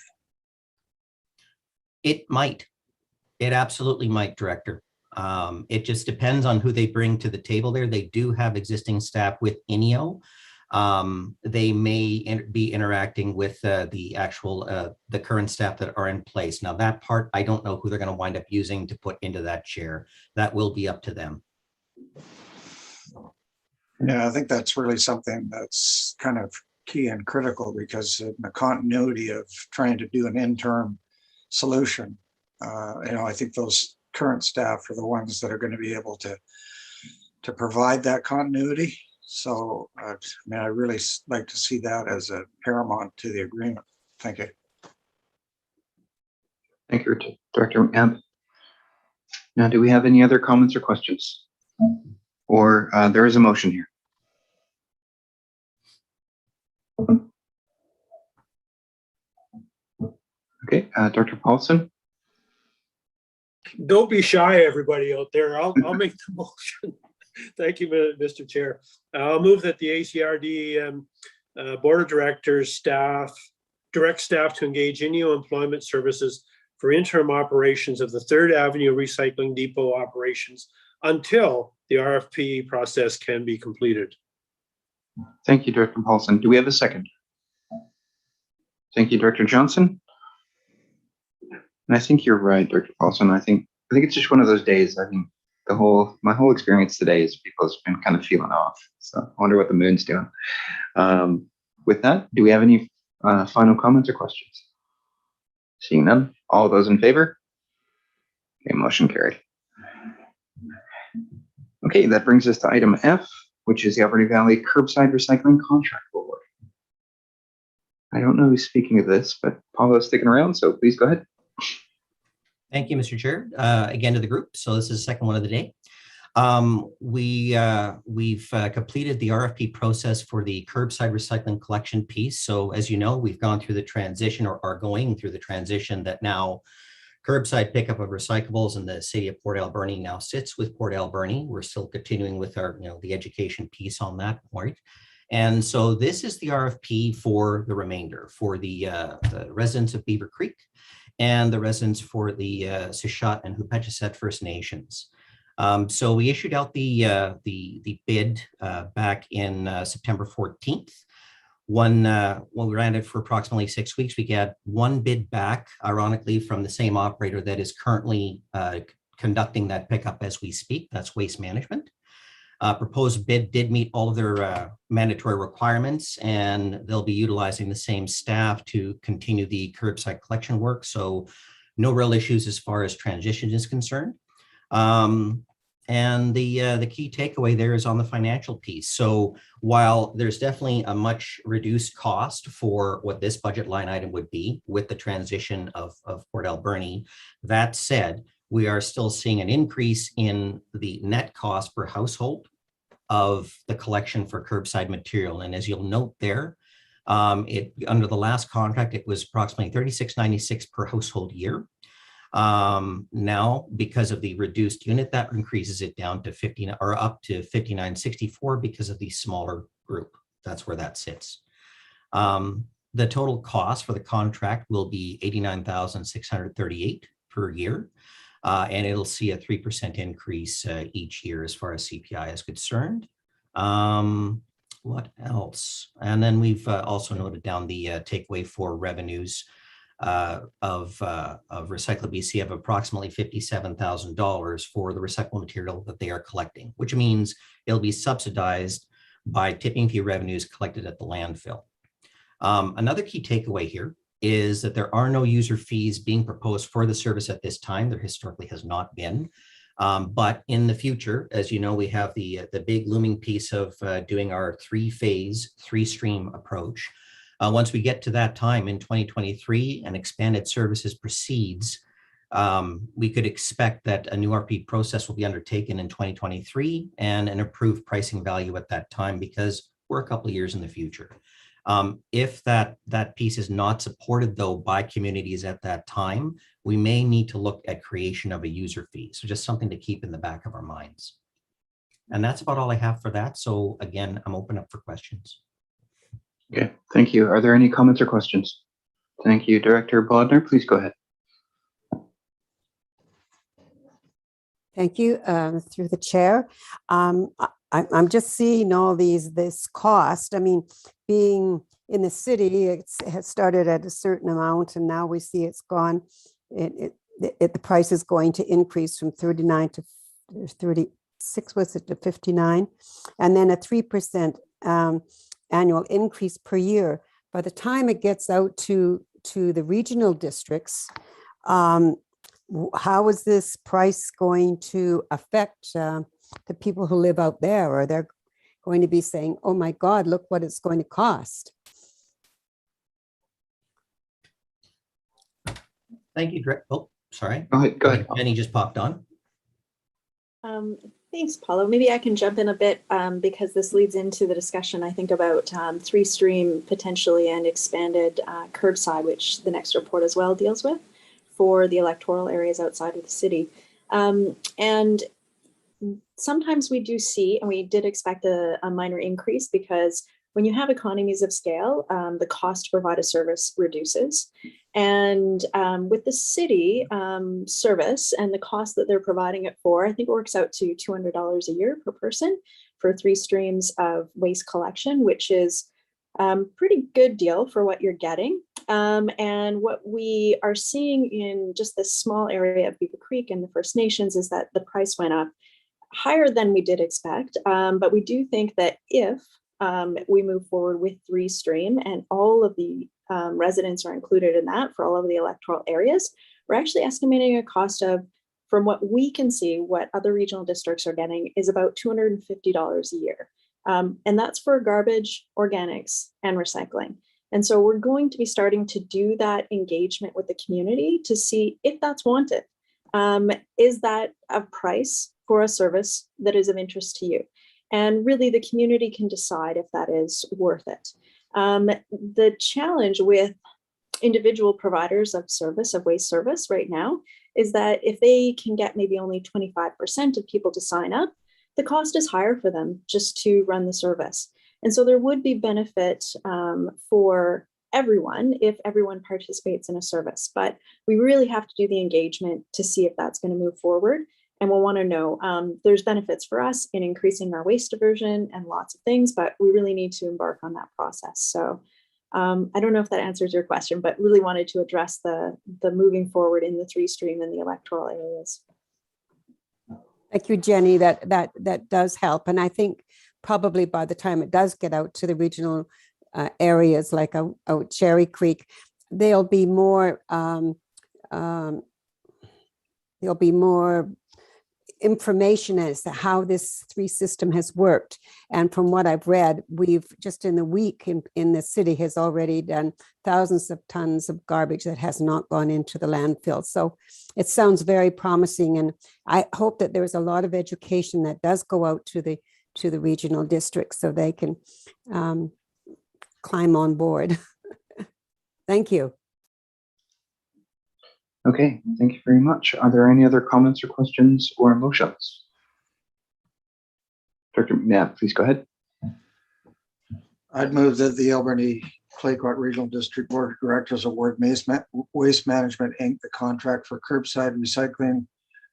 Speaker 17: It might. It absolutely might, Director. It just depends on who they bring to the table there. They do have existing staff with INEO. They may be interacting with the actual, the current staff that are in place. Now that part, I don't know who they're going to wind up using to put into that chair. That will be up to them.
Speaker 4: Yeah, I think that's really something that's kind of key and critical, because in the continuity of trying to do an interim solution, I think those current staff are the ones that are going to be able to provide that continuity. So, I really like to see that as a paramount to the agreement. Thank you.
Speaker 2: Thank you, Dr. McNabb. Now, do we have any other comments or questions? Or there is a motion here. Okay, Dr. Paulson.
Speaker 3: Don't be shy, everybody out there. I'll make the motion. Thank you, Mr. Chair. I'll move that the ACRD Board of Directors direct staff to engage INEO Employment Services for interim operations of the 3rd Avenue Recycling Depot operations until the RFP process can be completed.
Speaker 2: Thank you, Director Paulson. Do we have a second? Thank you, Director Johnson. And I think you're right, Dr. Paulson. I think it's just one of those days. I think my whole experience today is people's been kind of feeling off. So I wonder what the moon's doing. With that, do we have any final comments or questions? Seeing none, all those in favor? Okay, motion carried. Okay, that brings us to item F, which is the Alberni Valley Curbside Recycling Contract Award. I don't know who's speaking of this, but Paulo's sticking around, so please go ahead.
Speaker 17: Thank you, Mr. Chair. Again to the group. So this is the second one of the day. We've completed the RFP process for the curbside recycling collection piece. So as you know, we've gone through the transition or are going through the transition that now curbside pickup of recyclables in the city of Port Alberni now sits with Port Alberni. We're still continuing with our, the education piece on that point. And so this is the RFP for the remainder, for the residents of Beaver Creek and the residents for the Sishat and Hupetcheset First Nations. So we issued out the bid back in September 14th. When we ran it for approximately 6 weeks, we got one bid back, ironically, from the same operator that is currently conducting that pickup as we speak. That's Waste Management. Proposed bid did meet all of their mandatory requirements, and they'll be utilizing the same staff to continue the curbside collection work. So no real issues as far as transition is concerned. And the key takeaway there is on the financial piece. So while there's definitely a much reduced cost for what this budget line item would be with the transition of Port Alberni, that said, we are still seeing an increase in the net cost per household of the collection for curbside material. And as you'll note there, under the last contract, it was approximately $36.96 per household year. Now, because of the reduced unit, that increases it down to up to $59.64 because of the smaller group. That's where that sits. The total cost for the contract will be $89,638 per year. And it'll see a 3% increase each year as far as CPI is concerned. What else? And then we've also noted down the takeaway for revenues of Recycle BC of approximately $57,000 for the recyclable material that they are collecting, which means it'll be subsidized by tipping fee revenues collected at the landfill. Another key takeaway here is that there are no user fees being proposed for the service at this time. There historically has not been. But in the future, as you know, we have the big looming piece of doing our three-phase, three-stream approach. Once we get to that time in 2023 and expanded services proceeds, we could expect that a new RP process will be undertaken in 2023 and an improved pricing value at that time because we're a couple of years in the future. If that piece is not supported, though, by communities at that time, we may need to look at creation of a user fee. So just something to keep in the back of our minds. And that's about all I have for that. So again, I'm open up for questions.
Speaker 2: Okay, thank you. Are there any comments or questions? Thank you. Director Bodner, please go ahead.
Speaker 5: Thank you, through the chair. I'm just seeing all this cost. I mean, being in the city, it has started at a certain amount, and now we see it's gone. The price is going to increase from 39 to 36, was it, to 59, and then a 3% annual increase per year. By the time it gets out to the regional districts, how is this price going to affect the people who live out there? Or they're going to be saying, oh my God, look what it's going to cost?
Speaker 17: Thank you, Director. Oh, sorry.
Speaker 2: Go ahead.
Speaker 17: Jenny just popped on.
Speaker 15: Thanks, Paulo. Maybe I can jump in a bit because this leads into the discussion, I think, about three-stream potentially and expanded curbside, which the next report as well deals with for the electoral areas outside of the city. And sometimes we do see, and we did expect a minor increase because when you have economies of scale, the cost to provide a service reduces. And with the city service and the cost that they're providing it for, I think it works out to $200 a year per person for 3 streams of waste collection, which is pretty good deal for what you're getting. And what we are seeing in just this small area of Beaver Creek and the First Nations is that the price went up higher than we did expect. But we do think that if we move forward with 3 stream and all of the residents are included in that for all of the electoral areas, we're actually estimating a cost of from what we can see, what other regional districts are getting is about $250 a year. And that's for garbage, organics, and recycling. And so we're going to be starting to do that engagement with the community to see if that's wanted. Is that a price for a service that is of interest to you? And really the community can decide if that is worth it. The challenge with individual providers of service, of waste service right now, is that if they can get maybe only 25% of people to sign up, the cost is higher for them just to run the service. And so there would be benefit for everyone if everyone participates in a service, but we really have to do the engagement to see if that's going to move forward. And we'll want to know there's benefits for us in increasing our waste diversion and lots of things, but we really need to embark on that process. So I don't know if that answers your question, but really wanted to address the moving forward in the 3-stream and the electoral areas.
Speaker 5: Thank you, Jenny. That does help. And I think probably by the time it does get out to the regional areas like out Cherry Creek, there'll be more information as to how this 3 system has worked. And from what I've read, we've just in the week in the city has already done thousands of tons of garbage that has not gone into the landfill. So it sounds very promising. And I hope that there's a lot of education that does go out to the regional districts so they can climb on board. Thank you.
Speaker 2: Okay, thank you very much. Are there any other comments or questions or motions? Director McNabb, please go ahead.
Speaker 4: I'd move that the Alberni Claycourt Regional District Board of Directors award Waste Management Inc. the contract for curbside recycling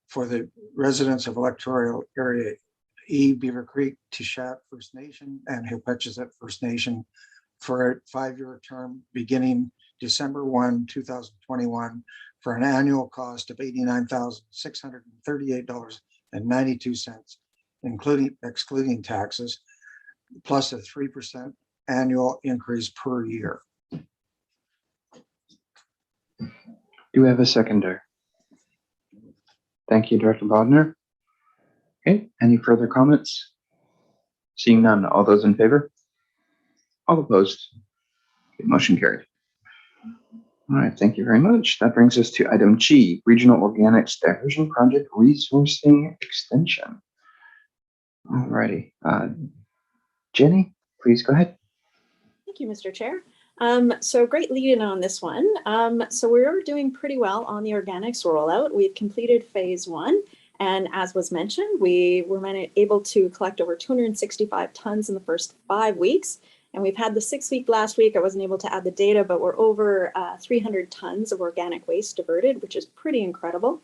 Speaker 4: for the residents of electoral area E, Beaver Creek, Tishat First Nation, and Hipetchezet First Nation for a 5-year term beginning December 1, 2021, for an annual cost of $89,638.92, excluding taxes, plus a 3% annual increase per year.
Speaker 2: Do we have a seconder? Thank you, Director Bodner. Okay, any further comments? Seeing none, all those in favor? All opposed? Okay, motion carried. All right, thank you very much. That brings us to item G, Regional Organics Diversion Project Resourcing Extension. All righty. Jenny, please go ahead.
Speaker 15: Thank you, Mr. Chair. So great lead in on this one. So we're doing pretty well on the organics rollout. We've completed phase 1. And as was mentioned, we were able to collect over 265 tons in the first 5 weeks. And we've had the 6-week last week. I wasn't able to add the data, but we're over 300 tons of organic waste diverted, which is pretty incredible.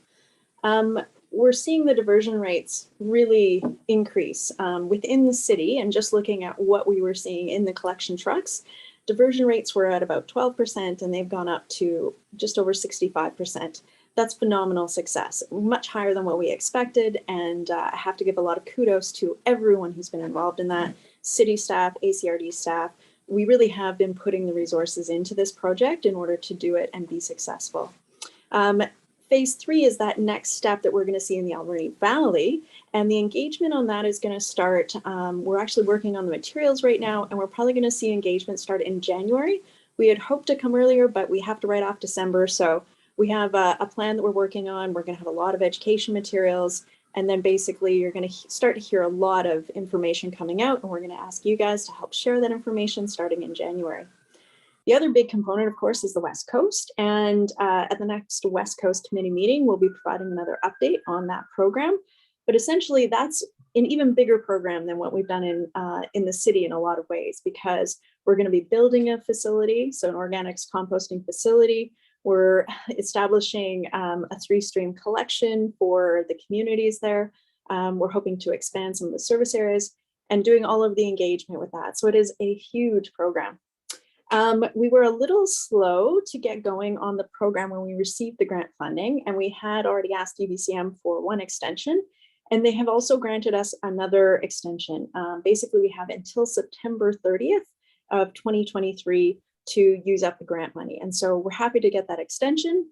Speaker 15: We're seeing the diversion rates really increase within the city. And just looking at what we were seeing in the collection trucks, diversion rates were at about 12%, and they've gone up to just over 65%. That's phenomenal success, much higher than what we expected. And I have to give a lot of kudos to everyone who's been involved in that. City staff, ACRD staff, we really have been putting the resources into this project in order to do it and be successful. Phase 3 is that next step that we're going to see in the Alberni Valley, and the engagement on that is going to start. We're actually working on the materials right now, and we're probably going to see engagement start in January. We had hoped to come earlier, but we have to write off December. So we have a plan that we're working on. We're going to have a lot of education materials. And then basically you're going to start to hear a lot of information coming out, and we're going to ask you guys to help share that information starting in January. The other big component, of course, is the West Coast. And at the next West Coast Committee meeting, we'll be providing another update on that program. But essentially, that's an even bigger program than what we've done in the city in a lot of ways, because we're going to be building a facility, so an organics composting facility. We're establishing a 3-stream collection for the communities there. We're hoping to expand some of the service areas and doing all of the engagement with that. So it is a huge program. We were a little slow to get going on the program when we received the grant funding, and we had already asked UBCM for 1 extension, and they have also granted us another extension. Basically, we have until September 30th of 2023 to use up the grant money. And so we're happy to get that extension.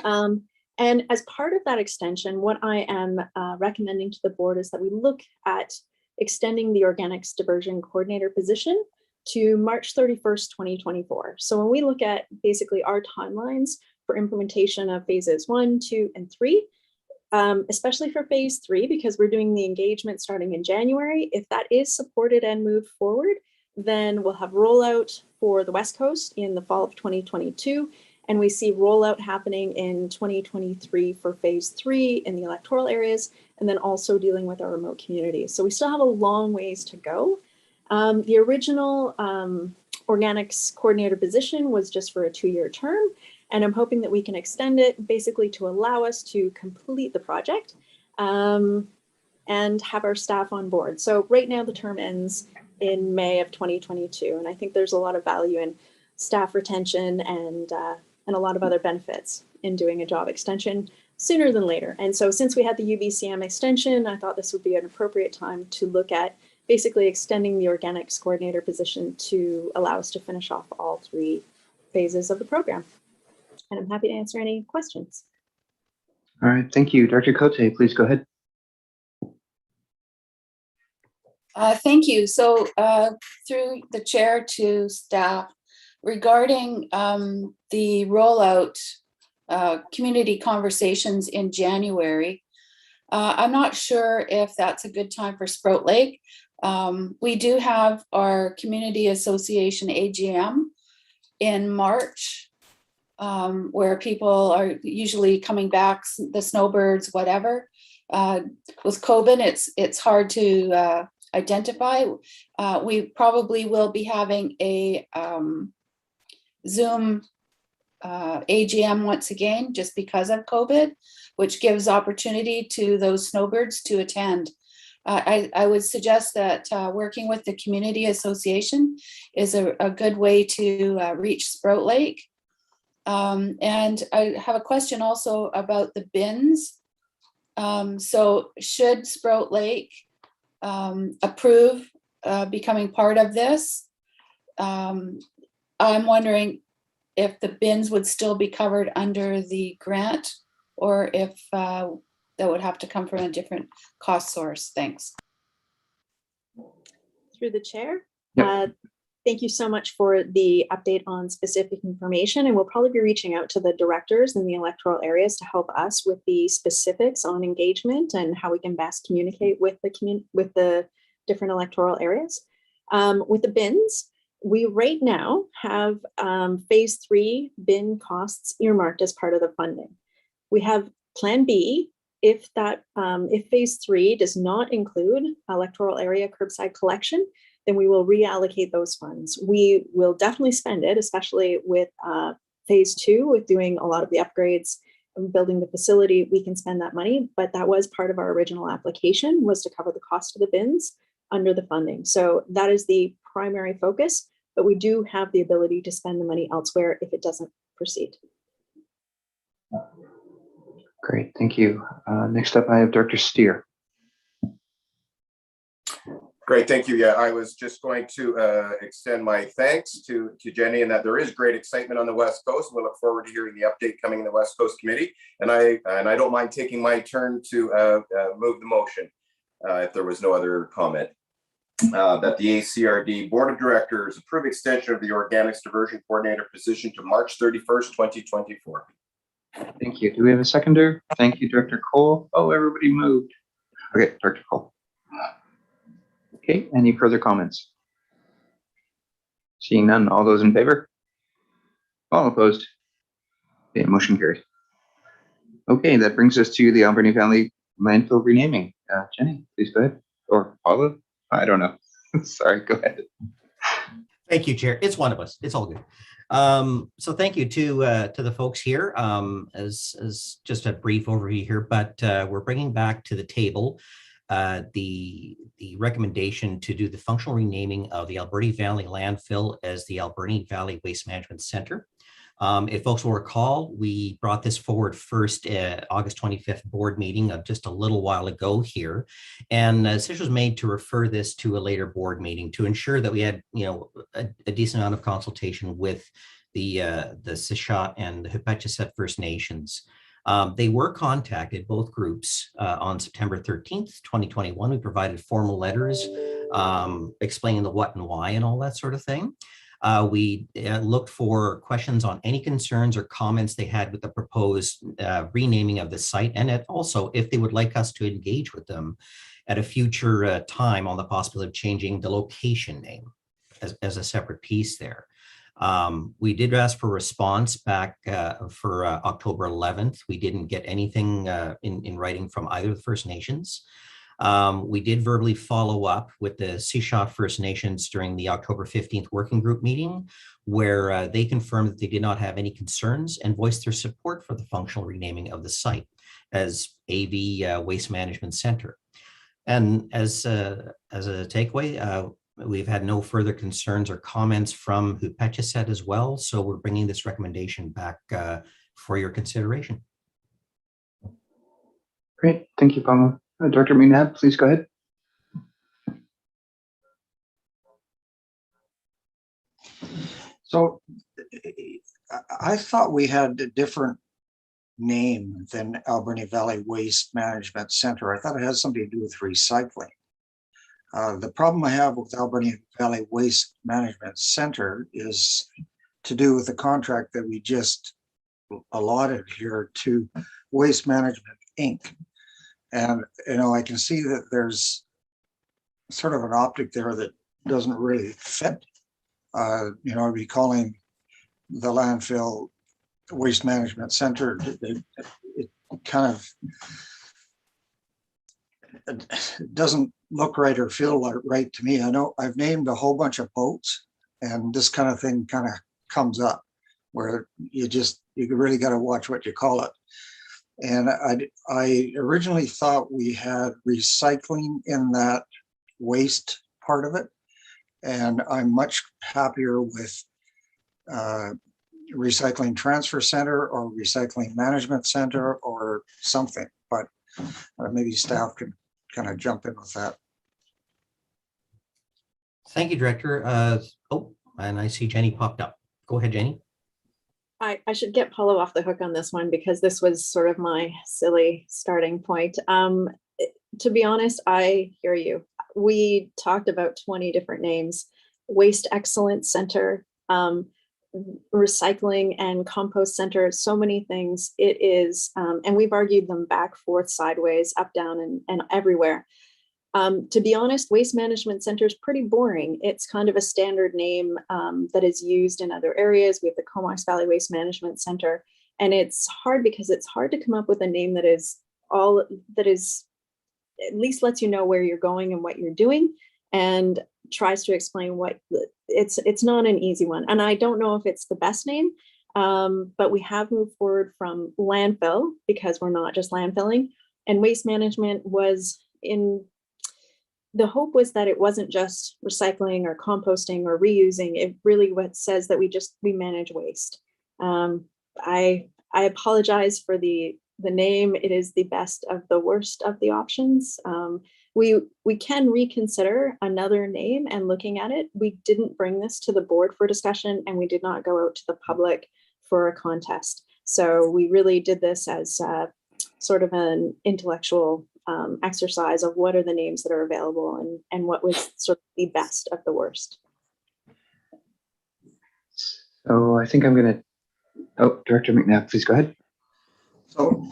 Speaker 15: And And as part of that extension, what I am recommending to the board is that we look at extending the organics diversion coordinator position to March 31st, 2024. So when we look at basically our timelines for implementation of phases 1, 2, and 3, especially for phase 3, because we're doing the engagement starting in January, if that is supported and moved forward, then we'll have rollout for the West Coast in the fall of 2022. And we see rollout happening in 2023 for phase 3 in the electoral areas, and then also dealing with our remote communities. So we still have a long ways to go. The original organics coordinator position was just for a 2-year term, and I'm hoping that we can extend it basically to allow us to complete the project and have our staff on board. So right now the term ends in May of 2022, and I think there's a lot of value in staff retention and a lot of other benefits in doing a job extension sooner than later. And so since we had the UBCM extension, I thought this would be an appropriate time to look at basically extending the organics coordinator position to allow us to finish off all 3 phases of the program. And I'm happy to answer any questions.
Speaker 2: All right, thank you. Dr. Cote, please go ahead.
Speaker 13: Thank you. So through the chair to staff, regarding the rollout community conversations in January, I'm not sure if that's a good time for Sprout Lake. We do have our community association AGM in March, where people are usually coming back, the snowbirds, whatever. With COVID, it's hard to identify. We probably will be having a Zoom AGM once again, just because of COVID, which gives opportunity to those snowbirds to attend. I would suggest that working with the community association is a good way to reach Sprout Lake. And I have a question also about the bins. So should Sprout Lake approve becoming part of this? I'm wondering if the bins would still be covered under the grant, or if that would have to come from a different cost source. Thanks.
Speaker 15: Through the chair.
Speaker 2: Yep.
Speaker 15: Thank you so much for the update on specific information, and we'll probably be reaching out to the directors in the electoral areas to help us with the specifics on engagement and how we can best communicate with the different electoral areas. With the bins, we right now have phase 3 bin costs earmarked as part of the funding. We have Plan B if phase 3 does not include electoral area curbside collection, then we will reallocate those funds. We will definitely spend it, especially with phase 2, with doing a lot of the upgrades and building the facility. We can spend that money, but that was part of our original application, was to cover the cost of the bins under the funding. So that is the primary focus, but we do have the ability to spend the money elsewhere if it doesn't proceed.
Speaker 2: Great, thank you. Next up, I have Dr. Steer.
Speaker 11: Great, thank you. Yeah, I was just going to extend my thanks to Jenny, and that there is great excitement on the West Coast. We look forward to hearing the update coming in the West Coast Committee. And I don't mind taking my turn to move the motion if there was no other comment. That the ACRD Board of Directors approve extension of the Organics Diversion Coordinator position to March 31st, 2024.
Speaker 2: Thank you. Do we have a seconder? Thank you, Director Cole. Oh, everybody moved. Okay, Dr. Cole. Okay, any further comments? Seeing none, all those in favor? All opposed? Okay, motion carried. Okay, that brings us to the Alberni Valley landfill renaming. Jenny, please go ahead. Or Paula? I don't know. Sorry, go ahead.
Speaker 17: Thank you, Chair. It's one of us. It's all good. So thank you to the folks here. As just a brief overview here, but we're bringing back to the table the recommendation to do the functional renaming of the Alberni Valley landfill as the Alberni Valley Waste Management Center. If folks will recall, we brought this forward first at August 25th board meeting of just a little while ago here. And a decision was made to refer this to a later board meeting to ensure that we had, a decent amount of consultation with the Sishat and the Hupetchesett First Nations. They were contacted, both groups, on September 13th, 2021. We provided formal letters explaining the what and why and all that sort of thing. We looked for questions on any concerns or comments they had with the proposed renaming of the site, and also if they would like us to engage with them at a future time on the possibility of changing the location name as a separate piece there. We did ask for response back for October 11th. We didn't get anything in writing from either of the First Nations. We did verbally follow up with the Seashot First Nations during the October 15th working group meeting, where they confirmed that they did not have any concerns and voiced their support for the functional renaming of the site as AV Waste Management Center. And as a takeaway, we've had no further concerns or comments from Hupetchisset as well. So we're bringing this recommendation back for your consideration.
Speaker 2: Great, thank you, Pamela. Dr. McNabb, please go ahead.
Speaker 4: So I thought we had a different name than Alberni Valley Waste Management Center. I thought it has something to do with recycling. The problem I have with Alberni Valley Waste Management Center is to do with the contract that we just allotted here to Waste Management Inc. And, you know, I can see that there's sort of an optic there that doesn't really fit. You know, I'd be calling the landfill Waste Management Center. It kind of it doesn't look right or feel right to me. I know I've named a whole bunch of boats, and this kind of thing kind of comes up where you really got to watch what you call it. And I originally thought we had recycling in that waste part of it. And I'm much happier with recycling transfer center or recycling management center or something, but maybe staff can kind of jump in with that.
Speaker 17: Thank you, Director. Oh, and I see Jenny popped up. Go ahead, Jenny.
Speaker 15: I should get Paulo off the hook on this one because this was sort of my silly starting point. To be honest, I hear you. We talked about 20 different names: Waste Excellence Center, Recycling and Compost Center, so many things. It is, and we've argued them back, forth, sideways, up, down, and everywhere. To be honest, Waste Management Center is pretty boring. It's kind of a standard name that is used in other areas. We have the Comox Valley Waste Management Center, and it's hard because it's hard to come up with a name that is at least lets you know where you're going and what you're doing, and tries to explain what it's not an easy one. And I don't know if it's the best name, but we have moved forward from landfill because we're not just landfilling, and waste management was in. The hope was that it wasn't just recycling or composting or reusing. It really what says that we manage waste. I apologize for the name. It is the best of the worst of the options. We can reconsider another name and looking at it. We didn't bring this to the board for discussion, and we did not go out to the public for a contest. So we really did this as sort of an intellectual exercise of what are the names that are available and what was sort of the best of the worst.
Speaker 2: So I think I'm going to, Director McNabb, please go ahead.
Speaker 4: So,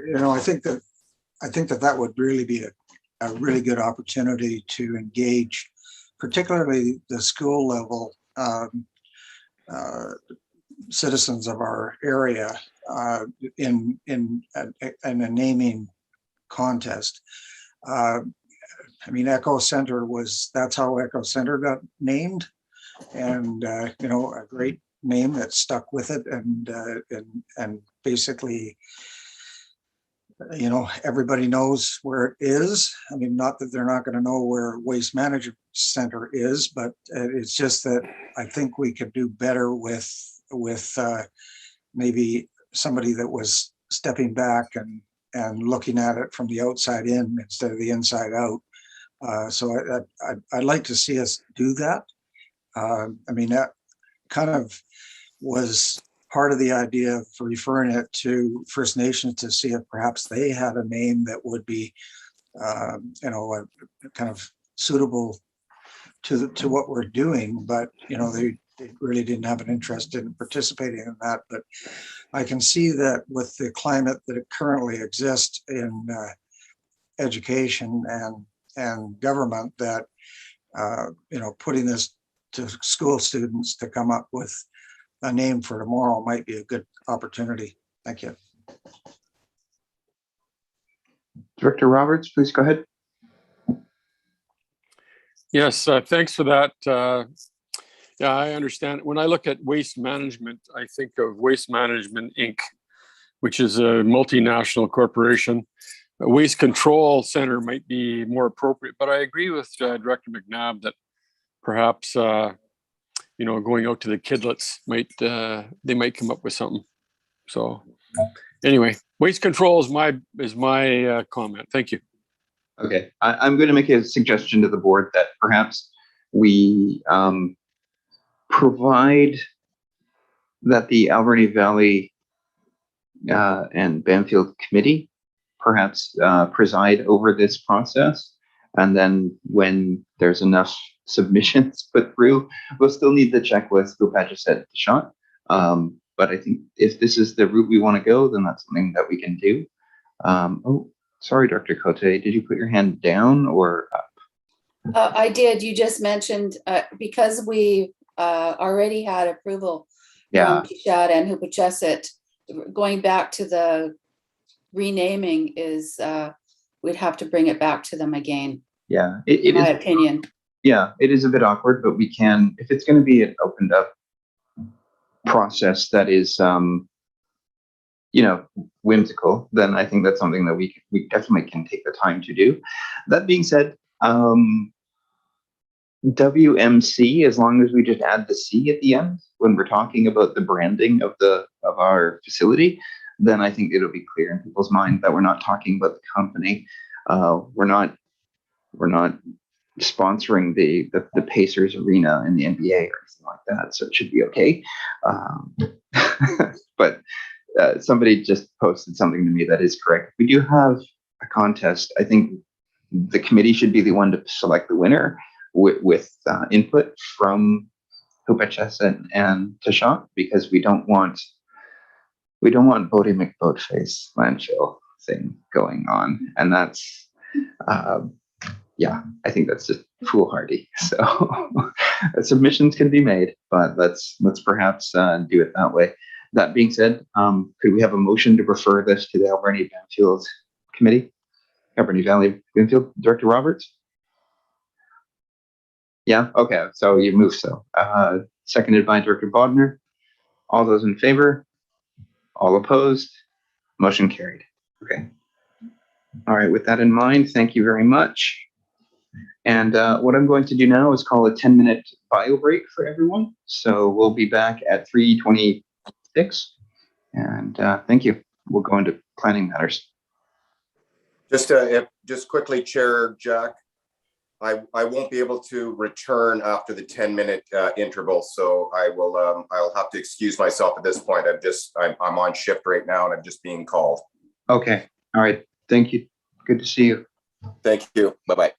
Speaker 4: you know, I think that would really be a really good opportunity to engage, particularly the school level citizens of our area in a naming contest. I mean, Echo Center that's how Echo Center got named, and you know, a great name that stuck with it, and basically, you know, everybody knows where it is. I mean, not that they're not going to know where Waste Management Center is, but it's just that I think we could do better with maybe somebody that was stepping back and looking at it from the outside in instead of the inside out. So I'd like to see us do that. I mean, that kind of was part of the idea of referring it to First Nations to see if perhaps they had a name that would be, kind of suitable to what we're doing, but they really didn't have an interest in participating in that. But I can see that with the climate that currently exists in education and government, that putting this to school students to come up with a name for tomorrow might be a good opportunity. Thank you.
Speaker 2: Director Roberts, please go ahead.
Speaker 10: Yes, thanks for that. Yeah, I understand. When I look at waste management, I think of Waste Management, Inc., which is a multinational corporation. A waste control center might be more appropriate, but I agree with Director McNabb that perhaps going out to the kidlets they might come up with something. So anyway, waste control is my comment. Thank you.
Speaker 2: Okay, I'm going to make a suggestion to the board that perhaps we provide that the Alberni Valley and Banfield Committee perhaps preside over this process. And then when there's enough submissions put through, we'll still need the checklist Hupatchis said shot. But I think if this is the route we want to go, then that's something that we can do. Oh, sorry, Dr. Cote, did you put your hand down or up?
Speaker 13: I did. You just mentioned because we already had approval from Keshad and Hupatchis, going back to the renaming is we'd have to bring it back to them again.
Speaker 2: Yeah,
Speaker 13: in my opinion.
Speaker 2: Yeah, it is a bit awkward, but we can, if it's going to be an opened up process that is, whimsical, then I think that's something that we definitely can take the time to do. That being said, WMC, as long as we just add the C at the end when we're talking about the branding of our facility, then I think it'll be clear in people's mind that we're not talking about the company. We're not sponsoring the Pacers arena in the NBA or anything like that, so it should be okay. But somebody just posted something to me that is correct. We do have a contest. I think the committee should be the one to select the winner with input from Hupatchis and Keshad, because we don't want Bodie McBoatface landfill thing going on, and that's I think that's just foolhardy. So submissions can be made, but let's perhaps do it that way. That being said, could we have a motion to refer this to the Alberni Banfield Committee? Alberni Valley Banfield, Director Roberts? Yeah, okay, so you move so. Seconded by Director Bodner. All those in favor? All opposed? Motion carried. Okay. All right, with that in mind, thank you very much. And what I'm going to do now is call a 10-minute bio break for everyone. So we'll be back at 3:26. And thank you. We'll go into planning matters.
Speaker 11: Just quickly, Chair Jack, I won't be able to return after the 10-minute interval, so I'll have to excuse myself at this point. I'm on shift right now and I'm just being called.
Speaker 2: Okay. All right. Thank you. Good to see you.
Speaker 11: Thank you. Bye-bye.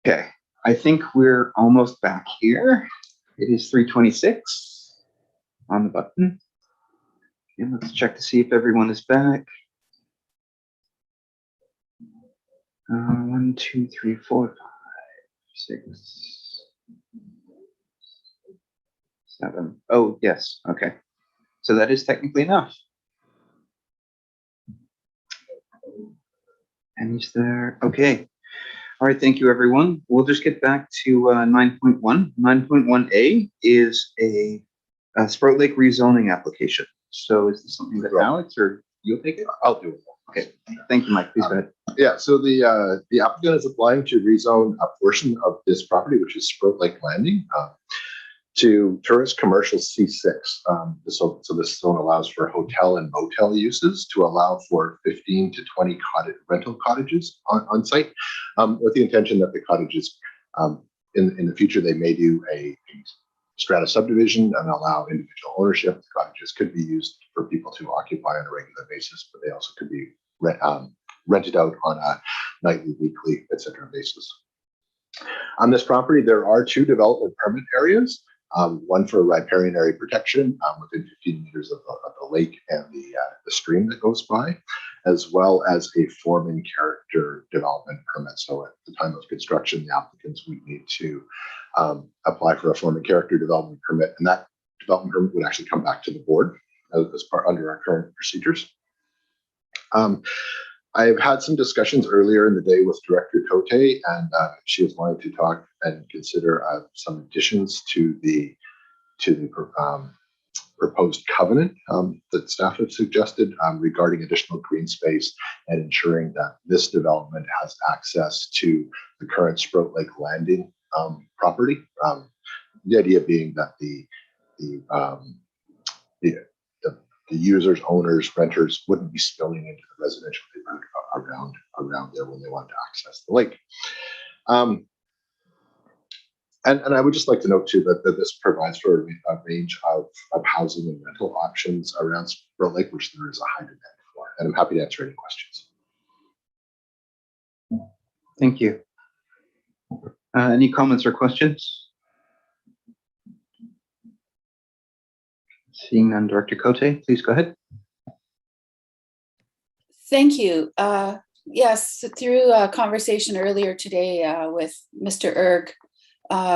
Speaker 2: Okay, I think we're almost back here. It is 3:26 on the button. And let's check to see if everyone is back. 1, 2, 3, 4, 5, 6, 7. Oh, yes. Okay. So that is technically enough. And is there? Okay. All right. Thank you, everyone. We'll just get back to 9.1. 9.1A is a Sprout Lake rezoning application. So is this something that Alex or you'll take it?
Speaker 16: I'll do it.
Speaker 2: Okay. Thank you, Mike. Please go ahead.
Speaker 16: Yeah, so the applicant is applying to rezone a portion of this property, which is Sprout Lake Landing, to tourist commercial C6. So this zone allows for hotel and motel uses to allow for 15 to 20 rental cottages on site, with the intention that the cottages in the future, they may do a strata subdivision and allow individual ownership. The cottages could be used for people to occupy on a regular basis, but they also could be rented out on a nightly, weekly, etc. basis. On this property, there are 2 development permit areas, one for riparian area protection within 15 meters of the lake and the stream that goes by, as well as a form and character development permit. So at the time of construction, the applicants would need to apply for a form and character development permit, and that development permit would actually come back to the board as part under our current procedures. I've had some discussions earlier in the day with Director Cote, and she was wanting to talk and consider some additions to the proposed covenant that staff have suggested regarding additional green space and ensuring that this development has access to the current Sprout Lake Landing property. The idea being that the users, owners, renters wouldn't be spilling into the residential neighborhood around there when they want to access the lake. And I would just like to note too that this provides for a range of housing and rental options around Sprout Lake, which there is a high demand for. And I'm happy to answer any questions.
Speaker 2: Thank you. Any comments or questions? Seeing none, Director Cote, please go ahead.
Speaker 13: Thank you. Yes, through a conversation earlier today with Mr. Erg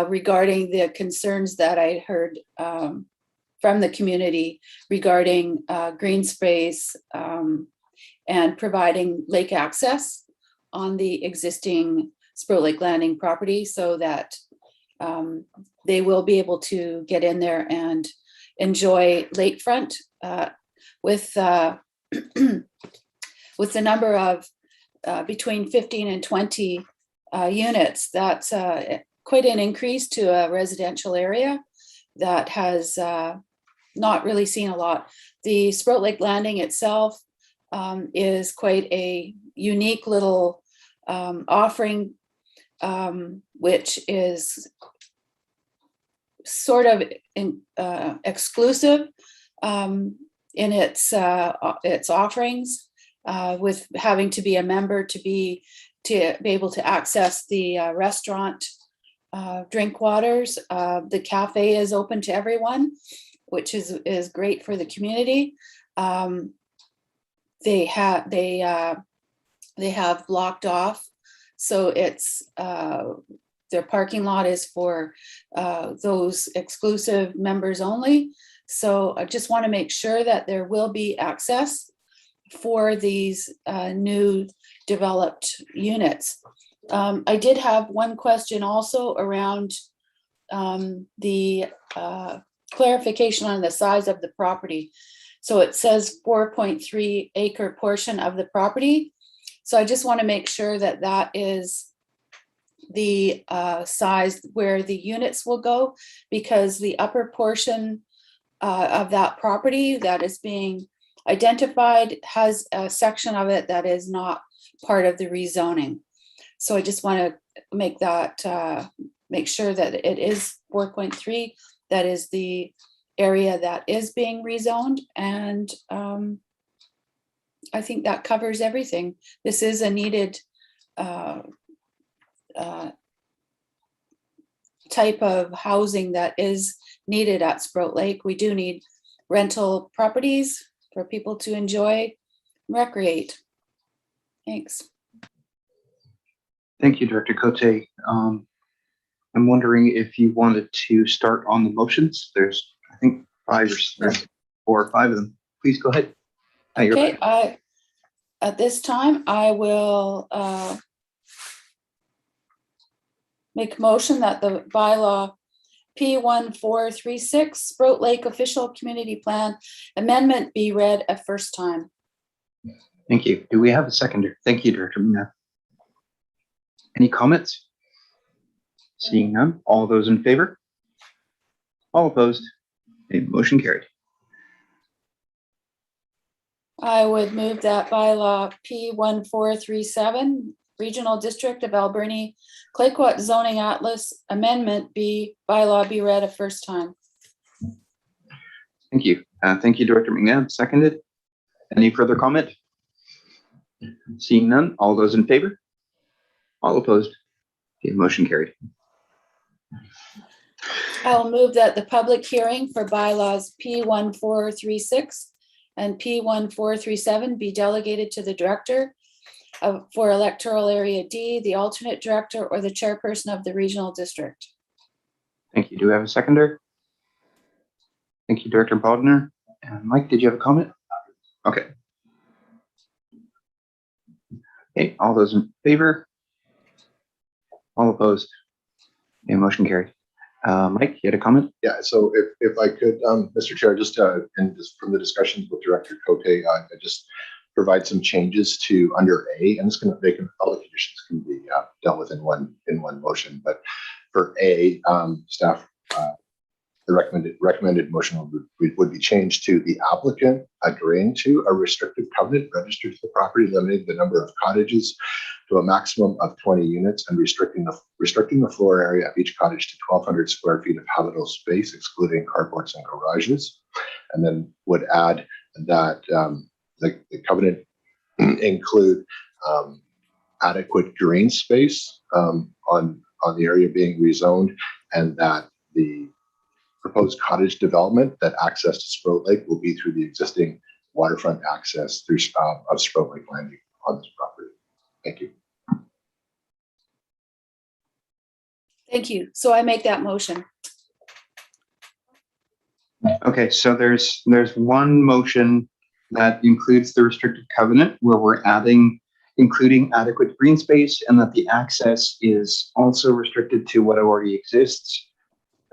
Speaker 13: regarding the concerns that I heard from the community regarding green space and providing lake access on the existing Sprout Lake Landing property so that they will be able to get in there and enjoy lakefront with with the number of between 15 and 20 units. That's quite an increase to a residential area that has not really seen a lot. The Sprout Lake Landing itself is quite a unique little offering, which is sort of exclusive in its offerings, with having to be a member to be able to access the restaurant drink waters. The cafe is open to everyone, which is great for the community. They have blocked off, so it's their parking lot is for those exclusive members only. So I just want to make sure that there will be access for these new developed units. I did have one question also around the clarification on the size of the property. So it says 4.3 acre portion of the property. So I just want to make sure that that is the size where the units will go, because the upper portion of that property that is being identified has a section of it that is not part of the rezoning. So I just want to make that make sure that it is 4.3. That is the area that is being rezoned, and I think that covers everything. This is a needed type of housing that is needed at Sprout Lake. We do need rental properties for people to enjoy, recreate. Thanks.
Speaker 2: Thank you, Director Cote. I'm wondering if you wanted to start on the motions. There's, I think, 5 or 4 or 5 of them. Please go ahead. You're
Speaker 13: Okay,
Speaker 2: back.
Speaker 13: at this time, I will make a motion that the bylaw P1436 Sprout Lake Official Community Plan Amendment be read a first time.
Speaker 2: Thank you. Do we have a seconder? Thank you, Director McNabb. Any comments? Seeing none. All those in favor? All opposed? Okay, motion carried.
Speaker 13: I would move that bylaw P1437 Regional District of Alberni Clayoquot Zoning Atlas Amendment bylaw be read a first time.
Speaker 2: Thank you. Thank you, Director McNabb. Seconded. Any further comment? Seeing none. All those in favor? All opposed? Okay, motion carried.
Speaker 13: I'll move that the public hearing for bylaws P1436 and P1437 be delegated to the director for electoral area D, the alternate director, or the chairperson of the regional district.
Speaker 2: Thank you. Do we have a seconder? Thank you, Director Bodner. And Mike, did you have a comment? Okay. Okay, all those in favor? All opposed? Okay, motion carried. Mike, you had a comment?
Speaker 16: Yeah, so if I could, Mr. Chair, just and just from the discussions with Director Cote, I just provide some changes to under A, and all the conditions can be dealt with in one motion. But for A, staff, the recommended motion would be changed to the applicant agreeing to a restrictive covenant registered to the property, limiting the number of cottages to a maximum of 20 units and restricting the floor area of each cottage to 1,200 square feet of habitable space, excluding carports and garages. And then would add that the covenant include adequate green space on the area being rezoned, and that the proposed cottage development that access to Sprout Lake will be through the existing waterfront access through of Sprout Lake Landing on this property. Thank you.
Speaker 13: Thank you. So I make that motion.
Speaker 2: Okay, so there's one motion that includes the restricted covenant where we're including adequate green space, and that the access is also restricted to what already exists.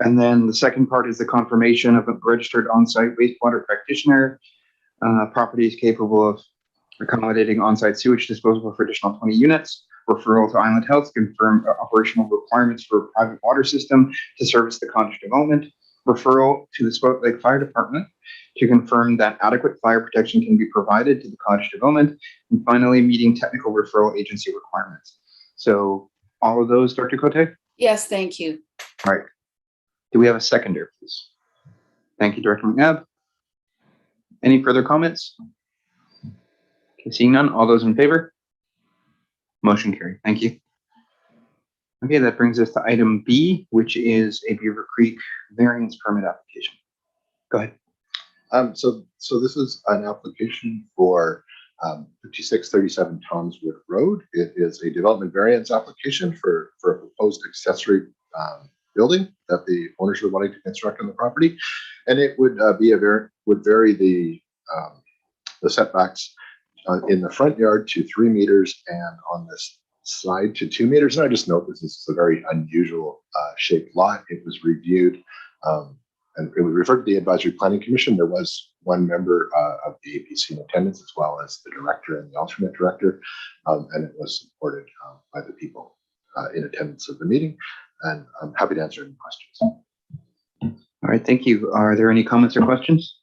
Speaker 2: And then the second part is the confirmation of a registered on-site wastewater practitioner. Property is capable of accommodating on-site sewage disposal for additional 20 units. Referral to Island Health to confirm operational requirements for a private water system to service the cottage development. Referral to the Sprout Lake Fire Department to confirm that adequate fire protection can be provided to the cottage development. And finally, meeting technical referral agency requirements. So all of those, Dr. Cote?
Speaker 13: Yes, thank you.
Speaker 2: All right. Do we have a seconder, please? Thank you, Director McNabb. Any further comments? Okay, seeing none, all those in favor? Motion carried. Thank you. Okay, that brings us to item B, which is a Beaver Creek variance permit application. Go ahead.
Speaker 16: So this is an application for 5637 Tomswood Road. It is a development variance application for a proposed accessory building that the owners are wanting to construct on the property, and it would vary the setbacks in the front yard to 3 meters and on this side to 2 meters. And I just note this is a very unusual shaped lot. It was reviewed and it was referred to the Advisory Planning Commission. There was one member of the APC in attendance, as well as the director and the alternate director, and it was supported by the people in attendance of the meeting. And I'm happy to answer any questions.
Speaker 2: All right, thank you. Are there any comments or questions?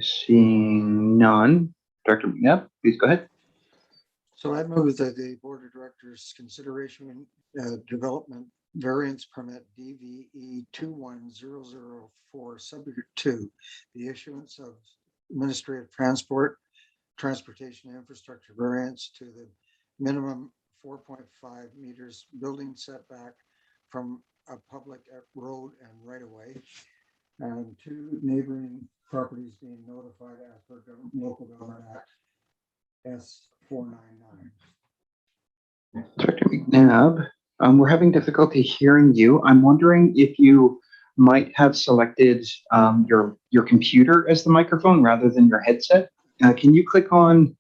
Speaker 2: Seeing none, Dr. McNabb, please go ahead.
Speaker 4: So I move that the Board of Directors consideration development variance permit DVE 21004 subject to the issuance of administrative transportation infrastructure variance to the minimum 4.5 meters building setback from a public road and right of way. And 2 neighboring properties being notified as per local government act S499.
Speaker 2: Director McNabb, we're having difficulty hearing you. I'm wondering if you might have selected your computer as the microphone rather than your headset. Can you click on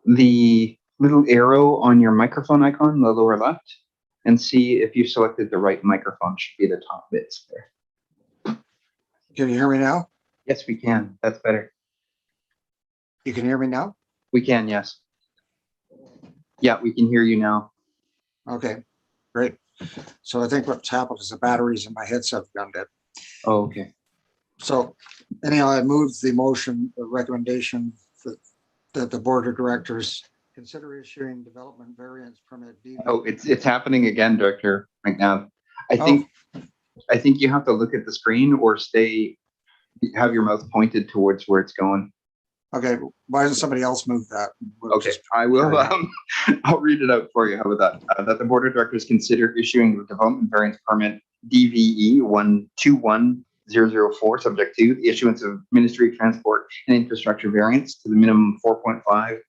Speaker 2: the little arrow on your microphone icon in the lower left and see if you've selected the right microphone? Should be the top bits there.
Speaker 4: Can you hear me now?
Speaker 2: Yes, we can. That's better.
Speaker 4: You can hear me now?
Speaker 2: We can, yes. Yeah, we can hear you now.
Speaker 4: Okay, great. So I think what's happened is the batteries in my headset have gone dead.
Speaker 2: Oh, okay.
Speaker 4: So anyhow, I moved the motion, the recommendation that the board of directors consider issuing development variance permit.
Speaker 2: Oh, it's happening again, Director McNabb. I think you have to look at the screen or have your mouth pointed towards where it's going.
Speaker 4: Okay, why doesn't somebody else move that?
Speaker 2: Okay, I will. I'll read it out for you. How about that? That the board of directors consider issuing the development variance permit DVE 121004, subject to the issuance of Ministry of Transport and Infrastructure variance to the minimum 4.5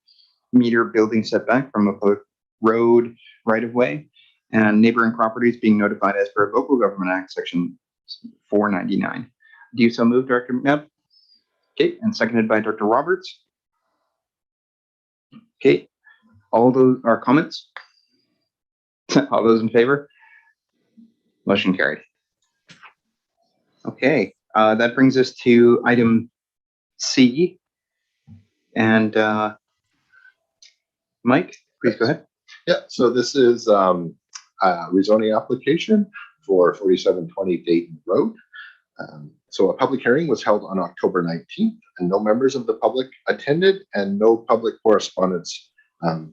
Speaker 2: meter building setback from a public road right of way, and neighboring properties being notified as per Local Government Act Section 499. Do you so move, Director McNabb? Okay, and seconded by Director Roberts. Okay, all those are comments? All those in favor? Motion carried. Okay, that brings us to item C. And Mike, please go ahead.
Speaker 16: Yeah, so this is a rezoning application for 4720 Dayton Road. So a public hearing was held on October 19th, and no members of the public attended, and no public correspondence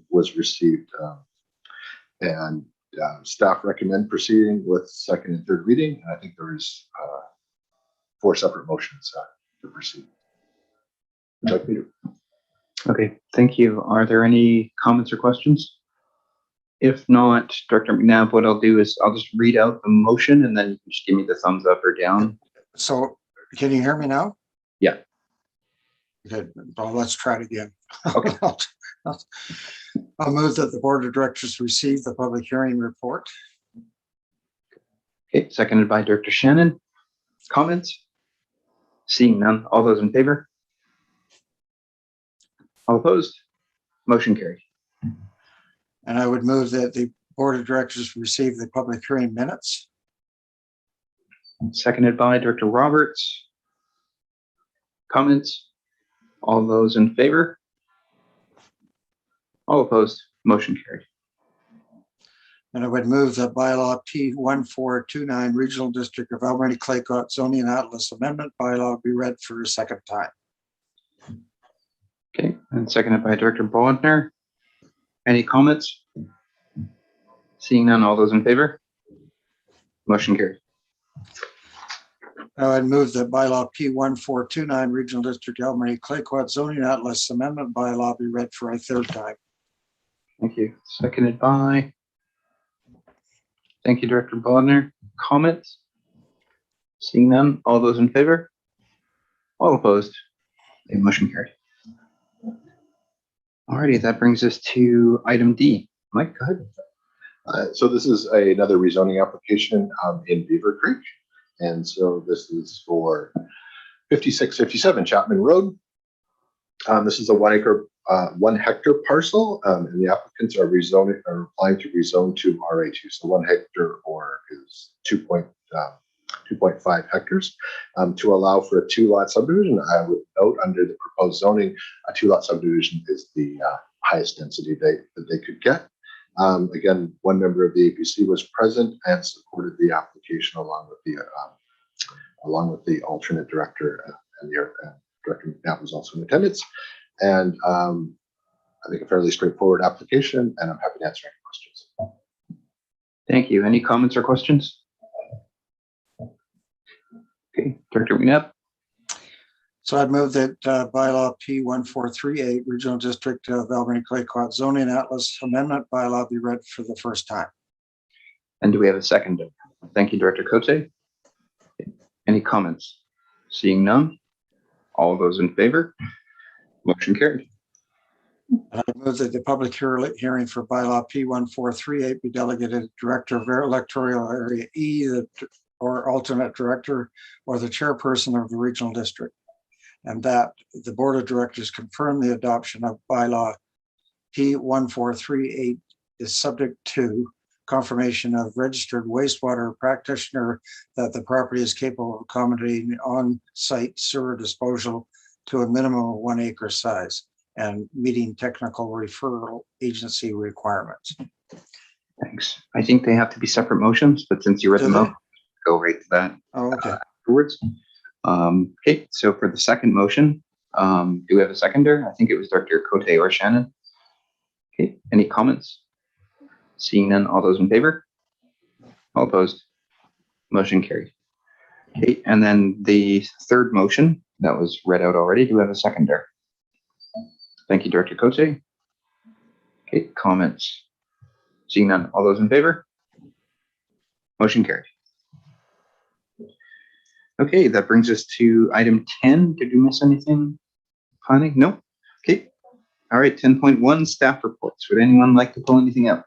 Speaker 16: was received. Staff recommend proceeding with second and third reading. And I think there is 4 separate motions to proceed. Would you like me to?
Speaker 2: Okay, thank you. Are there any comments or questions? If not, Director McNabb, what I'll do is I'll just read out the motion and then you can just give me the thumbs up or down.
Speaker 4: So can you hear me now?
Speaker 2: Yeah.
Speaker 4: Good. Well, let's try it again.
Speaker 2: Okay.
Speaker 4: I'll move that the board of directors receive the public hearing report.
Speaker 2: Okay, seconded by Director Shannon. Comments? Seeing none. All those in favor? All opposed? Motion carried.
Speaker 4: And I would move that the board of directors receive the public hearing minutes.
Speaker 2: Seconded by Director Roberts. Comments? All those in favor? All opposed? Motion carried.
Speaker 4: And I would move that bylaw P1429 Regional District of Alberni Claycott Zoning Atlas Amendment bylaw be read for a second time.
Speaker 2: Okay, and seconded by Director Bodner. Any comments? Seeing none, all those in favor? Motion carried.
Speaker 4: I would move that bylaw P1429 Regional District Alberni Claycott Zoning Atlas Amendment bylaw be read for a third time.
Speaker 2: Thank you. Seconded by. Thank you, Director Bodner. Comments? Seeing none, all those in favor? All opposed? Okay, motion carried. Alrighty, that brings us to item D. Mike, go ahead.
Speaker 16: So this is another rezoning application in Beaver Creek. And so this is for 5657 Chapman Road. This is a 1 hectare parcel, and the applicants are applying to rezone to RA2. So 1 hectare or is 2.5 hectares to allow for a 2-lot subdivision. I would note under the proposed zoning, a 2-lot subdivision is the highest density that they could get. Again, 1 member of the APC was present and supported the application along with the alternate director, and Director McNabb was also in attendance. And I think a fairly straightforward application, and I'm happy to answer any questions.
Speaker 2: Thank you. Any comments or questions? Okay, Director McNabb.
Speaker 4: So I'd move that bylaw P1438 Regional District of Alberni Claycott Zoning Atlas Amendment bylaw be read for the first time.
Speaker 2: And do we have a second? Thank you, Director Cote. Any comments? Seeing none? All those in favor? Motion carried.
Speaker 4: I move that the public hearing for bylaw P1438 be delegated Director of Electoral Area E or alternate director or the chairperson of the regional district. And that the board of directors confirm the adoption of bylaw P1438 is subject to confirmation of registered wastewater practitioner that the property is capable of accommodating on-site sewer disposal to a minimum of 1 acre size and meeting technical referral agency requirements.
Speaker 2: Thanks. I think they have to be separate motions, but since you read them out, go right to that.
Speaker 4: Oh, okay.
Speaker 2: Afterwards. Okay, so for the second motion, do we have a seconder? I think it was Dr. Cote or Shannon. Okay, any comments? Seeing none, all those in favor? All opposed? Motion carried. Okay, and then the third motion that was read out already, do we have a seconder? Thank you, Director Cote. Okay, comments? Seeing none, all those in favor? Motion carried. Okay, that brings us to item 10. Did we miss anything? Planning? No? Okay. All right, 10.1 staff reports. Would anyone like to pull anything out?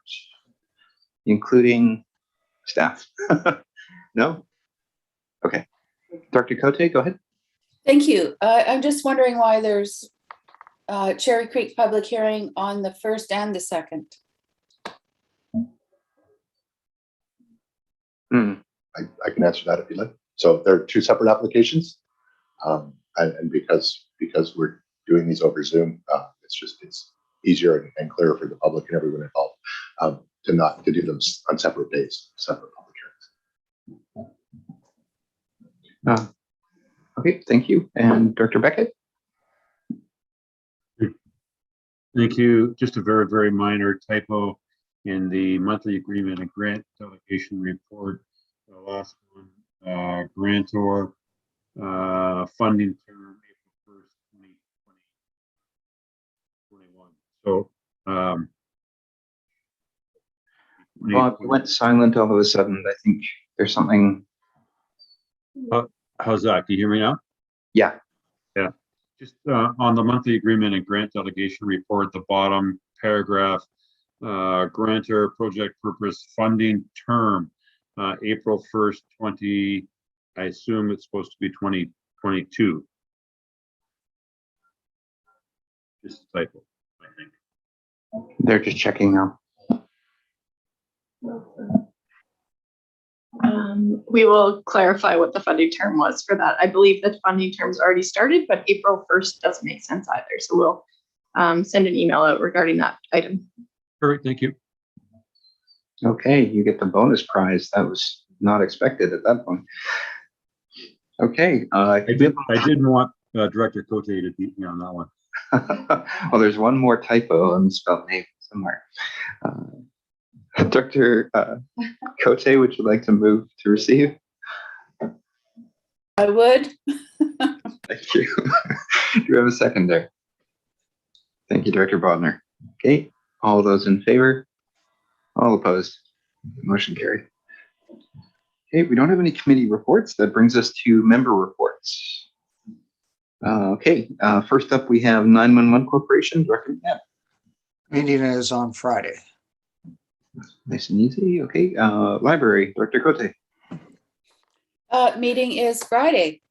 Speaker 2: Including staff? No? Okay. Dr. Cote, go ahead.
Speaker 13: Thank you. I'm just wondering why there's Cherry Creek public hearing on the 1st and the 2nd.
Speaker 16: I can answer that if you like. So there are two separate applications. And because we're doing these over Zoom, it's easier and clearer for the public and everyone involved to do them on separate days, separate public hearings.
Speaker 2: Okay, thank you. And Dr. Beckett?
Speaker 9: Thank you. Just a very, very minor typo in the monthly agreement and grant delegation report. The last one, grantor funding term April 1st, 2021. So,
Speaker 2: Bob, you went silent all of a sudden. I think there's something.
Speaker 9: How's that? Can you hear me now?
Speaker 2: Yeah.
Speaker 9: Yeah. Just on the monthly agreement and grant delegation report, the bottom paragraph, grantor project purpose funding term, April 1st, I assume it's supposed to be 2022. Just a typo, I think.
Speaker 2: They're just checking now.
Speaker 1: We will clarify what the funding term was for that. I believe the funding term's already started, but April 1st doesn't make sense either. So we'll send an email out regarding that item.
Speaker 9: Perfect, thank you.
Speaker 2: Okay, you get the bonus prize. That was not expected at that point. Okay.
Speaker 9: I didn't want Director Cote to beat me on that one.
Speaker 2: Well, there's one more typo in the spelled name somewhere. Dr. Cote, would you like to move to receive?
Speaker 13: I would.
Speaker 2: Thank you. Do you have a second there? Thank you, Director Bodnar. Okay, all those in favor? All opposed? Motion carried. Okay, we don't have any committee reports. That brings us to member reports. First up, we have 911 Corporation, Director McNabb.
Speaker 4: Meeting is on Friday.
Speaker 2: Nice and easy. Okay, Library, Director Cote.
Speaker 13: Meeting is Friday.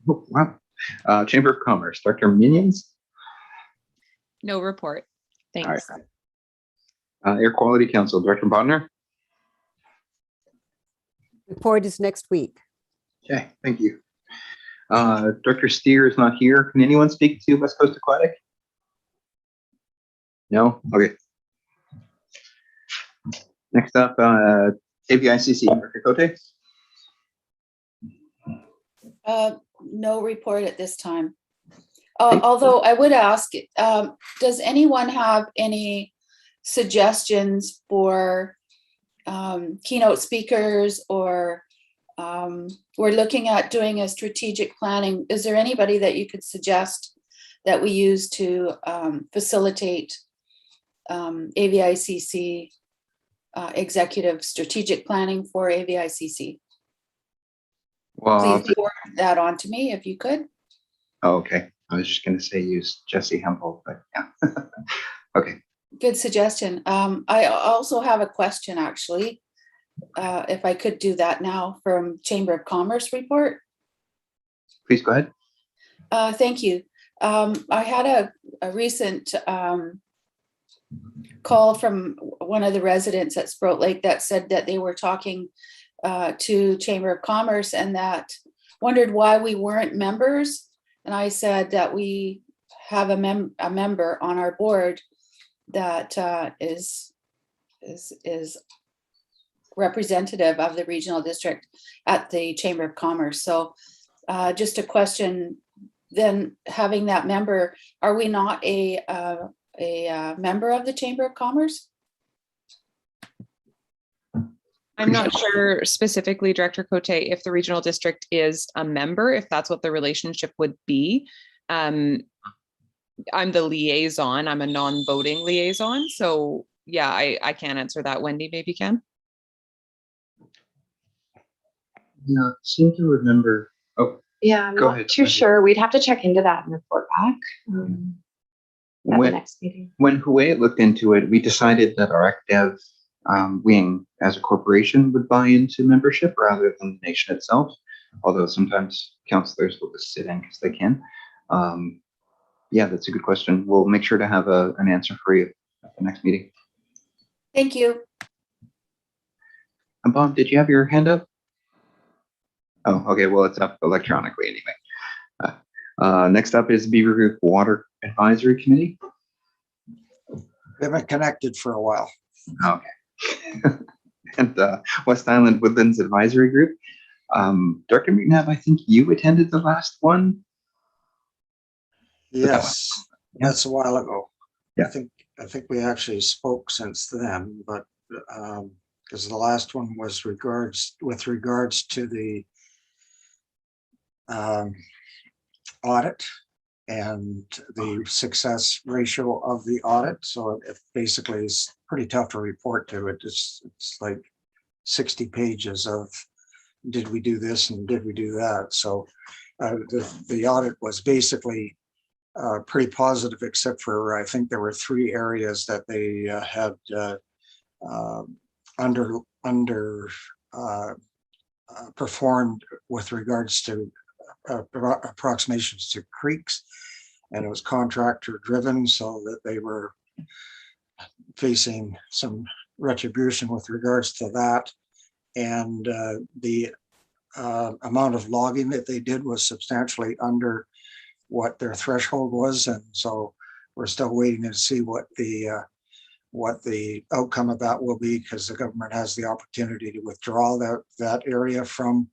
Speaker 2: Oh, wow. Chamber of Commerce, Dr. Minions.
Speaker 18: No report. Thanks.
Speaker 2: All right. Air Quality Council, Director Bodnar.
Speaker 5: Report is next week.
Speaker 2: Okay, thank you. Director Steer is not here. Can anyone speak to West Coast Aquatic? No? Okay. Next up, AVICC, Director Cote.
Speaker 13: No report at this time. Although I would ask, does anyone have any suggestions for keynote speakers, or we're looking at doing a strategic planning? Is there anybody that you could suggest that we use to facilitate AVICC executive strategic planning for AVICC.
Speaker 2: Well,
Speaker 13: Please forward that on to me if you could.
Speaker 2: okay. I was just going to say use Jesse Hempel, but yeah. Okay.
Speaker 13: Good suggestion. I also have a question, actually, if I could do that now from Chamber of Commerce report.
Speaker 2: Please go ahead.
Speaker 13: Thank you. I had a recent call from one of the residents at Sprout Lake that said that they were talking to Chamber of Commerce and that wondered why we weren't members. And I said that we have a member on our board that is representative of the regional district at the Chamber of Commerce. So just a question, then having that member, are we not a member of the Chamber of Commerce?
Speaker 18: I'm not sure specifically, Director Cote, if the regional district is a member, if that's what the relationship would be. I'm the liaison. I'm a non-voting liaison. So yeah, I can't answer that. Wendy maybe can.
Speaker 2: Yeah, I seem to remember. Oh,
Speaker 12: Yeah, I'm
Speaker 2: Go
Speaker 12: not
Speaker 2: ahead,
Speaker 12: too
Speaker 2: Wendy.
Speaker 12: sure. We'd have to check into that and report back at the
Speaker 2: when,
Speaker 12: next meeting.
Speaker 2: when Huawei looked into it, we decided that our ACDEV wing as a corporation would buy into membership rather than the nation itself. Although sometimes councillors will just sit in because they can. Yeah, that's a good question. We'll make sure to have an answer for you at the next meeting.
Speaker 13: Thank you.
Speaker 2: And Bob, did you have your hand up? Oh, okay. Well, it's up electronically anyway. Next up is Beaver Creek Water Advisory Committee.
Speaker 4: We haven't connected for a while.
Speaker 2: Okay. And West Island Woodlands Advisory Group. Director McNabb, I think you attended the last one.
Speaker 4: Yes, that's a while ago.
Speaker 2: Yeah.
Speaker 4: I think we actually spoke since then, but because the last one was with regards to the audit and the success ratio of the audit. So it basically is pretty tough to report to. It's like 60 pages of did we do this and did we do that. So the audit was basically pretty positive, except for I think there were 3 areas that they had performed with regards to approximations to creeks, and it was contractor driven, so that they were facing some retribution with regards to that. And the amount of logging that they did was substantially under what their threshold was, and so we're still waiting to see what the outcome of that will be, because the government has the opportunity to withdraw that area from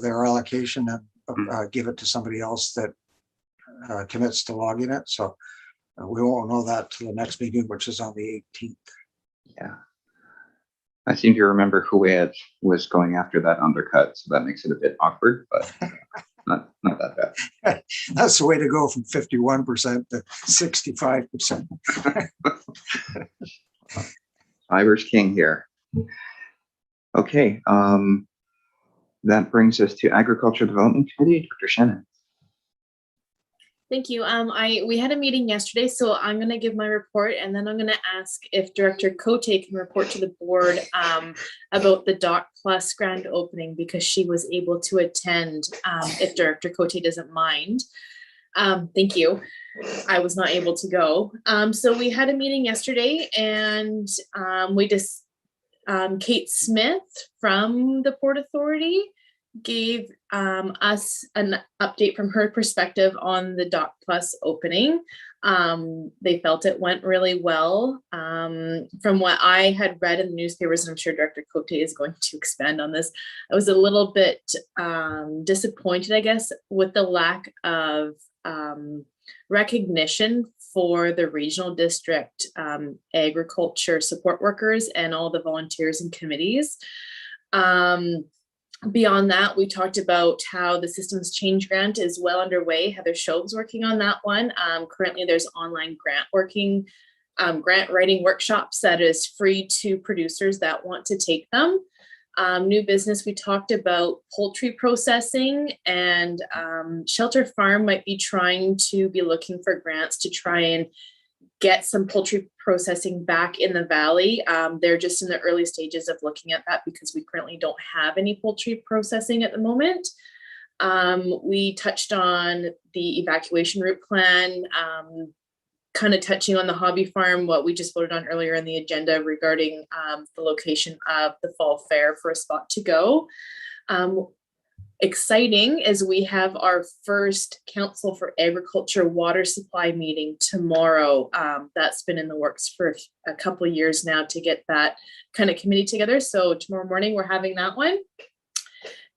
Speaker 4: their allocation and give it to somebody else that commits to logging it. So we won't know that till the next meeting, which is on the 18th.
Speaker 2: Yeah. I seem to remember Huawei was going after that undercut, so that makes it a bit awkward, but not that bad.
Speaker 4: That's the way to go from 51% to 65%.
Speaker 2: Fiber's king here. Okay, that brings us to Agriculture Development Committee, Dr. Shannon.
Speaker 6: Thank you. We had a meeting yesterday, so I'm going to give my report, and then I'm going to ask if Director Cote can report to the board about the Doc Plus grand opening, because she was able to attend, if Director Cote doesn't mind. Thank you. I was not able to go. So we had a meeting yesterday, and we just, Kate Smith from the Port Authority gave us an update from her perspective on the Doc Plus opening. They felt it went really well. From what I had read in the newspapers, and I'm sure Director Cote is going to expand on this, I was a little bit disappointed, I guess, with the lack of recognition for the regional district agriculture support workers and all the volunteers and committees. Beyond that, we talked about how the systems change grant is well underway. Heather Shove's working on that one. Currently, there's online grant working grant writing workshops that is free to producers that want to take them. New business, we talked about poultry processing, and Shelter Farm might be trying to be looking for grants to try and get some poultry processing back in the valley. They're just in the early stages of looking at that because we currently don't have any poultry processing at the moment. We touched on the evacuation route plan, kind of touching on the hobby farm, what we just voted on earlier in the agenda regarding the location of the fall fair for a spot to go. Exciting is we have our first Council for Agriculture water supply meeting tomorrow. That's been in the works for a couple of years now to get that kind of committee together. So tomorrow morning we're having that one.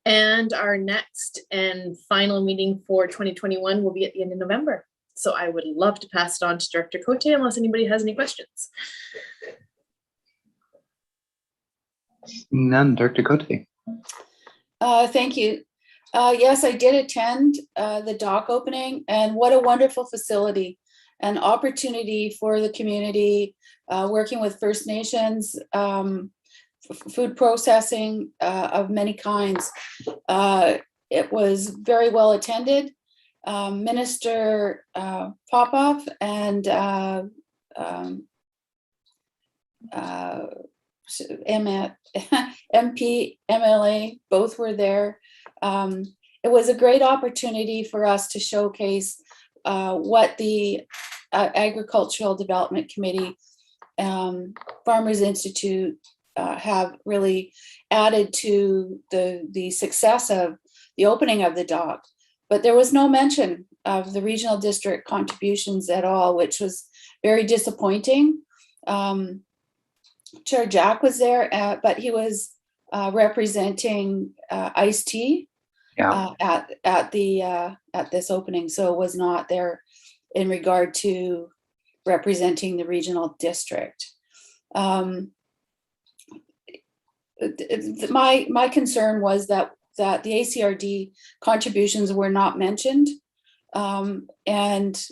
Speaker 6: And our next and final meeting for 2021 will be at the end of November. So I would love to pass it on to Director Cote unless anybody has any questions.
Speaker 2: None, Director Cote.
Speaker 13: Thank you. Yes, I did attend the dock opening, and what a wonderful facility, an opportunity for the community, working with First Nations, food processing of many kinds. It was very well attended. Minister Popoff and MP, MLA, both were there. It was a great opportunity for us to showcase what the Agricultural Development Committee, Farmers Institute have really added to the success of the opening of the dock. But there was no mention of the regional district contributions at all, which was very disappointing. Chair Jack was there, but he was representing Ice-T at this opening, so was not there in regard to representing the regional district. My concern was that the ACRD contributions were not mentioned, and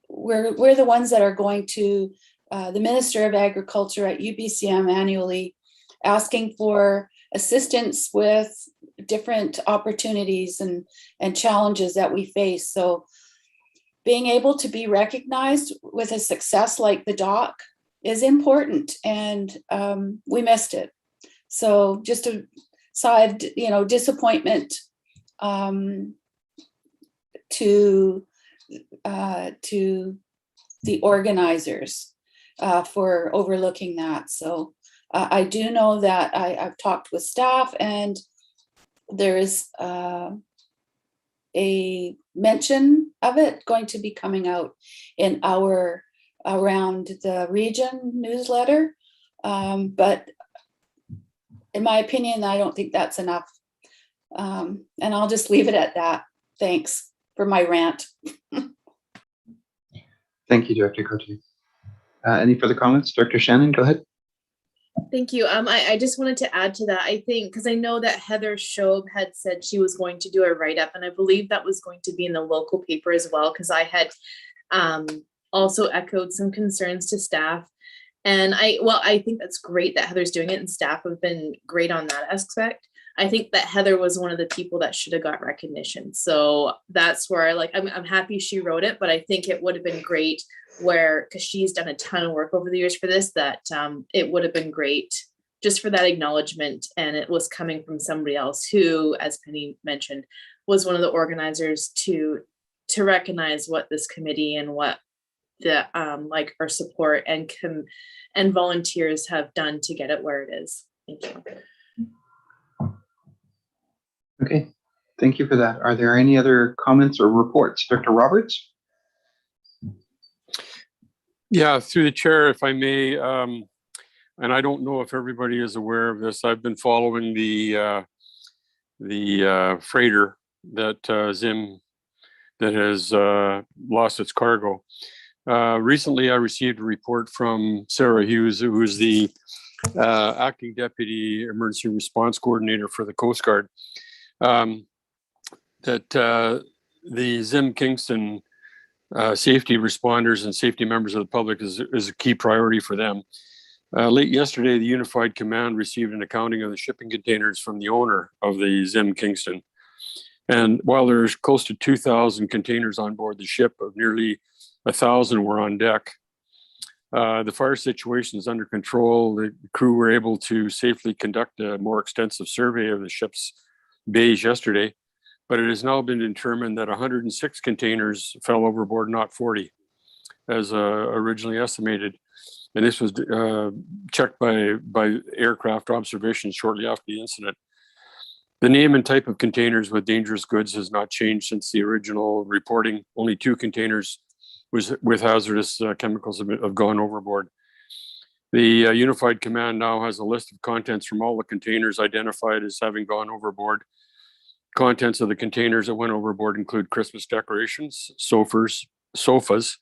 Speaker 13: we're the ones that are going to the Minister of Agriculture at UBCM annually, asking for assistance with different opportunities and challenges that we face. So being able to be recognized with a success like the dock is important, and we missed it. So just a side, disappointment to the organizers for overlooking that. So I do know that I've talked with staff, and there is a mention of it going to be coming out in our Around the Region newsletter. But in my opinion, I don't think that's enough. And I'll just leave it at that. Thanks for my rant.
Speaker 2: Thank you, Director Cote. Any further comments? Director Shannon, go ahead.
Speaker 6: Thank you. I just wanted to add to that. I think, because I know that Heather Shobe had said she was going to do a write-up, and I believe that was going to be in the local paper as well, because I had also echoed some concerns to staff. And I think that's great that Heather's doing it, and staff have been great on that aspect. I think that Heather was one of the people that should have got recognition. So that's where I'm happy she wrote it, but I think it would have been great because she's done a ton of work over the years for this, that it would have been great just for that acknowledgement. And it was coming from somebody else who, as Penny mentioned, was one of the organizers to recognize what this committee and what the our support and volunteers have done to get it where it is. Thank you.
Speaker 2: Okay, thank you for that. Are there any other comments or reports? Director Roberts?
Speaker 10: Yeah, through the chair, if I may, and I don't know if everybody is aware of this. I've been following the freighter that Zim that has lost its cargo. Recently, I received a report from Sarah Hughes, who is the acting deputy emergency response coordinator for the Coast Guard, that the Zim Kingston safety responders and safety members of the public is a key priority for them. Late yesterday, the Unified Command received an accounting of the shipping containers from the owner of the Zim Kingston. And while there's close to 2,000 containers on board the ship, of nearly 1,000 were on deck. The fire situation is under control. The crew were able to safely conduct a more extensive survey of the ship's bays yesterday, but it has now been determined that 106 containers fell overboard, not 40, as originally estimated. And this was checked by aircraft observations shortly after the incident. The name and type of containers with dangerous goods has not changed since the original reporting. Only 2 containers with hazardous chemicals have gone overboard. The Unified Command now has a list of contents from all the containers identified as having gone overboard. Contents of the containers that went overboard include Christmas decorations, sofas,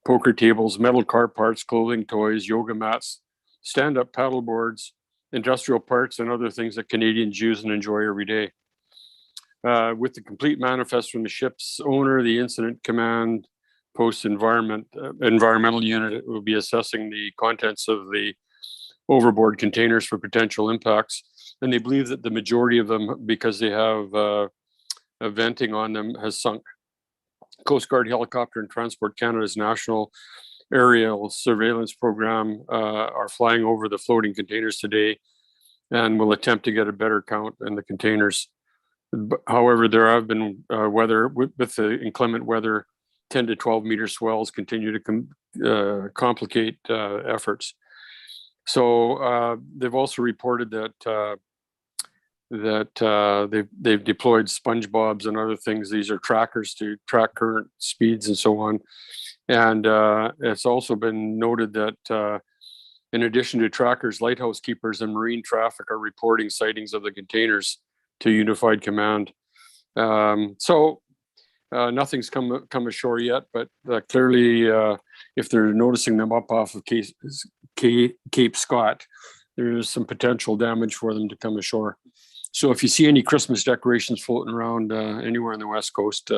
Speaker 10: poker tables, metal car parts, clothing, toys, yoga mats, stand-up paddle boards, industrial parts, and other things that Canadians use and enjoy every day. With the complete manifest from the ship's owner, the Incident Command Post Environmental Unit will be assessing the contents of the overboard containers for potential impacts. And they believe that the majority of them, because they have a venting on them, has sunk. Coast Guard Helicopter and Transport Canada's National Aerial Surveillance Program are flying over the floating containers today and will attempt to get a better count in the containers. However, there have been with the inclement weather, 10 to 12 meter swells continue to complicate efforts. So they've also reported that they've deployed SpongeBobs and other things. These are trackers to track current speeds and so on. And it's also been noted that in addition to trackers, lighthouse keepers and marine traffic are reporting sightings of the containers to Unified Command. So nothing's come ashore yet, but clearly if they're noticing them up off of Cape Scott, there's some potential damage for them to come ashore. So if you see any Christmas decorations floating around anywhere on the West Coast,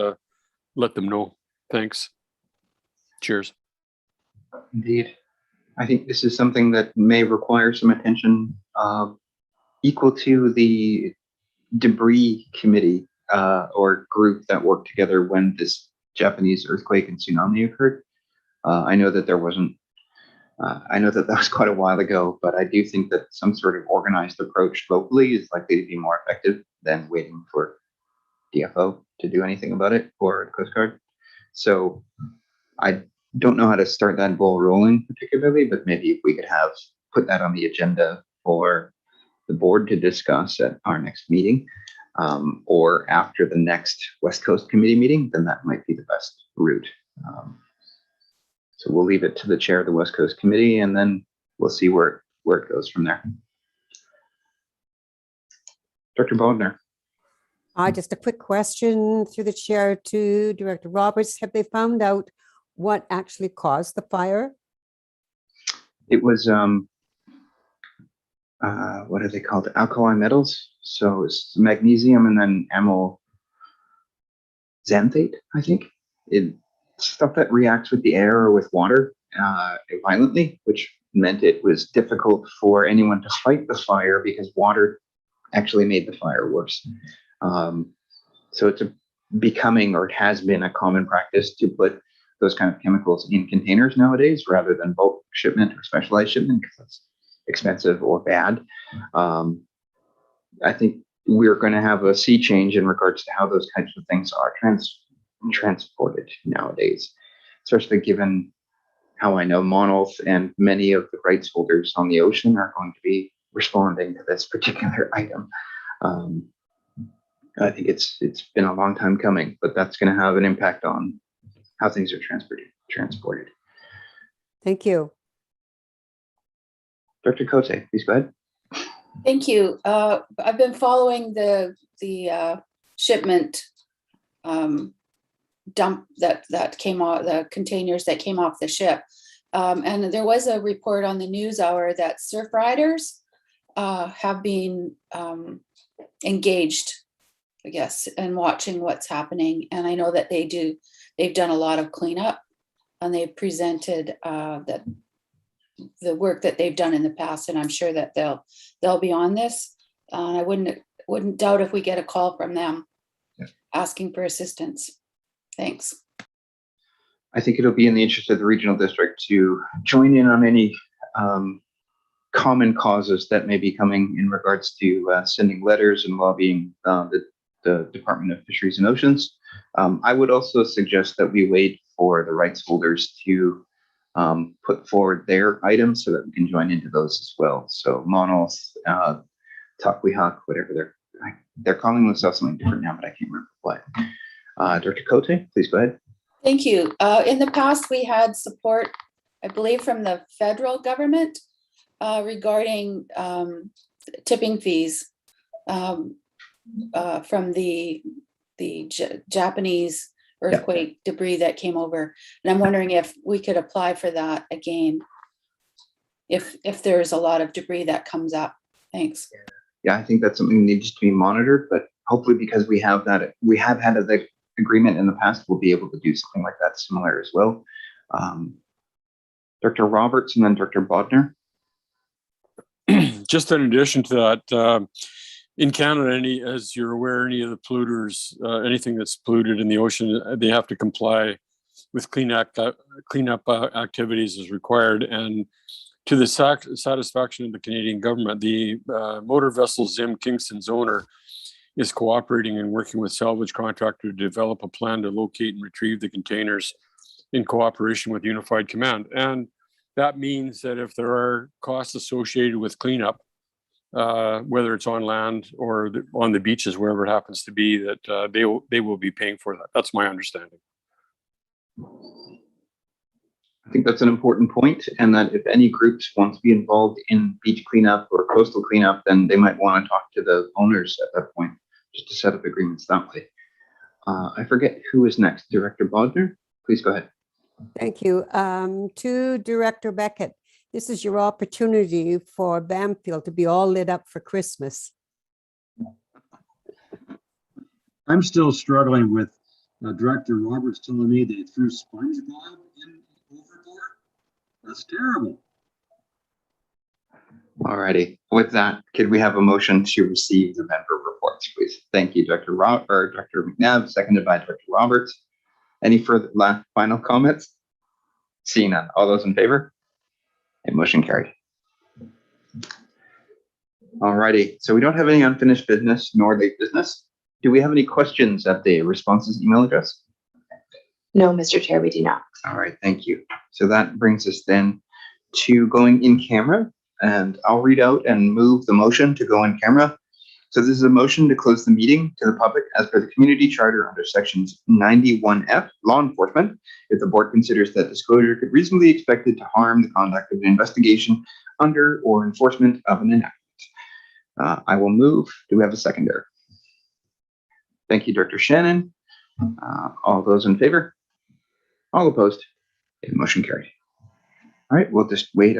Speaker 10: let them know. Thanks. Cheers.
Speaker 2: Indeed. I think this is something that may require some attention equal to the debris committee or group that worked together when this Japanese earthquake and tsunami occurred. I know that there wasn't, I know that was quite a while ago, but I do think that some sort of organized approach locally is likely to be more effective than waiting for DFO to do anything about it or the Coast Guard. So I don't know how to start that ball rolling particularly, but maybe if we could put that on the agenda for the board to discuss at our next meeting, or after the next West Coast Committee meeting, then that might be the best route. So we'll leave it to the chair of the West Coast Committee, and then we'll see where it goes from there. Dr. Bodnar.
Speaker 5: Just a quick question through the chair to Director Roberts. Have they found out what actually caused the fire?
Speaker 2: It was, what are they called? Alkali metals. So it's magnesium and then amyl xanthate, I think. It's stuff that reacts with the air or with water violently, which meant it was difficult for anyone to fight the fire because water actually made the fire worse. So it's becoming, or it has been, a common practice to put those kind of chemicals in containers nowadays rather than bulk shipment or specialized shipment because it's expensive or bad. I think we're going to have a sea change in regards to how those types of things are transported nowadays, especially given how I know Monolith and many of the rights holders on the ocean are going to be responding to this particular item. I think it's been a long time coming, but that's going to have an impact on how things are transported.
Speaker 5: Thank you.
Speaker 2: Dr. Cote, please go ahead.
Speaker 13: Thank you. I've been following the shipment dump that came off, the containers that came off the ship. And there was a report on the NewsHour that surf riders have been engaged I guess, and watching what's happening. And I know that they've done a lot of cleanup, and they've presented that the work that they've done in the past, and I'm sure that they'll be on this. I wouldn't doubt if we get a call from them asking for assistance. Thanks.
Speaker 2: I think it'll be in the interest of the regional district to join in on any common causes that may be coming in regards to sending letters and lobbying the Department of Fisheries and Oceans. I would also suggest that we wait for the rights holders to put forward their items so that we can join into those as well. So Monos, Takwiha, whatever they're calling themselves something different now, but I can't remember what. Director Cote, please go ahead.
Speaker 13: Thank you. In the past, we had support, I believe, from the federal government regarding tipping fees from the Japanese earthquake debris that came over. And I'm wondering if we could apply for that again, if there's a lot of debris that comes up. Thanks.
Speaker 2: Yeah, I think that's something that needs to be monitored, but hopefully because we have had the agreement in the past, we'll be able to do something like that similar as well. Dr. Roberts and then Dr. Bodner.
Speaker 10: Just in addition to that, in Canada, as you're aware, any of the polluters, anything that's polluted in the ocean, they have to comply with cleanup activities as required. And to the satisfaction of the Canadian government, the motor vessel Zim Kingston's owner is cooperating and working with salvage contractor to develop a plan to locate and retrieve the containers in cooperation with Unified Command. And that means that if there are costs associated with cleanup, whether it's on land or on the beaches, wherever it happens to be, that they will be paying for that. That's my understanding.
Speaker 2: I think that's an important point, and that if any groups want to be involved in beach cleanup or coastal cleanup, then they might want to talk to the owners at that point, just to set up agreements that way. I forget who is next. Director Bodner, please go ahead.
Speaker 5: Thank you. To Director Beckett, this is your opportunity for Bamfield to be all lit up for Christmas.
Speaker 9: I'm still struggling with Director Roberts telling me they threw SpongeBob in overboard. That's terrible.
Speaker 2: All righty. With that, could we have a motion to receive the member reports, please? Thank you, Dr. McNabb, seconded by Dr. Roberts. Any further final comments? Seeing none. All those in favor? And motion carried. All righty. So we don't have any unfinished business nor late business. Do we have any questions at the responses email address?
Speaker 12: No, Mr. Chair, we do not.
Speaker 2: All right. Thank you. So that brings us then to going in camera, and I'll read out and move the motion to go in camera. So this is a motion to close the meeting to the public as per the community charter under sections 91F, law enforcement, if the board considers that disclosure could reasonably be expected to harm the conduct of an investigation under or enforcement of an enactment. I will move. Do we have a seconder? Thank you, Director Shannon. All those in favor? All opposed? Okay, motion carried. All right, we'll just wait a